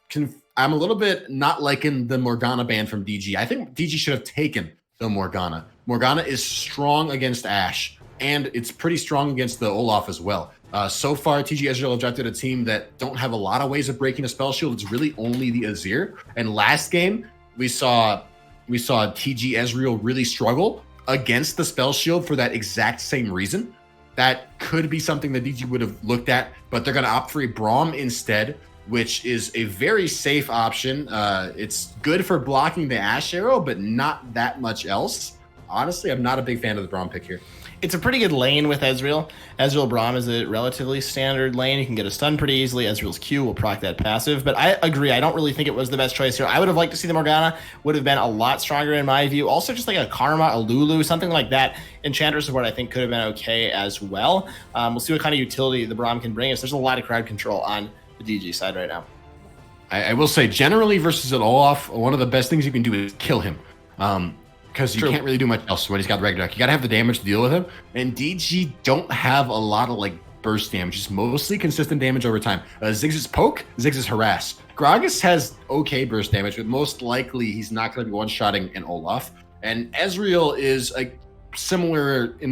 not liking the Morgana ban from DG. I think DG should have taken the Morgana. Morgana is strong against Ashe, and it's pretty strong against the Olaf as well. So far, TG Ezreal have drafted a team that don't have a lot of ways of breaking a spell shield. It's really only the Azir. And last game, we saw TG Ezreal really struggle against the spell shield for that exact same reason. That could be something that DG would have looked at, but they're going to opt for a Braum instead, which is a very safe option. It's good for blocking the Ashe arrow, but not that much else. Honestly, I'm not a big fan of the Braum pick here. It's a pretty good lane with Ezreal. Ezreal Braum is a relatively standard lane. You can get a stun pretty easily. Ezreal's Q will proc that passive. But I agree. I don't really think it was the best choice here. I would have liked to see the Morgana. Would have been a lot stronger in my view. Also, just like a Karma, a Lulu, something like that. Enchantress support, I think, could have been okay as well. We'll see what kind of utility the Braum can bring us. There's a lot of crowd control on the DG side right now. I will say, generally versus an Olaf, one of the best things you can do is kill him. Because you can't really do much else when he's got regular deck. You gotta have the damage to deal with him. And DG don't have a lot of burst damage. It's mostly consistent damage over time. Ziggs' poke, Ziggs' harass. Gragas has okay burst damage, but most likely he's not gonna be one-shotting an Olaf. And Ezreal is in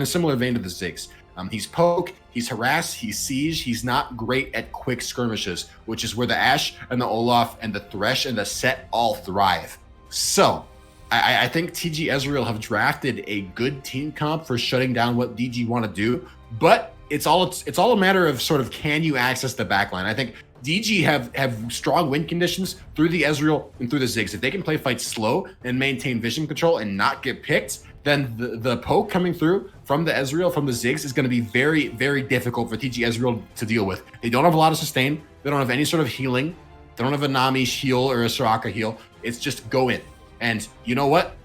a similar vein to the Ziggs. He's poke, he's harass, he's siege. He's not great at quick skirmishes, which is where the Ashe and the Olaf and the Thresh and the Set all thrive. So I think TG Ezreal have drafted a good team comp for shutting down what DG want to do, but it's all a matter of sort of, can you access the backline? I think DG have strong win conditions through the Ezreal and through the Ziggs. If they can play fights slow and maintain vision control and not get picked, then the poke coming through from the Ezreal, from the Ziggs, is going to be very, very difficult for TG Ezreal to deal with. They don't have a lot of sustain. They don't have any sort of healing. They don't have a Nami heal or a Soraka heal. It's just go in. And you know what?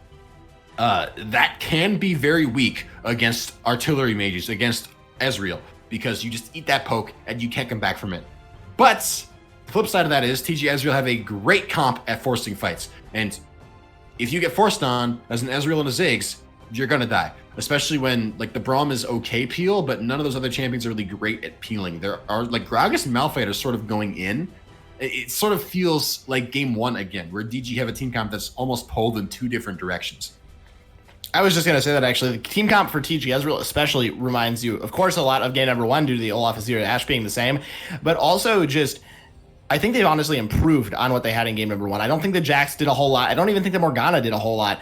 That can be very weak against artillery mages, against Ezreal, because you just eat that poke and you can't come back from it. But the flip side of that is TG Ezreal have a great comp at forcing fights. And if you get forced on as an Ezreal and a Ziggs, you're going to die. Especially when the Braum is okay peel, but none of those other champions are really great at peeling. There are Gragas and Malphite are sort of going in. It sort of feels like game one again, where DG have a team comp that's almost pulled in two different directions. I was just going to say that actually. The team comp for TG Ezreal especially reminds you, of course, a lot of game number one due to the Olaf Azir Ashe being the same, but also just, I think they've honestly improved on what they had in game number one. I don't think the Jax did a whole lot. I don't even think the Morgana did a whole lot.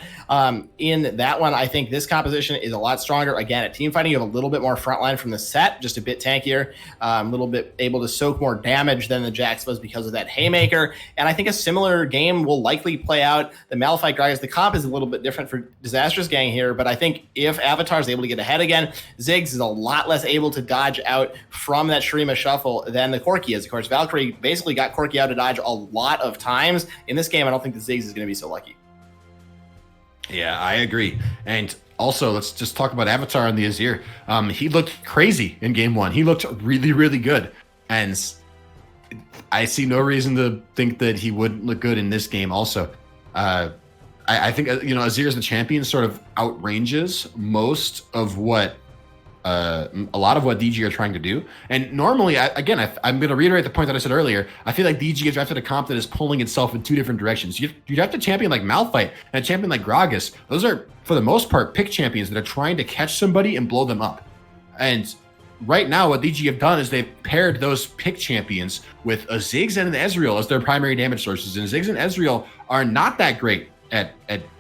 In that one, I think this composition is a lot stronger. Again, at team fighting, you have a little bit more frontline from the Set, just a bit tankier, a little bit able to soak more damage than the Jax was because of that Haymaker. And I think a similar game will likely play out. The Malphite Gragas, the comp is a little bit different for Disastrous gang here, but I think if Avatar is able to get ahead again, Ziggs is a lot less able to dodge out from that Shurima shuffle than the Corki is. Of course, Valkyrie basically got Corki out to dodge a lot of times. In this game, I don't think the Ziggs is going to be so lucky. Yeah, I agree. And also, let's just talk about Avatar and the Azir. He looked crazy in game one. He looked really, really good. And I see no reason to think that he wouldn't look good in this game also. I think, Azir as the champion sort of outranges most of what a lot of what DG are trying to do. And normally, I'm going to reiterate the point that I said earlier. I feel like DG has drafted a comp that is pulling itself in two different directions. You draft a champion like Malphite and a champion like Gragas. Those are, for the most part, pick champions that are trying to catch somebody and blow them up. And right now, what DG have done is they've paired those pick champions with a Ziggs and an Ezreal as their primary damage sources. And Ziggs and Ezreal are not that great at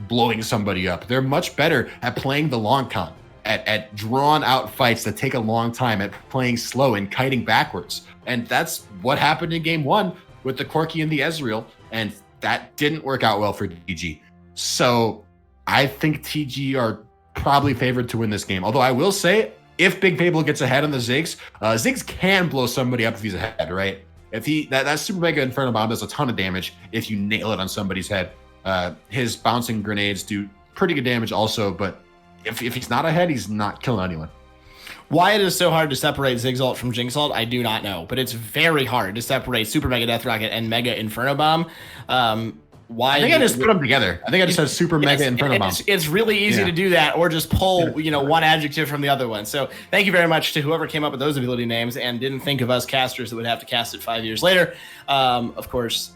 blowing somebody up. They're much better at playing the long con. at drawn out fights that take a long time, at playing slow and kiting backwards. And that's what happened in game 1 with the Corki and the Ezreal. And that didn't work out well for DG. So I think TG are probably favored to win this game. Although I will say, if Big Fable gets ahead on the Ziggs, Ziggs can blow somebody up if he's ahead, right? If that Super Mega Inferno Bomb does a ton of damage if you nail it on somebody's head. His bouncing grenades do pretty good damage also, but if he's not ahead, he's not killing anyone. Why it is so hard to separate Ziggs ult from Jinx ult, I do not know, but it's very hard to separate Super Mega Death Rocket and Mega Inferno Bomb. Why? I think I just put them together. I think I just said Super Mega Inferno Bomb. It's really easy to do that, or just pull one adjective from the other one. So thank you very much to whoever came up with those ability names and didn't think of us casters that would have to cast it 5 years later. Of course,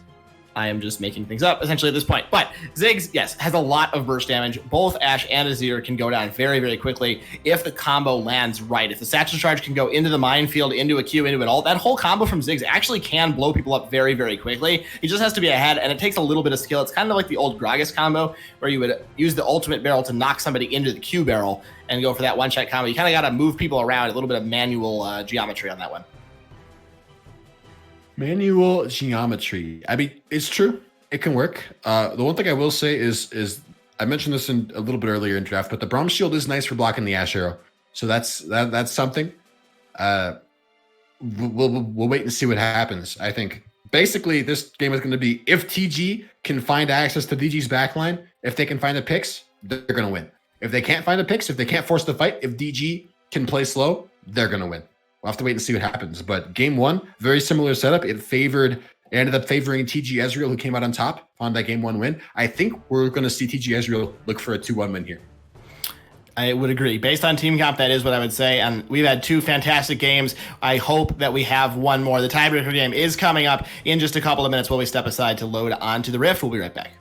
I am just making things up essentially at this point. But Ziggs, yes, has a lot of burst damage. Both Ashe and Azir can go down very, very quickly if the combo lands right. If the Satchel Charge can go into the minefield, into a Q, into it all, that whole combo from Ziggs actually can blow people up very, very quickly. He just has to be ahead, and it takes a little bit of skill. It's kind of like the old Gragas combo, where you would use the ultimate barrel to knock somebody into the Q barrel and go for that one-shot combo. You kind of got to move people around, a little bit of manual geometry on that one. Manual geometry. I mean, it's true. It can work. The one thing I will say is I mentioned this in a little bit earlier in draft, but the Braum Shield is nice for blocking the Ashe Arrow. So that's something. We'll wait and see what happens. I think basically this game is going to be, if TG can find access to DG's backline, if they can find the picks, they're going to win. If they can't find the picks, if they can't force the fight, if DG can play slow, they're going to win. We'll have to wait and see what happens. But game 1, very similar setup. It ended up favoring TG Ezreal, who came out on top on that game 1 win. I think we're going to see TG Ezreal look for a 2-1 win here. I would agree. Based on team comp, that is what I would say. And we've had 2 fantastic games. I hope that we have one more. The tiebreaker game is coming up in just a couple of minutes while we step aside to load onto the Rift. We'll be right back.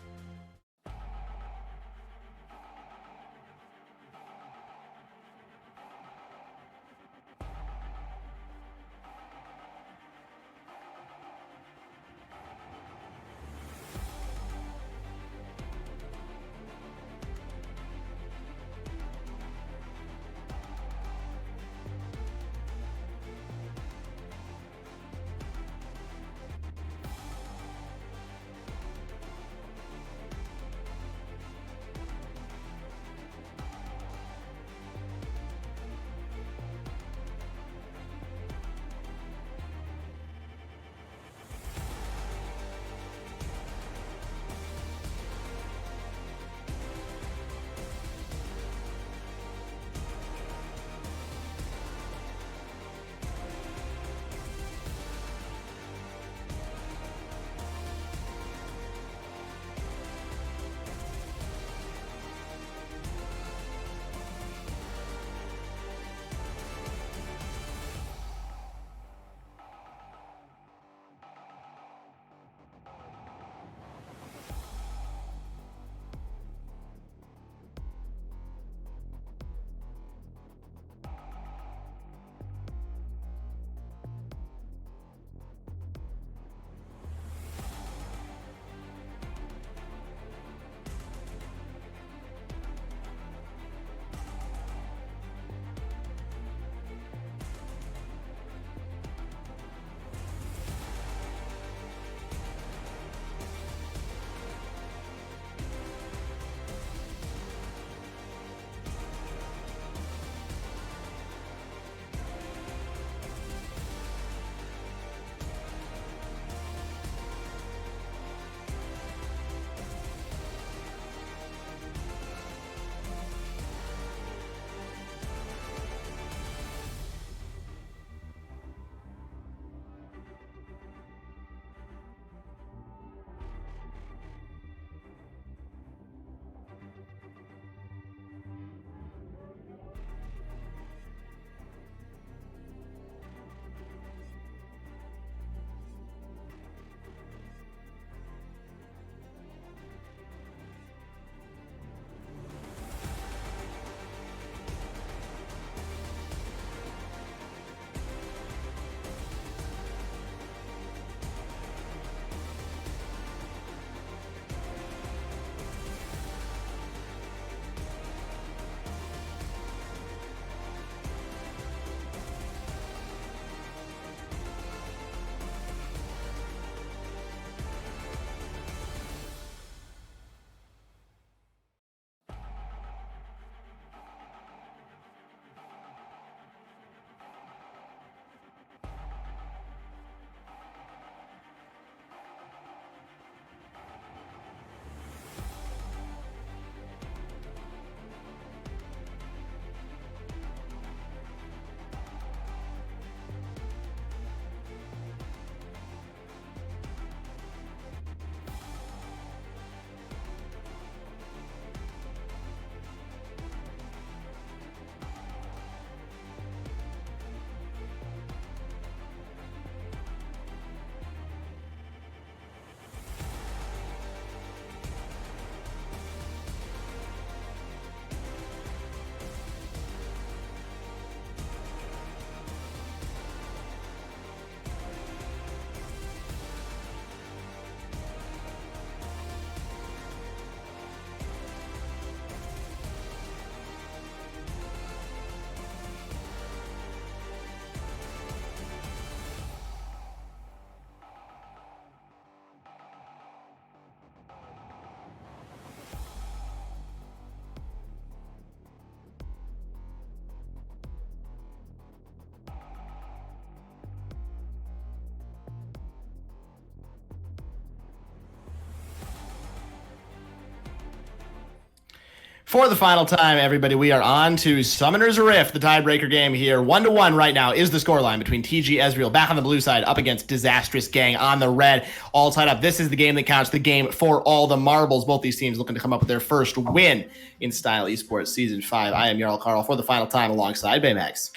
For the final time, everybody, we are on to Summoner's Rift, the tiebreaker game here. 1-1 right now is the scoreline between TG Ezreal back on the blue side up against Disastrous Gang on the red. All tied up. This is the game that counts, the game for all the marbles. Both these teams looking to come up with their first win in Style Esports Season 5. I am Jarl Carl for the final time alongside Baymax.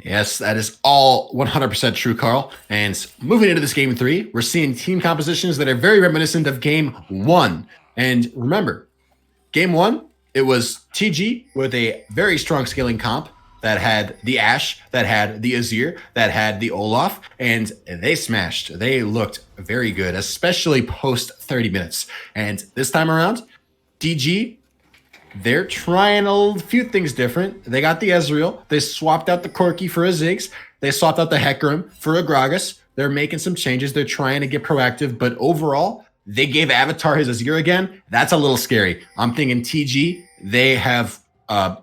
Yes, that is all 100% true, Carl. And moving into this game 3, we're seeing team compositions that are very reminiscent of game 1. And remember, game 1, it was TG with a very strong scaling comp that had the Ashe, that had the Azir, that had the Olaf, and they smashed. They looked very good, especially post 30 minutes. And this time around, DG, they're trying a few things different. They got the Ezreal. They swapped out the Corki for a Ziggs. They swapped out the Hecarim for a Gragas. They're making some changes. They're trying to get proactive, but overall, they gave Avatar his Azir again. That's a little scary. I'm thinking TG, they have, I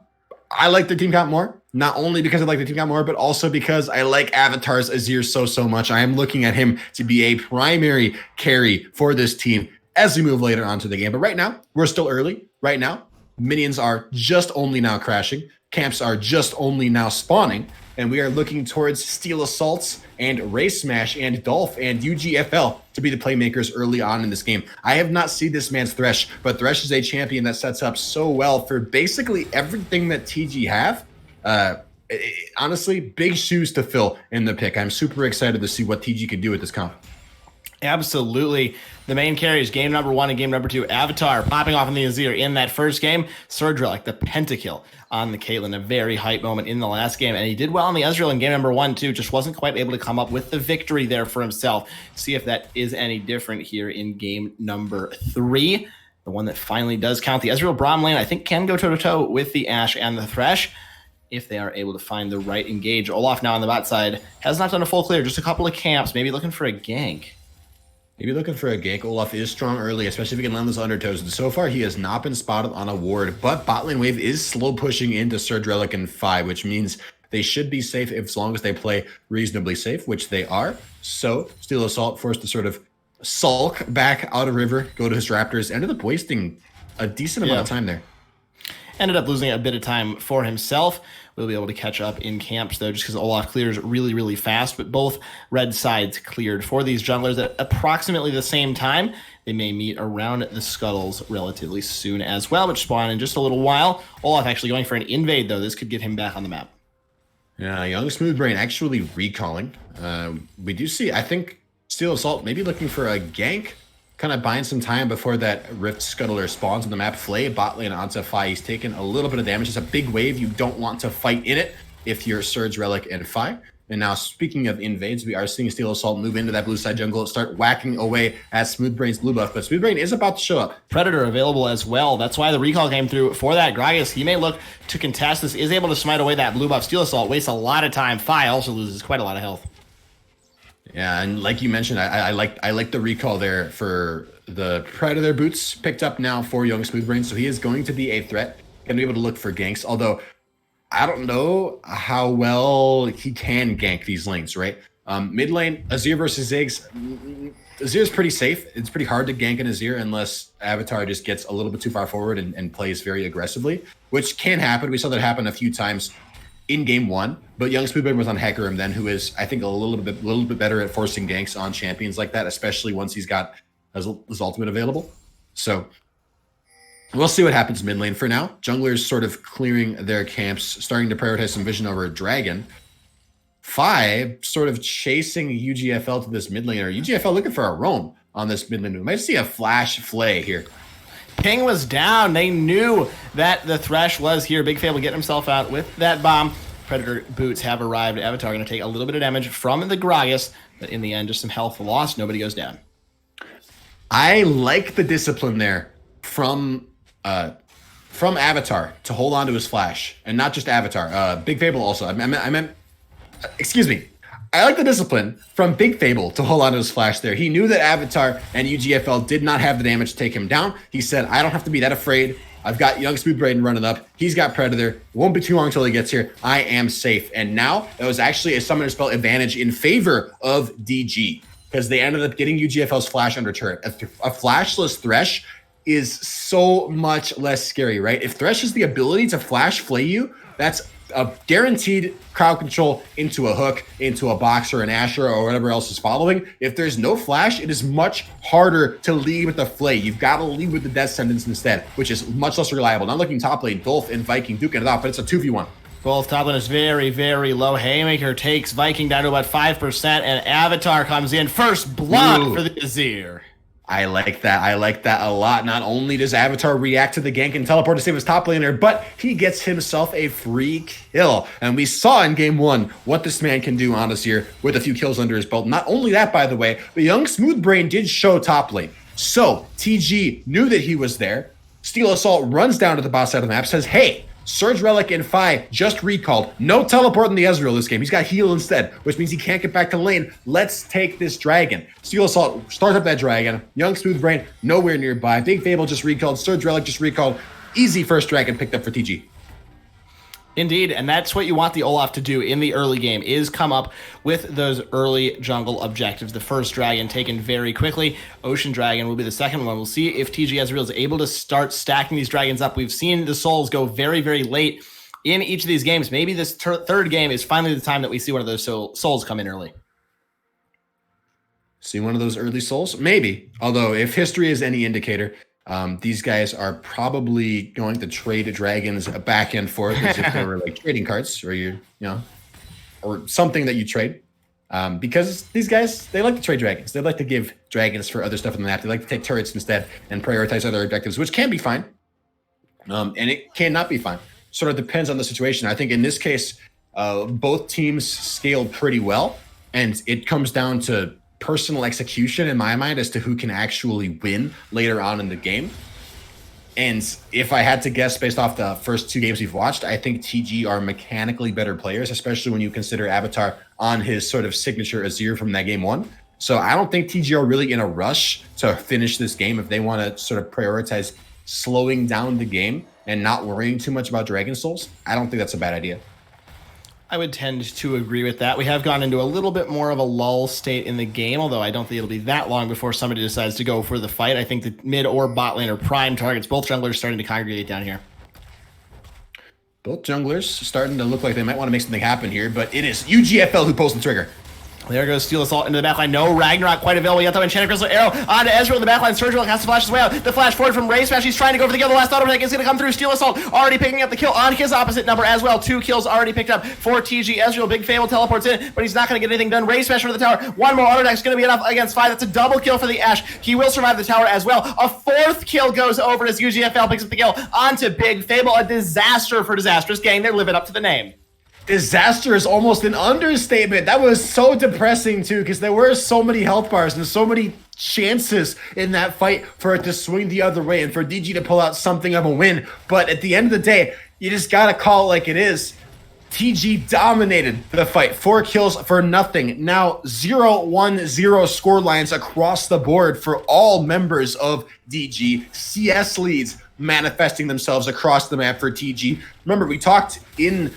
like their team comp more. Not only because I like the team comp more, but also because I like Avatar's Azir so much. I am looking at him to be a primary carry for this team as we move later on to the game. But right now, we're still early. Right now, minions are just only now crashing. Camps are just only now spawning. And we are looking towards Steel Assaults and Race Smash and Dolph and UGFL to be the playmakers early on in this game. I have not seen this man's Thresh, but Thresh is a champion that sets up so well for basically everything that TG have. Honestly, big shoes to fill in the pick. I'm super excited to see what TG can do with this comp. Absolutely. The main carries, game number 1 and game number 2. Avatar popping off in the Azir in that first game. Surge Relic, the pentakill on the Caitlyn, a very hype moment in the last game. And he did well on the Ezreal in game number 1 too, just wasn't quite able to come up with the victory there for himself. See if that is any different here in game number 3. The one that finally does count. The Ezreal Braum lane, I think, can go toe-to-toe with the Ashe and the Thresh if they are able to find the right engage. Olaf now on the bot side has not done a full clear, just a couple of camps, maybe looking for a gank. Maybe looking for a gank. Olaf is strong early, especially if he can land those undertows. And so far, he has not been spotted on a ward, but bot lane wave is slow pushing into Surge Relic and Fi, which means they should be safe as long as they play reasonably safe, which they are. So Steel Assault forced to sort of sulk back out of river, go to his Raptors, ended up wasting a decent amount of time there. Ended up losing a bit of time for himself. We'll be able to catch up in camps, though, just because Olaf clears really fast. But both red sides cleared for these junglers at approximately the same time. They may meet around the scuttles relatively soon as well, which spawn in just a little while. Olaf actually going for an invade, though. This could get him back on the map. Yeah, Young Smoothbrain actually recalling. We do see, I think, Steel Assault maybe looking for a gank. Kind of buying some time before that Rift Scuttler spawns on the map. Flay bot lane onto Fi. He's taken a little bit of damage. It's a big wave. You don't want to fight in it if you're Surge, Relic, and Fi. And now, speaking of invades, we are seeing Steel Assault move into that blue side jungle, start whacking away at Smoothbrain's blue buff. But Smoothbrain is about to show up. Predator available as well. That's why the recall came through for that Gragas. He may look to contest this. Is able to smite away that blue buff. Steel Assault wastes a lot of time. Fi also loses quite a lot of health. Yeah, and like you mentioned, I like the recall there for the Predator boots picked up now for Young Smoothbrain, so he is going to be a threat. Going to be able to look for ganks, although I don't know how well he can gank these lanes, right? Mid lane, Azir versus Ziggs. Azir is pretty safe. It's pretty hard to gank an Azir unless Avatar just gets a little bit too far forward and plays very aggressively, which can happen. We saw that happen a few times in game 1, but Young Smoothbrain was on Hecarim then, who is, I think, a little bit better at forcing ganks on champions like that, especially once he's got his ultimate available. So we'll see what happens mid lane. For now, junglers sort of clearing their camps, starting to prioritize some vision over Dragon. Fi sort of chasing UGFL to this mid lane, or UGFL looking for a roam on this mid lane. We might see a flash Flay here. Ping was down. They knew that the Thresh was here. Big Fable getting himself out with that bomb. Predator boots have arrived. Avatar going to take a little bit of damage from the Gragas, but in the end, just some health lost. Nobody goes down. I like the discipline there from Avatar to hold on to his flash, and not just Avatar. Big Fable also. I meant, excuse me. I like the discipline from Big Fable to hold on to his flash there. He knew that Avatar and UGFL did not have the damage to take him down. He said, I don't have to be that afraid. I've got Young Smoothbrain running up. He's got Predator. Won't be too long until he gets here. I am safe. And now it was actually a summoner spell advantage in favor of DG, because they ended up getting UGFL's flash under turret. A flashless Thresh is so much less scary, right? If Thresh has the ability to flash flay you, that's a guaranteed crowd control into a hook, into a box or an Asher or whatever else is following. If there's no flash, it is much harder to lead with the flay. You've got to lead with the death sentence instead, which is much less reliable. Now looking top lane, Dolph and Viking duking it out, but it's a 2v1. Both top lane is very, very low. Haymaker takes Viking down to about 5%, and Avatar comes in. First blood for the Azir. I like that. I like that a lot. Not only does Avatar react to the gank and teleport to save his top laner, but he gets himself a free kill. And we saw in game 1 what this man can do on Azir with a few kills under his belt. Not only that, by the way, but young Smoothbrain did show top lane. So TG knew that he was there. Steel Assault runs down to the bot side of the map, says, hey, Surge Relic and Phi just recalled. No teleport in the Ezreal this game. He's got heal instead, which means he can't get back to lane. Let's take this dragon. Steel Assault starts up that dragon. Young Smoothbrain nowhere nearby. Big Fable just recalled. Surge Relic just recalled. Easy first dragon picked up for TG. Indeed, and that's what you want the Olaf to do in the early game, is come up with those early jungle objectives. The first dragon taken very quickly. Ocean Dragon will be the second one. We'll see if TG Ezreal is able to start stacking these dragons up. We've seen the souls go very, very late in each of these games. Maybe this third game is finally the time that we see one of those souls come in early. See one of those early souls? Maybe. Although, if history is any indicator, these guys are probably going to trade dragons back and forth as if they were like trading cards or or something that you trade. Because these guys, they like to trade dragons. They like to give dragons for other stuff in the map. They like to take turrets instead and prioritize other objectives, which can be fine. And it cannot be fine. Sort of depends on the situation. I think in this case, both teams scaled pretty well, and it comes down to personal execution in my mind as to who can actually win later on in the game. And if I had to guess based off the first 2 games we've watched, I think TG are mechanically better players, especially when you consider Avatar on his sort of signature Azir from that game 1. So I don't think TG are really in a rush to finish this game if they want to sort of prioritize slowing down the game and not worrying too much about Dragon Souls. I don't think that's a bad idea. I would tend to agree with that. We have gone into a little bit more of a lull state in the game, although I don't think it'll be that long before somebody decides to go for the fight. I think the mid or bot lane are prime targets. Both junglers starting to congregate down here. Both junglers starting to look like they might want to make something happen here, but it is UGFL who pulls the trigger. There goes Steel Assault into the backline. No Ragnarok quite available yet, though. Enchanted Crystal Arrow onto Ezreal in the backline. Surgical has to flash his way out. The flash forward from Ray Smash. He's trying to go for the kill. The last auto attack is going to come through. Steel Assault already picking up the kill on his opposite number as well. 2 kills already picked up for TG. Ezreal, Big Fable teleports in, but he's not going to get anything done. Ray Smash into the tower. 1 more auto attack is going to be enough against 5. That's a double kill for the Ashe. He will survive the tower as well. A 4th kill goes over as UGFL picks up the kill onto Big Fable. A disaster for Disastrous. Gang, they're living up to the name. Disaster is almost an understatement. That was so depressing too, because there were so many health bars and so many chances in that fight for it to swing the other way and for DG to pull out something of a win. But at the end of the day, you just gotta call it like it is. TG dominated the fight. 4 kills for nothing. Now 0-1-0 score lines across the board for all members of DG. CS leads manifesting themselves across the map for TG. Remember, we talked in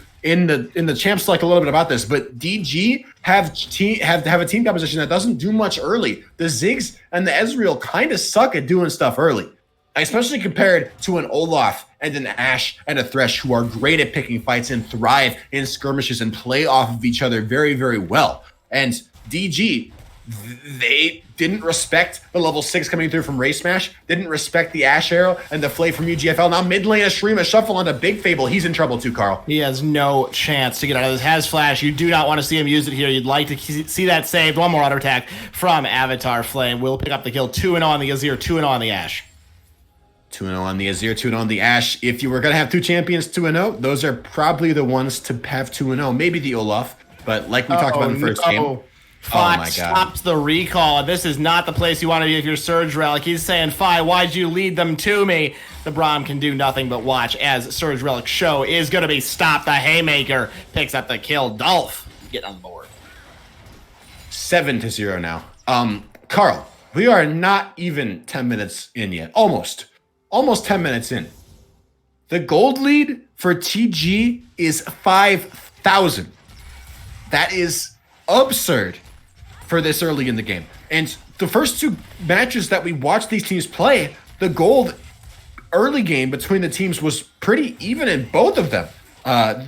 the champ select a little bit about this, but DG have a team composition that doesn't do much early. The Ziggs and the Ezreal kind of suck at doing stuff early, especially compared to an Olaf and an Ashe and a Thresh, who are great at picking fights and thrive in skirmishes and play off of each other very, very well. And DG, they didn't respect the level 6 coming through from Ray Smash, didn't respect the Ashe Arrow and the Flay from UGFL. Now mid lane, a Shreem, a shuffle onto Big Fable. He's in trouble too, Carl. He has no chance to get out of this. Has Flash. You do not want to see him use it here. You'd like to see that saved. 1 more auto attack from Avatar Flame. Will pick up the kill. 2-0 on the Azir, 2-0 on the Ashe. 2-0 on the Azir, 2-0 on the Ashe. If you were going to have 2 champions 2-0, those are probably the ones to have 2-0. Maybe the Olaf, but like we talked about in the first game. Fi stops the recall. This is not the place you want to be if you're Surge Relic. He's saying, Fi, why'd you lead them to me? The Braum can do nothing but watch as Surge Relic's show is going to be stopped. The Haymaker picks up the kill. Dolph getting on the board. 7-0 now. Carl, we are not even 10 minutes in yet. Almost 10 minutes in. The gold lead for TG is 5,000. That is absurd for this early in the game. And the first 2 matches that we watched these teams play, the gold early game between the teams was pretty even in both of them.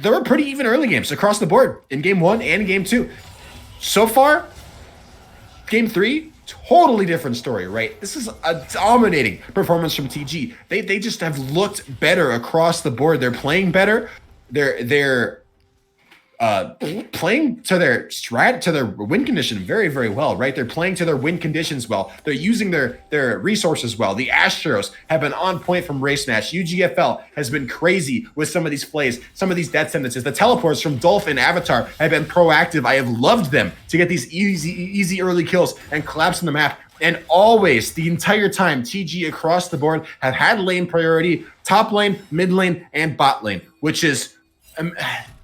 There were pretty even early games across the board in game 1 and game 2. So far, game 3, totally different story, right? This is a dominating performance from TG. They just have looked better across the board. They're playing better. They're playing to their win condition very, very well, right? They're playing to their win conditions well. They're using their resources well. The Astros have been on point from race match. UGFL has been crazy with some of these plays, some of these death sentences. The teleports from Dolphin Avatar have been proactive. I have loved them to get these easy early kills and collapse in the map. And always, the entire time, TG across the board have had lane priority, top lane, mid lane, and bot lane, which is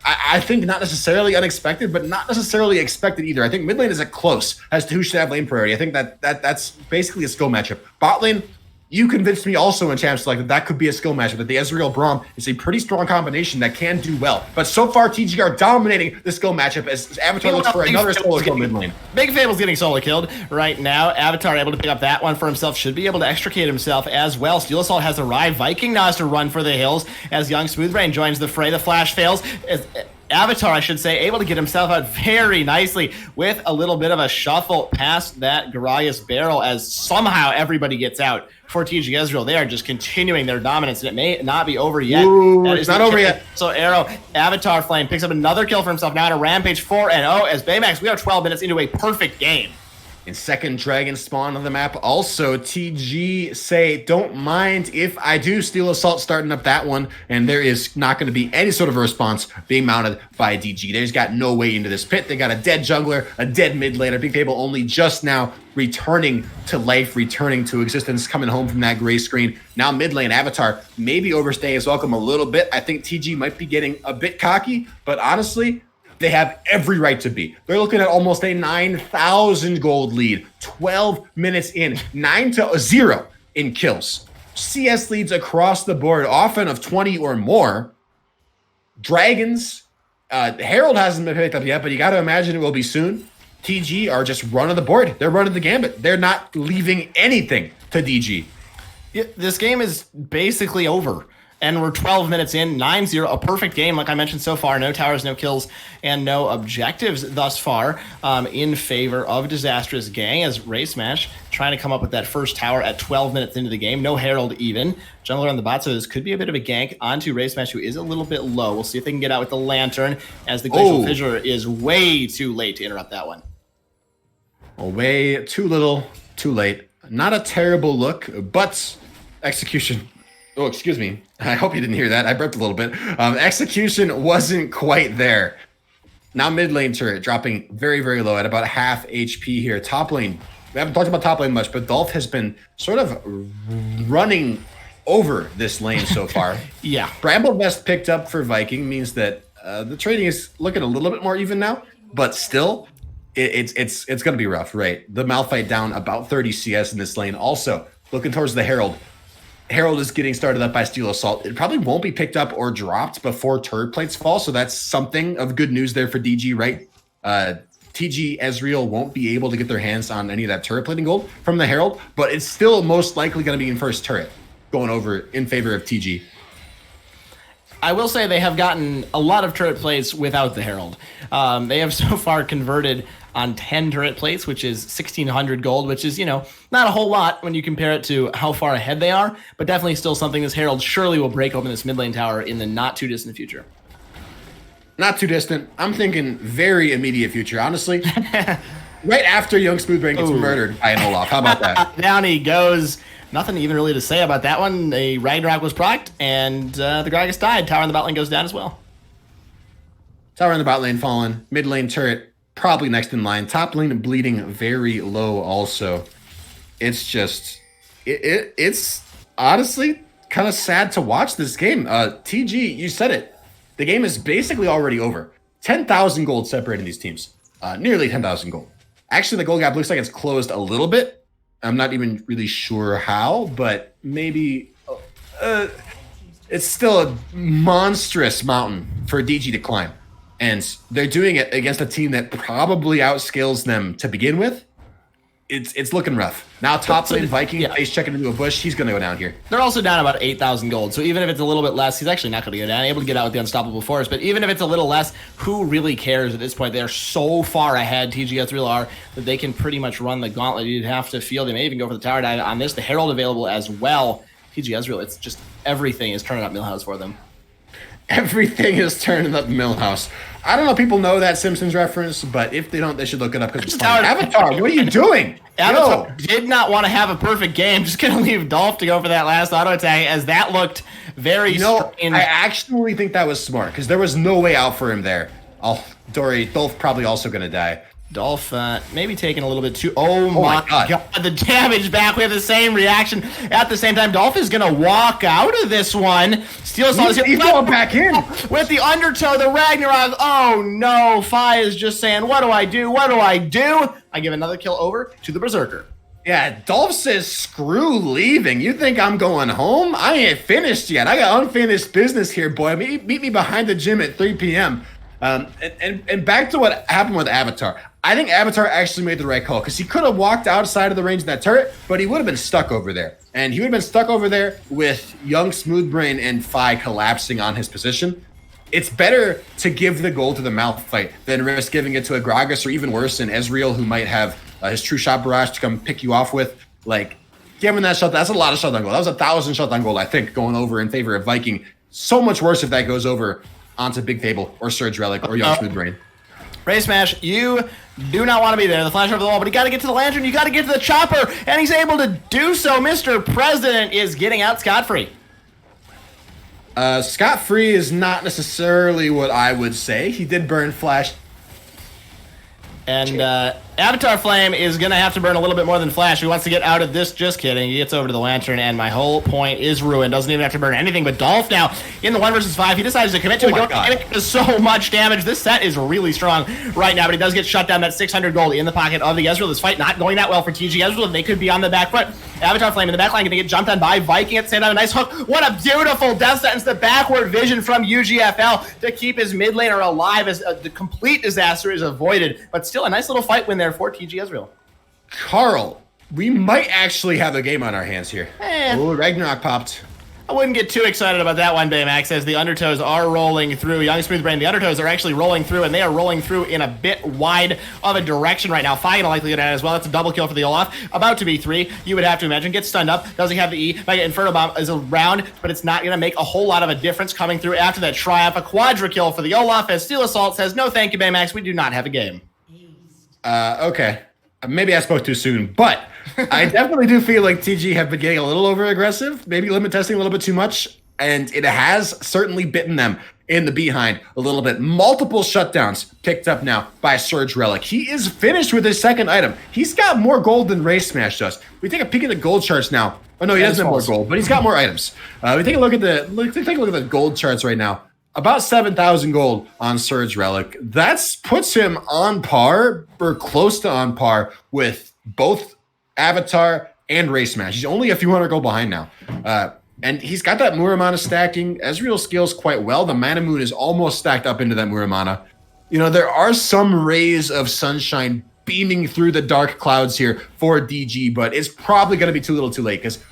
I think not necessarily unexpected, but not necessarily expected either. I think mid lane is close as to who should have lane priority. I think that's basically a skill matchup. Bot lane, you convinced me also in Champ Select that could be a skill matchup, that the Ezreal Braum is a pretty strong combination that can do well. But so far, TG are dominating the skill matchup as Avatar looks for another solo kill mid lane. Big Fable's getting solo killed right now. Avatar able to pick up that one for himself. Should be able to extricate himself as well. Steel Assault has arrived. Viking now has to run for the hills as Young Smoothbrain joins the fray. The flash fails. Avatar, I should say, able to get himself out very nicely with a little bit of a shuffle past that Garagas barrel as somehow everybody gets out for TG Ezreal. They are just continuing their dominance, and it may not be over yet. Ooh, it's not over yet. So Arrow, Avatar Flame picks up another kill for himself now to Rampage 4-0 as Baymax, we are 12 minutes into a perfect game. In second dragon spawn on the map. Also, TG say, don't mind if I do. Steel Assault starting up that one, and there is not going to be any sort of a response being mounted by DG. They've got no way into this pit. They got a dead jungler, a dead mid laner. Big Fable only just now returning to life, returning to existence, coming home from that gray screen. Now mid lane, Avatar maybe overstaying his welcome a little bit. I think TG might be getting a bit cocky, but honestly, they have every right to be. They're looking at almost a 9,000 gold lead, 12 minutes in, 9-0 in kills. CS leads across the board, often of 20 or more. Dragons, Herald hasn't been picked up yet, but you got to imagine it will be soon. TG are just running the board. They're running the gambit. They're not leaving anything to DG. Yeah, this game is basically over. And we're 12 minutes in, 9-0, a perfect game, like I mentioned so far. No towers, no kills, and no objectives thus far in favor of Disastrous Gang as Race Match trying to come up with that first tower at 12 minutes into the game. No Herald even. Jungler on the bot, so this could be a bit of a gank onto Race Match, who is a little bit low. We'll see if they can get out with the Lantern as the Glacial Fissure is way too late to interrupt that one. Way too little, too late. Not a terrible look, but execution. Oh, excuse me. I hope you didn't hear that. I burped a little bit. Execution wasn't quite there. Now mid lane turret dropping very, very low at about half HP here. Top lane, we haven't talked about top lane much, but Dolph has been sort of running over this lane so far. Yeah. Bramble Vest picked up for Viking means that the trading is looking a little bit more even now, but still, it's going to be rough, right? The Malphite down about 30 CS in this lane. Also, looking towards the Herald. Herald is getting started up by Steel Assault. It probably won't be picked up or dropped before turret plates fall, so that's something of good news there for DG, right? TG Ezreal won't be able to get their hands on any of that turret plating gold from the Herald, but it's still most likely going to be in first turret going over in favor of TG. I will say they have gotten a lot of turret plates without the Herald. They have so far converted on 10 turret plates, which is 1,600 gold, which is, not a whole lot when you compare it to how far ahead they are, but definitely still something this Herald surely will break open this mid lane tower in the not too distant future. Not too distant. I'm thinking very immediate future, honestly. Right after Young Smoothbrain gets murdered by an Olaf. How about that? Down he goes. Nothing even really to say about that one. A Ragnarok was procced, and the Gragas died. Tower in the bot lane goes down as well. Tower in the bot lane fallen. Mid lane turret probably next in line. Top lane bleeding very low also. It's just, it's honestly kind of sad to watch this game. TG, you said it. The game is basically already over. 10,000 gold separating these teams. Nearly 10,000 gold. Actually, the gold gap looks like it's closed a little bit. I'm not even really sure how, but maybe it's still a monstrous mountain for DG to climb. And they're doing it against a team that probably outscales them to begin with. it's looking rough. Now top lane Viking, face checking into a bush. He's going to go down here. They're also down about 8,000 gold. So even if it's a little bit less, he's actually not going to go down. Able to get out with the Unstoppable Force. But even if it's a little less, who really cares at this point? They're so far ahead, TG Ezreal are, that they can pretty much run the gauntlet. You'd have to feel they may even go for the tower dive on this. The Herald available as well. TG Ezreal, it's just everything is turning up Millhouse for them. Everything is turning up Millhouse. I don't know if people know that Simpsons reference, but if they don't, they should look it up because it's funny. Avatar, what are you doing? Avatar did not want to have a perfect game. Just going to leave Dolph to go for that last auto attack, as that looked very strange. I actually think that was smart because there was no way out for him there. Dolph probably also going to die. Dolph maybe taking a little bit too... Oh my God. The damage back. We have the same reaction. At the same time, Dolph is going to walk out of this one. He's going back in. With the undertow, the Ragnarok. Oh no. Fi is just saying, what do I do? What do I do? I give another kill over to the Berserker. Yeah, Dolph says, screw leaving. You think I'm going home? I ain't finished yet. I got unfinished business here, boy. Meet me behind the gym at 3 p.m. And back to what happened with Avatar. I think Avatar actually made the right call because he could have walked outside of the range of that turret, but he would have been stuck over there. And he would have been stuck over there with young Smoothbrain and Fi collapsing on his position. It's better to give the gold to the Malphite than risk giving it to a Gragas or even worse, an Ezreal who might have his true shot barrage to come pick you off with. Like, giving that shot, that's a lot of shot on goal. That was 1,000 shot on goal, I think, going over in favor of Viking. So much worse if that goes over onto Big Fable or Surge Relic or Young Smoothbrain. Ray Smash, you do not want to be there. The flash over the wall, but you got to get to the lantern. You got to get to the chopper, and he's able to do so. Mr. President is getting out scot-free. Scot-free is not necessarily what I would say. He did burn flash. And Avatar Flame is going to have to burn a little bit more than Flash. He wants to get out of this. Just kidding. He gets over to the Lantern, and my whole point is ruined. Doesn't even have to burn anything. But Dolph now, in the 1 versus 5, he decides to commit to it. It does so much damage. This set is really strong right now, but he does get shut down. That 600 gold in the pocket of the Ezreal. This fight not going that well for TG Ezreal. They could be on the back foot. Avatar Flame in the back line going to get jumped on by Viking at the same time. A nice hook. What a beautiful death sentence. The backward vision from UGFL to keep his mid laner alive as the complete disaster is avoided. But still a nice little fight win there for TG Ezreal. Carl, we might actually have a game on our hands here. Oh, Ragnarok popped. I wouldn't get too excited about that one, Baymax, as the undertows are rolling through. Young Smoothbrain, the undertows are actually rolling through, and they are rolling through in a bit wide of a direction right now. Fi gonna likely get out as well. That's a double kill for the Olaf. About to be 3, you would have to imagine. Gets stunned up. Doesn't have the E. Mega Inferno Bomb is around, but it's not gonna make a whole lot of a difference coming through after that triumph. A quadra kill for the Olaf as Steel Assault says, no thank you, Baymax. We do not have a game. Okay. Maybe I spoke too soon, but I definitely do feel like TG have been getting a little over-aggressive, maybe limit testing a little bit too much, and it has certainly bitten them in the behind a little bit. Multiple shutdowns picked up now by Surge Relic. He is finished with his second item. He's got more gold than Ray Smash does. We take a peek at the gold charts now. Oh no, he doesn't have more gold, but he's got more items. We take a look at the gold charts right now. About 7,000 gold on Surge Relic. That puts him on par, or close to on par, with both Avatar and Ray Smash. He's only a few hundred gold behind now. And he's got that Muramana stacking. Ezreal scales quite well. The Mana Moon is almost stacked up into that Muramana. You know, there are some rays of sunshine beaming through the dark clouds here for DG, but it's probably going to be too little too late because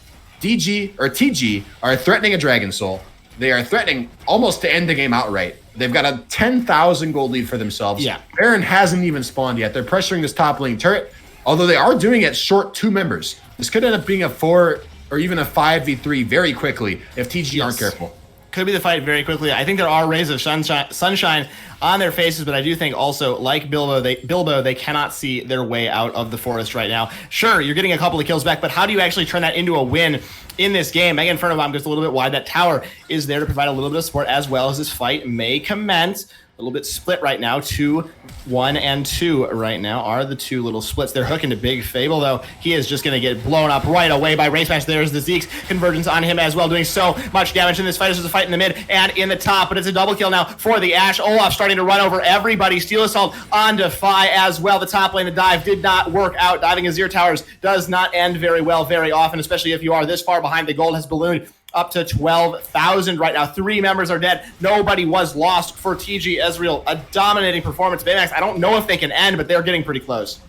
TG are threatening a Dragon Soul. They are threatening almost to end the game outright. They've got a 10,000 gold lead for themselves. Yeah. Baron hasn't even spawned yet. They're pressuring this top lane turret, although they are doing it short 2 members. This could end up being a 4 or even a 5v3 very quickly if TG aren't careful. Could be the fight very quickly. I think there are rays of sunshine on their faces, but I do think also, like Bilbo, they cannot see their way out of the forest right now. Sure, you're getting a couple of kills back, but how do you actually turn that into a win in this game? Mega Inferno Bomb goes a little bit wide. That tower is there to provide a little bit of support as well as this fight may commence. A little bit split right now. 2, 1, and 2 right now are the two little splits. They're hooking to Big Fable, though. He is just going to get blown up right away by Ray Smash. There's the Zeke's convergence on him as well, doing so much damage in this fight. There's a fight in the mid and in the top, but it's a double kill now for the Ashe. Olaf starting to run over everybody. Steel Assault on Defy as well. The top lane, the dive did not work out. Diving Azir Towers does not end very well very often, especially if you are this far behind. The gold has ballooned up to 12,000 right now. 3 members are dead. Nobody was lost for TG Ezreal. A dominating performance. Baymax, I don't know if they can end, but they're getting pretty close.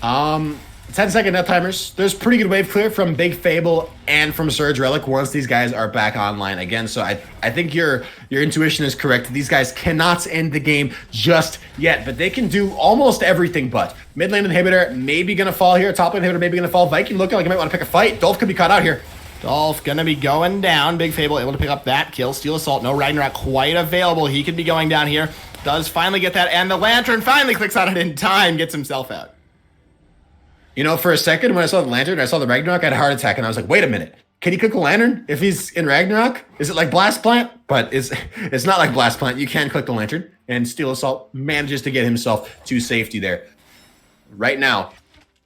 10-second net timers. There's pretty good wave clear from Big Fable and from Surge Relic once these guys are back online again. So I think your intuition is correct. These guys cannot end the game just yet, but they can do almost everything but. Mid lane inhibitor maybe going to fall here. Top lane inhibitor maybe going to fall. Viking looking like he might want to pick a fight. Dolph could be caught out here. Dolph gonna be going down. Big Fable able to pick up that kill. Steel Assault, no Ragnarok quite available. He could be going down here. Does finally get that, and the Lantern finally clicks on it in time, gets himself out. You know, for a second when I saw the Lantern, I saw the Ragnarok, I had a heart attack, and I was like, wait a minute. Can he click a Lantern if he's in Ragnarok? Is it like Blast Plant? But it's not like Blast Plant. You can click the Lantern, and Steel Assault manages to get himself to safety there. Right now,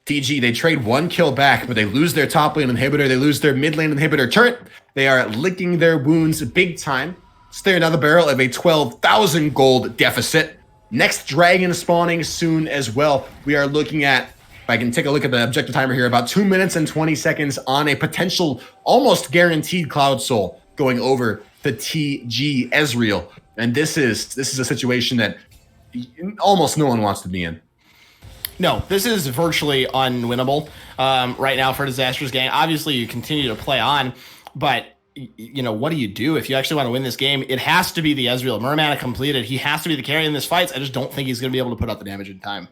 TG, they trade 1 kill back, but they lose their top lane inhibitor. They lose their mid lane inhibitor turret. They are licking their wounds big time. Staring down the barrel of a 12,000 gold deficit. Next dragon spawning soon as well. We are looking at, if I can take a look at the objective timer here, about 2 minutes and 20 seconds on a potential, almost guaranteed Cloud Soul going over the TG Ezreal. And this is a situation that almost no one wants to be in. No, this is virtually unwinnable right now for Disastrous gang. Obviously, you continue to play on, but you know, what do you do if you actually want to win this game? It has to be the Ezreal. Mermana completed. He has to be the carry in this fight. I just don't think he's going to be able to put out the damage in time.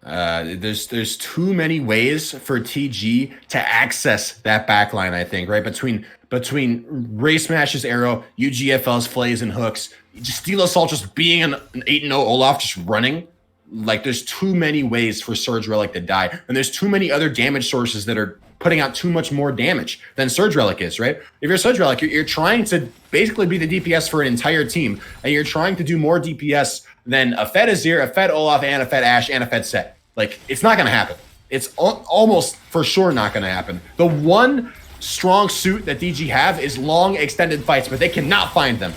There's too many ways for TG to access that backline, I think, right? Between Ray Smash's arrow, UGFL's flays and hooks, just Steel Assault just being an 8-0 Olaf just running. Like, there's too many ways for Surge Relic to die. And there's too many other damage sources that are putting out too much more damage than Surge Relic is, right? If you're Surge Relic, you're trying to basically be the DPS for an entire team. And you're trying to do more DPS than a Fed Azir, a Fed Olaf, and a Fed Ashe, and a Fed Set. Like, it's not going to happen. It's almost for sure not going to happen. The one strong suit that DG have is long extended fights, but they cannot find them.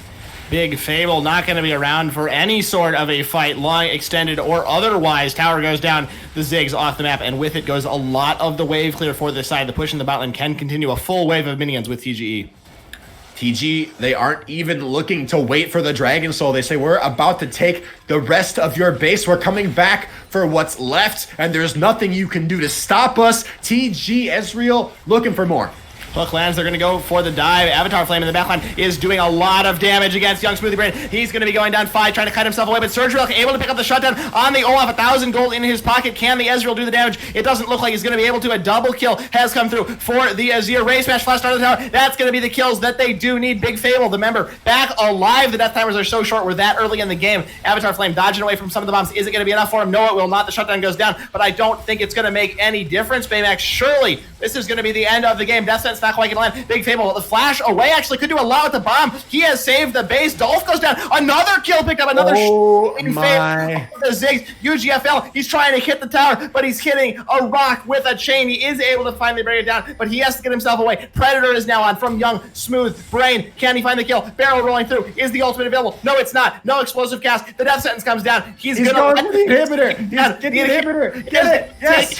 Big Fable not going to be around for any sort of a fight, long, extended, or otherwise. Tower goes down, the Ziggs off the map, and with it goes a lot of the wave clear for this side. The push in the bot lane can continue a full wave of minions with TGE. TG, they aren't even looking to wait for the Dragon Soul. They say, we're about to take the rest of your base. We're coming back for what's left, and there's nothing you can do to stop us. TG, Ezreal, looking for more. Hook lands, they're going to go for the dive. Avatar Flame in the backline is doing a lot of damage against Young Smoothie Brain. He's going to be going down 5, trying to cut himself away, but Surge Relic able to pick up the shutdown on the Olaf. 1,000 gold in his pocket. Can the Ezreal do the damage? It doesn't look like he's going to be able to. A double kill has come through for the Azir. Ray Smash, flash start of the tower. That's going to be the kills that they do need. Big Fable, the member, back alive. The death timers are so short. We're that early in the game. Avatar Flame dodging away from some of the bombs. Is it going to be enough for him? No, it will not. The shutdown goes down, but I don't think it's going to make any difference. Baymax, surely this is going to be the end of the game. Death Sentence not quite going to land. Big Fable, the flash away actually could do a lot with the bomb. He has saved the base. Dolph goes down. Another kill picked up. Another my. The Ziggs. UGFL, he's trying to hit the tower, but he's hitting a rock with a chain. He is able to finally bring it down, but he has to get himself away. Predator is now on from Young Smooth Brain. Can he find the kill? Barrel rolling through. Is the ultimate available? No, it's not. No explosive cast. The death sentence comes down. He's going for the inhibitor. Get the inhibitor. Get it. Yes.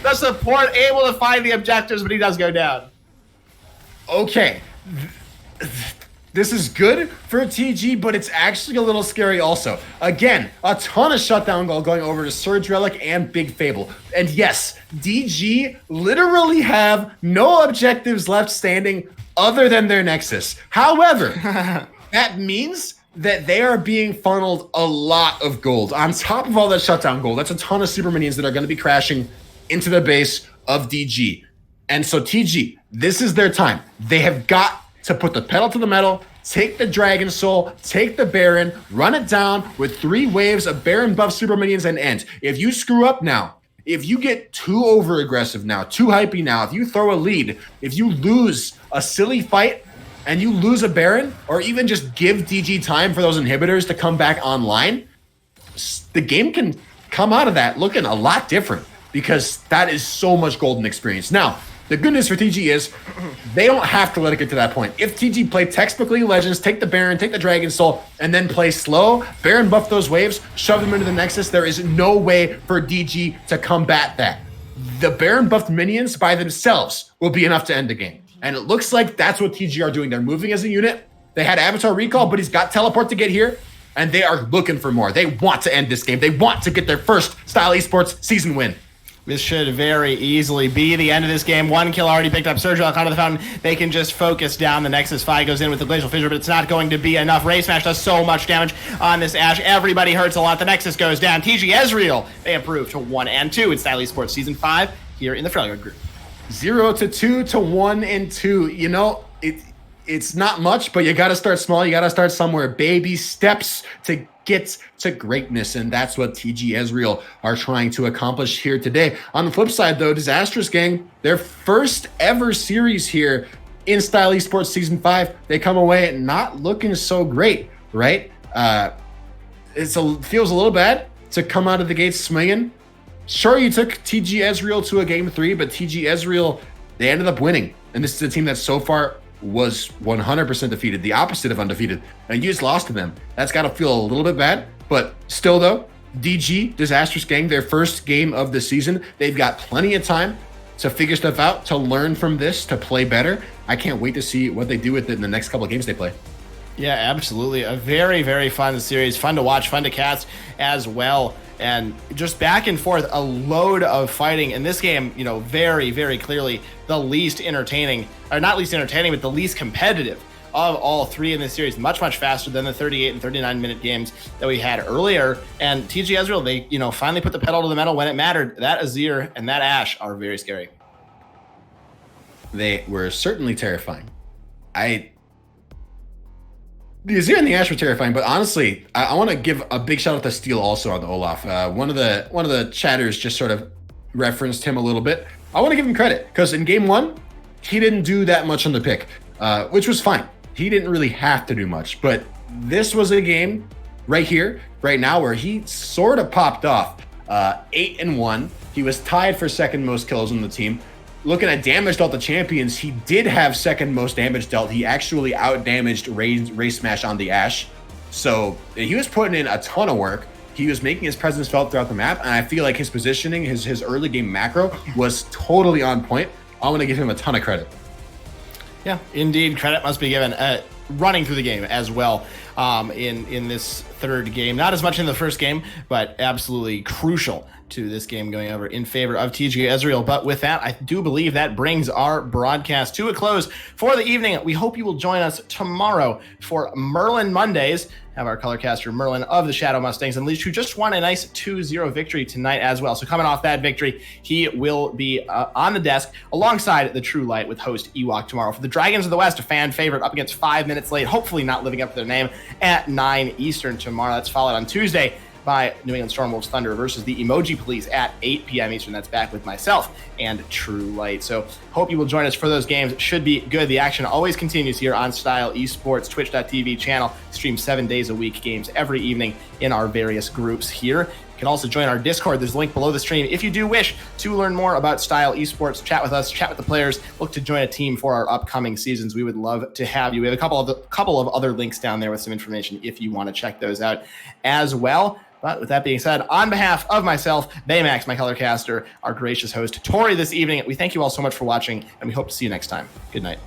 The support able to find the objectives, but he does go down. Okay, this is good for TG, but it's actually a little scary also. Again, a ton of shutdown goal going over to Surge Relic and Big Fable. And yes, DG literally have no objectives left standing other than their Nexus. However, that means that they are being funneled a lot of gold. On top of all that shutdown gold, that's a ton of super minions that are going to be crashing into the base of DG. And so TG, this is their time. They have got to put the pedal to the metal, take the Dragon Soul, take the Baron, run it down with 3 waves of Baron buff super minions and end. If you screw up now, if you get too over aggressive now, too hypey now, if you throw a lead, if you lose a silly fight and you lose a Baron, or even just give DG time for those inhibitors to come back online, the game can come out of that looking a lot different because that is so much golden experience. Now, the good news for TG is they don't have to let it get to that point. If TG play textbook League of Legends, take the Baron, take the Dragon Soul, and then play slow, Baron buff those waves, shove them into the Nexus, there is no way for DG to combat that. The Baron buffed minions by themselves will be enough to end the game. And it looks like that's what TG are doing. They're moving as a unit. They had Avatar recall, but he's got teleport to get here. And they are looking for more. They want to end this game. They want to get their first Style Esports season win. This should very easily be the end of this game. 1 kill already picked up. Ezreal out of the fountain. They can just focus down. The Nexus 5 goes in with the Glacial Fissure, but it's not going to be enough. Ray Smash does so much damage on this Ashe. Everybody hurts a lot. The Nexus goes down. TG Ezreal, they improve to 1 and 2 in Style Esports Season 5 here in the Freljord group. 0 to 2 to 1 and 2. You know, it's not much, but you got to start small. You got to start somewhere. Baby steps to get to greatness, and that's what TG Ezreal are trying to accomplish here today. On the flip side, though, Disastrous gang, their first ever series here in Style Esports Season 5, they come away not looking so great, right? Feels a little bad to come out of the gates swinging. Sure, you took TG Ezreal to a Game 3, but TG Ezreal, they ended up winning, and this is a team that so far was 100% defeated, the opposite of undefeated, and you just lost to them. That's got to feel a little bit bad, but still though, DG, Disastrous gang, their first game of the season, they've got plenty of time to figure stuff out, to learn from this, to play better. I can't wait to see what they do with it in the next couple of games they play. Yeah, absolutely. A very, very fun series, fun to watch, fun to cast as well. And just back and forth, a load of fighting in this game, you know, very, very clearly the least entertaining, or not least entertaining, but the least competitive of all three in this series. Much, much faster than the 38 and 39 minute games that we had earlier. And TG Ezreal, they, you know, finally put the pedal to the metal when it mattered. That Azir and that Ashe are very scary. They were certainly terrifying. The Azir and the Ashe were terrifying, but honestly, I want to give a big shout out to Steel also on the Olaf. One of the chatters just sort of referenced him a little bit. I want to give him credit because in game 1, he didn't do that much on the pick, which was fine. He didn't really have to do much, but this was a game right here, right now, where he sort of popped off. 8-1. He was tied for second most kills on the team. Looking at damage dealt to champions, he did have second most damage dealt. He actually out-damaged Ray Smash on the Ashe. So he was putting in a ton of work. He was making his presence felt throughout the map, and I feel like his positioning, his early game macro was totally on point. I want to give him a ton of credit. Yeah, indeed, credit must be given. Running through the game as well in this third game. Not as much in the first game, but absolutely crucial to this game going over in favor of TG Ezreal. But with that, I do believe that brings our broadcast to a close for the evening. We hope you will join us tomorrow for Merlin Mondays. Have our color caster Merlin of the Shadow Mustangs Unleashed, who just won a nice 2-0 victory tonight as well. So coming off that victory, he will be on the desk alongside the True Light with host Ewok tomorrow for the Dragons of the West, a fan favorite up against 5 minutes late, hopefully not living up to their name, at 9 Eastern tomorrow. That's followed on Tuesday by New England Stormwolves Thunder versus the Emoji Police at 8 p.m. Eastern. That's back with myself and True Light. So hope you will join us for those games. Should be good. The action always continues here on Style Esports, twitch.tv channel. Stream 7 days a week, games every evening in our various groups here. You can also join our Discord. There's a link below the stream. If you do wish to learn more about Style Esports, chat with us, chat with the players, look to join a team for our upcoming seasons, we would love to have you. We have a couple of other links down there with some information if you want to check those out as well. But with that being said, on behalf of myself, Baymax, my color caster, our gracious host, Tori, this evening, we thank you all so much for watching, and we hope to see you next time. Good night.